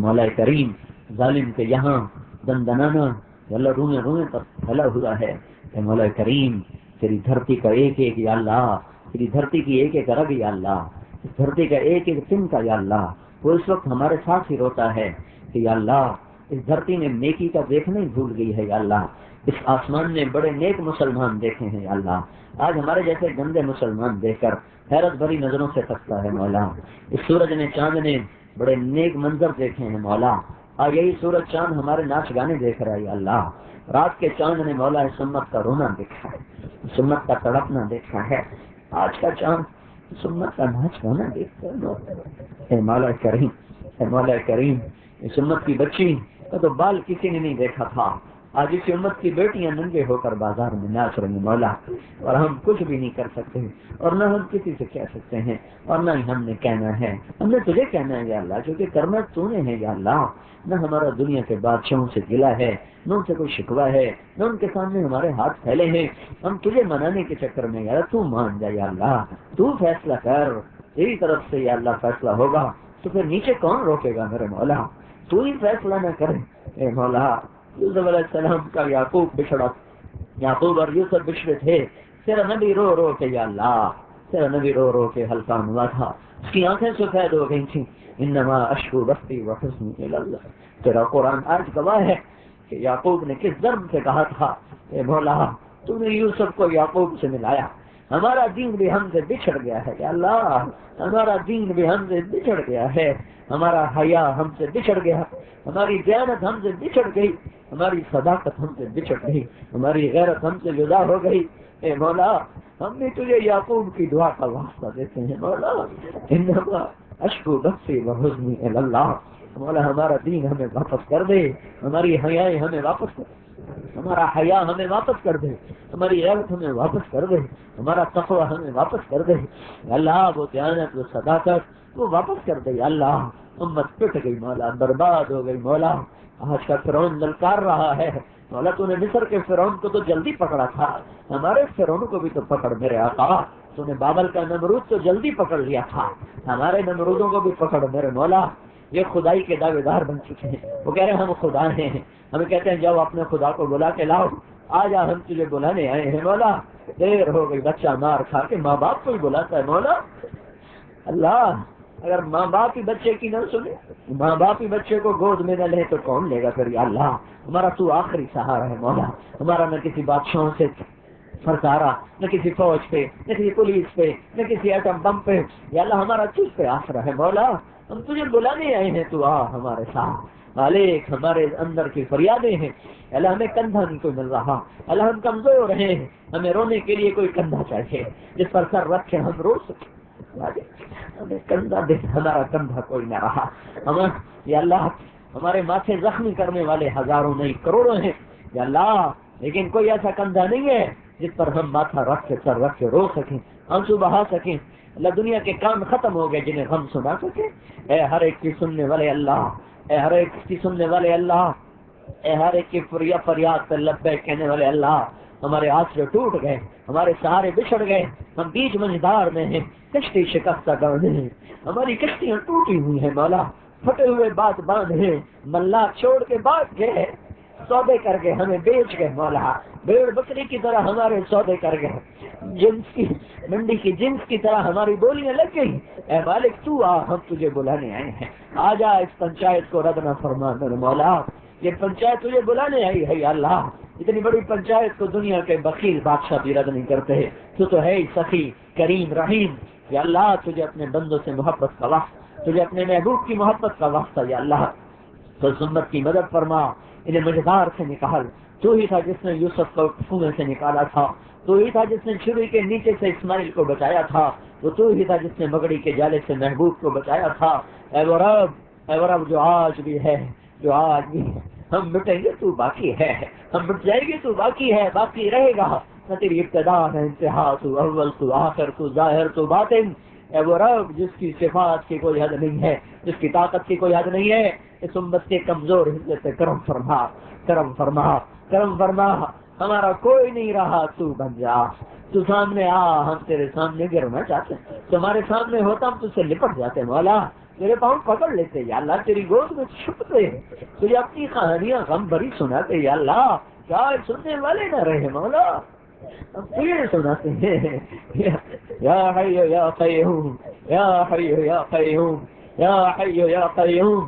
مولا کریم ظالم کے یہاں دندنانا یا اللہ رونے رونے پر پھیلا ہوا ہے۔ اے مولا کریم تیری دھرتی کا ایک ایک یا اللہ، تیری دھرتی کی ایک ایک رگ یا اللہ، اس دھرتی کا ایک ایک تن کا یا اللہ وہ اس وقت ہمارے ساتھ ہی روتا ہے کہ یا اللہ اس دھرتی نے نیکی کا دیکھنا ہی بھول گئی ہے یا اللہ، اس آسمان نے بڑے نیک مسلمان دیکھے ہیں یا اللہ، آج ہمارے جیسے گندے مسلمان دیکھ کر حیرت بھری نظروں سے تکتا ہے مولا۔ اس سورج نے چاند نے بڑے نیک منظر دیکھے ہیں مولا، اور یہی سورج چاند ہمارے ناچ گانے دیکھ رہا ہے یا اللہ۔ رات کے چاند نے مولا اس امت کا رونا دیکھا ہے، اس امت کا تڑپنا دیکھا ہے، آج کا چاند اس امت کا ناچ گانا دیکھتا ہے۔ اے مولا کریم، اے مولا کریم اس امت کی بچی کا تو بال کسی نے نہیں دیکھا تھا، آج اس امت کی بیٹیاں ننگے ہو کر بازار میں ناچ رہی مولا، اور ہم کچھ بھی نہیں کر سکتے، اور نہ ہم کسی سے کہہ سکتے ہیں، اور نہ ہی ہم نے کہنا ہے، ہم نے تجھے کہنا ہے یا اللہ، کیونکہ کرنا تو نے ہے یا اللہ۔ نہ ہمارا دنیا کے بادشاہوں سے گلا ہے، نہ ان سے کوئی شکوہ ہے، نہ ان کے سامنے ہمارے ہاتھ پھیلے ہیں، ہم تجھے منانے کے چکر میں یا تو مان جا یا اللہ، تو فیصلہ کر، تیری طرف سے یا اللہ فیصلہ ہوگا تو پھر نیچے کون روکے گا میرے مولا، تو ہی فیصلہ نہ کرے۔ اے مولا یوسف علیہ السلام کا یعقوب بچھڑا، یعقوب اور یوسف بچھڑے تھے، تیرا نبی رو رو کے یا اللہ، تیرا نبی رو رو کے ہلکان ہوا تھا، اس کی آنکھیں سفید ہو گئی تھیں، انما اشکو بستی وحزنی الی اللہ۔ تیرا قرآن آج گواہ ہے کہ یعقوب نے کس ضرب سے کہا تھا، اے مولا تو نے یوسف کو یعقوب سے ملایا، ہمارا دین بھی ہم سے بچھڑ گیا ہے یا اللہ، ہمارا دین بھی ہم سے بچھڑ گیا ہے، ہمارا حیا ہم سے بچھڑ گیا، ہماری دیانت ہم سے بچھڑ گئی، ہماری صداقت ہم سے بچھڑ گئی، ہماری غیرت ہم سے جدا ہو گئی۔ اے مولا ہم نے تجھے یعقوب کی دعا کا واسطہ دیتے ہیں مولا، انما اشکو بثی وحزنی الی اللہ، مولا ہمارا دین ہمیں واپس کر دے، ہماری حیائیں ہمیں واپس کر دے، ہمارا حیا ہمیں واپس کر دے، ہماری غیرت ہمیں واپس کر دے، ہمارا تقوی ہمیں واپس کر دے، اللہ وہ دیانت وہ صداقت وہ واپس کر دے۔ اللہ امت پٹ گئی مولا، برباد ہو گئی مولا، آج کا فرعون للکار رہا ہے مولا، تو نے مصر کے فرعون کو تو جلدی پکڑا تھا، ہمارے فرعون کو بھی تو پکڑ میرے آقا، تو نے بابل کا نمرود تو جلدی پکڑ لیا تھا، ہمارے نمرودوں کو بھی پکڑ میرے مولا۔ یہ خدائی کے دعوے دار بن چکے ہیں، وہ کہہ رہے ہیں ہم خدا ہیں، ہمیں کہتے ہیں جاؤ اپنے خدا کو بلا کے لاؤ، آ جا ہم تجھے بلانے آئے ہیں مولا، دیر ہو گئی، بچہ مار کھا کے ماں باپ کو ہی بلاتا ہے مولا۔ اللہ اگر ماں باپ ہی بچے کی نہ سنے، ماں باپ ہی بچے کو گود میں نہ لے تو کون لے گا پھر؟ یا اللہ ہمارا تو آخری سہارا ہے مولا، ہمارا نہ کسی بادشاہوں سے سرکارا، نہ کسی فوج پہ، نہ کسی پولیس پہ، نہ کسی ایٹم بم پہ، یا اللہ ہمارا تجھ پہ آسرا ہے مولا، ہم تجھے بلانے آئے ہیں، تو آ ہمارے ساتھ مالک، ہمارے اندر کی فریادیں ہیں اللہ، ہمیں کندھا نہیں کوئی مل رہا اللہ، ہم کمزور ہیں، ہمیں رونے کے لیے کوئی کندھا چاہیے جس پر سر رکھ کے ہم رو سکیں، ہمیں کندھا دے، ہمارا کندھا کوئی نہ رہا، ہم یا اللہ ہمارے ماتھے زخمی کرنے والے ہزاروں نہیں کروڑوں ہیں یا اللہ، لیکن کوئی ایسا کندھا نہیں ہے جس پر ہم ماتھا رکھ کے سر رکھ کے رو سکیں، آنسو بہا سکیں اللہ، دنیا کے کام ختم ہو گئے جنہیں ہم سنا سکیں، اے ہر ایک کی سننے والے اللہ، اے ہر ایک کی سننے والے اللہ، اے ہر ایک کی فریاد پر لبیک کہنے والے اللہ، ہمارے آسرے ٹوٹ گئے، ہمارے سہارے بچھڑ گئے، ہم بیچ منجدار میں ہیں، کشتی شکستہ گانے ہیں، ہماری کشتیاں ٹوٹی ہوئی ہیں مولا، پھٹے ہوئے بات باندھ ہیں، ملا چھوڑ کے بات گئے، سودے کر کے ہمیں بیچ گئے مولا، بھیڑ بکری کی طرح ہمارے سودے کر گئے، جنس کی منڈی کی جنس کی طرح ہماری بولیاں لگ گئی، اے مالک تو آ، ہم تجھے بلانے آئے ہیں، آ جا اس پنچایت کو رد نہ فرما میرے مولا، یہ پنچایت تجھے بلانے آئی ہے یا اللہ، اتنی بڑی پنچایت کو دنیا کے بخیل بادشاہ بھی رد نہیں کرتے، تو ہے سخی کریم رحیم، یا اللہ تجھے اپنے بندوں سے محبت کا وقت، تجھے اپنے محبوب کی محبت کا وقت ہے یا اللہ، تو امت کی مدد فرما، انہیں مجدار سے نکال، تو ہی تھا جس نے یوسف کو کنویں سے نکالا تھا، تو ہی تھا جس نے چھری کے نیچے سے اسماعیل کو بچایا تھا، تو ہی تھا جس نے مگڑی کے جالے سے محبوب کو بچایا تھا، اے وہ رب جو آج بھی ہے، جو آج بھی ہے، ہم مٹیں گے تو باقی ہے، ہم مٹ جائیں گے تو باقی ہے، باقی رہے گا، نہ تیری ابتدا نہ انتہا، تو اول تو آخر تو ظاہر تو باطن، اے وہ رب جس کی صفات کی کوئی حد نہیں ہے، جس کی طاقت کی کوئی حد نہیں ہے، اس امت کے کمزور حصے سے کرم فرما، کرم فرما، کرم فرما، ہمارا کوئی نہیں رہا، تو بن جا، تو سامنے آ، ہم تیرے سامنے گرنا چاہتے ہیں، تمہارے سامنے ہوتا ہم تجھ سے لپٹ جاتے مولا، تیرے پاؤں پکڑ لیتے یا اللہ، تیری گود میں چھپتے، تجھے اپنی کہانیاں غم بھری سناتے یا اللہ، کیا سننے والے نہ رہے مولا، ہم تجھے سناتے ہیں، یا حی یا قیوم، یا حی یا قیوم، یا حی یا قیوم،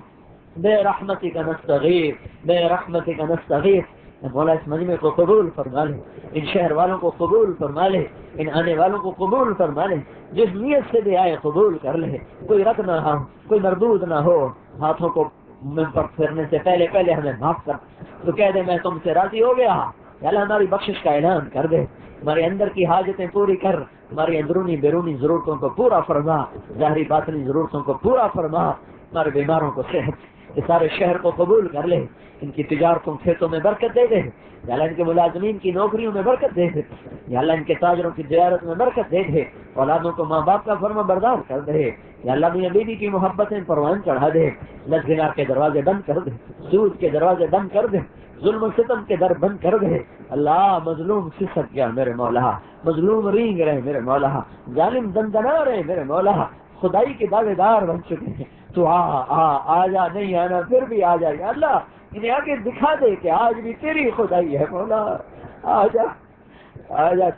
بے رحمتک نستغیث، بے رحمتک نستغیث، مولا اس مجمع کو قبول فرما لے، ان شہر والوں کو قبول فرما لے، ان آنے والوں کو قبول فرما لے، جس نیت سے بھی آئے قبول کر لے، کوئی رد نہ ہو، کوئی مردود نہ ہو، ہاتھوں کو منہ پر پھیرنے سے پہلے پہلے ہمیں معاف کر، تو کہہ دے میں تم سے راضی ہو گیا، یا اللہ ہماری بخشش کا اعلان کر دے، ہمارے اندر کی حاجتیں پوری کر، ہماری اندرونی بیرونی ضرورتوں کو پورا فرما، ظاہری باطنی ضرورتوں کو پورا فرما، ہمارے بیماروں کو صحت، یہ سارے شہر کو قبول کر لے، ان کی تجارتوں کھیتوں میں برکت دے دے، یا اللہ ان کے ملازمین کی نوکریوں میں برکت دے دے، یا اللہ ان کے تاجروں کی زیارت میں برکت دے دے، اولادوں کو ماں باپ کا فرما بردار کر دے، یا اللہ میاں بیوی کی محبتیں پروان چڑھا دے، لذ کے دروازے بند کر دے، سود کے دروازے بند کر دے، ظلم و ستم کے در بند کر دے، اللہ مظلوم سسک گیا میرے مولا، مظلوم رینگ رہے میرے مولا، ظالم دندنا رہے میرے مولا، خدائی کے دعوے دار بن چکے ہیں، تو آ جا، نہیں آنا پھر بھی آ جائے گا اللہ، انہیں آگے دکھا دے کہ آج بھی تیری خدائی ہے مولا، آ جا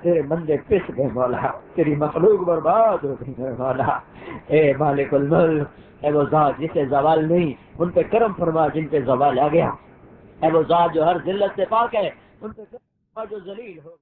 تیرے بندے پس گئے مولا، تیری مخلوق برباد ہو گئی میرے مولا، اے مالک الملک، اے وہ ذات جسے زوال نہیں، ان پہ کرم فرما جن پہ زوال آ گیا، اے وہ ذات جو ہر ذلت سے پاک ہے، ان پہ کرم فرما جو ذلیل ہو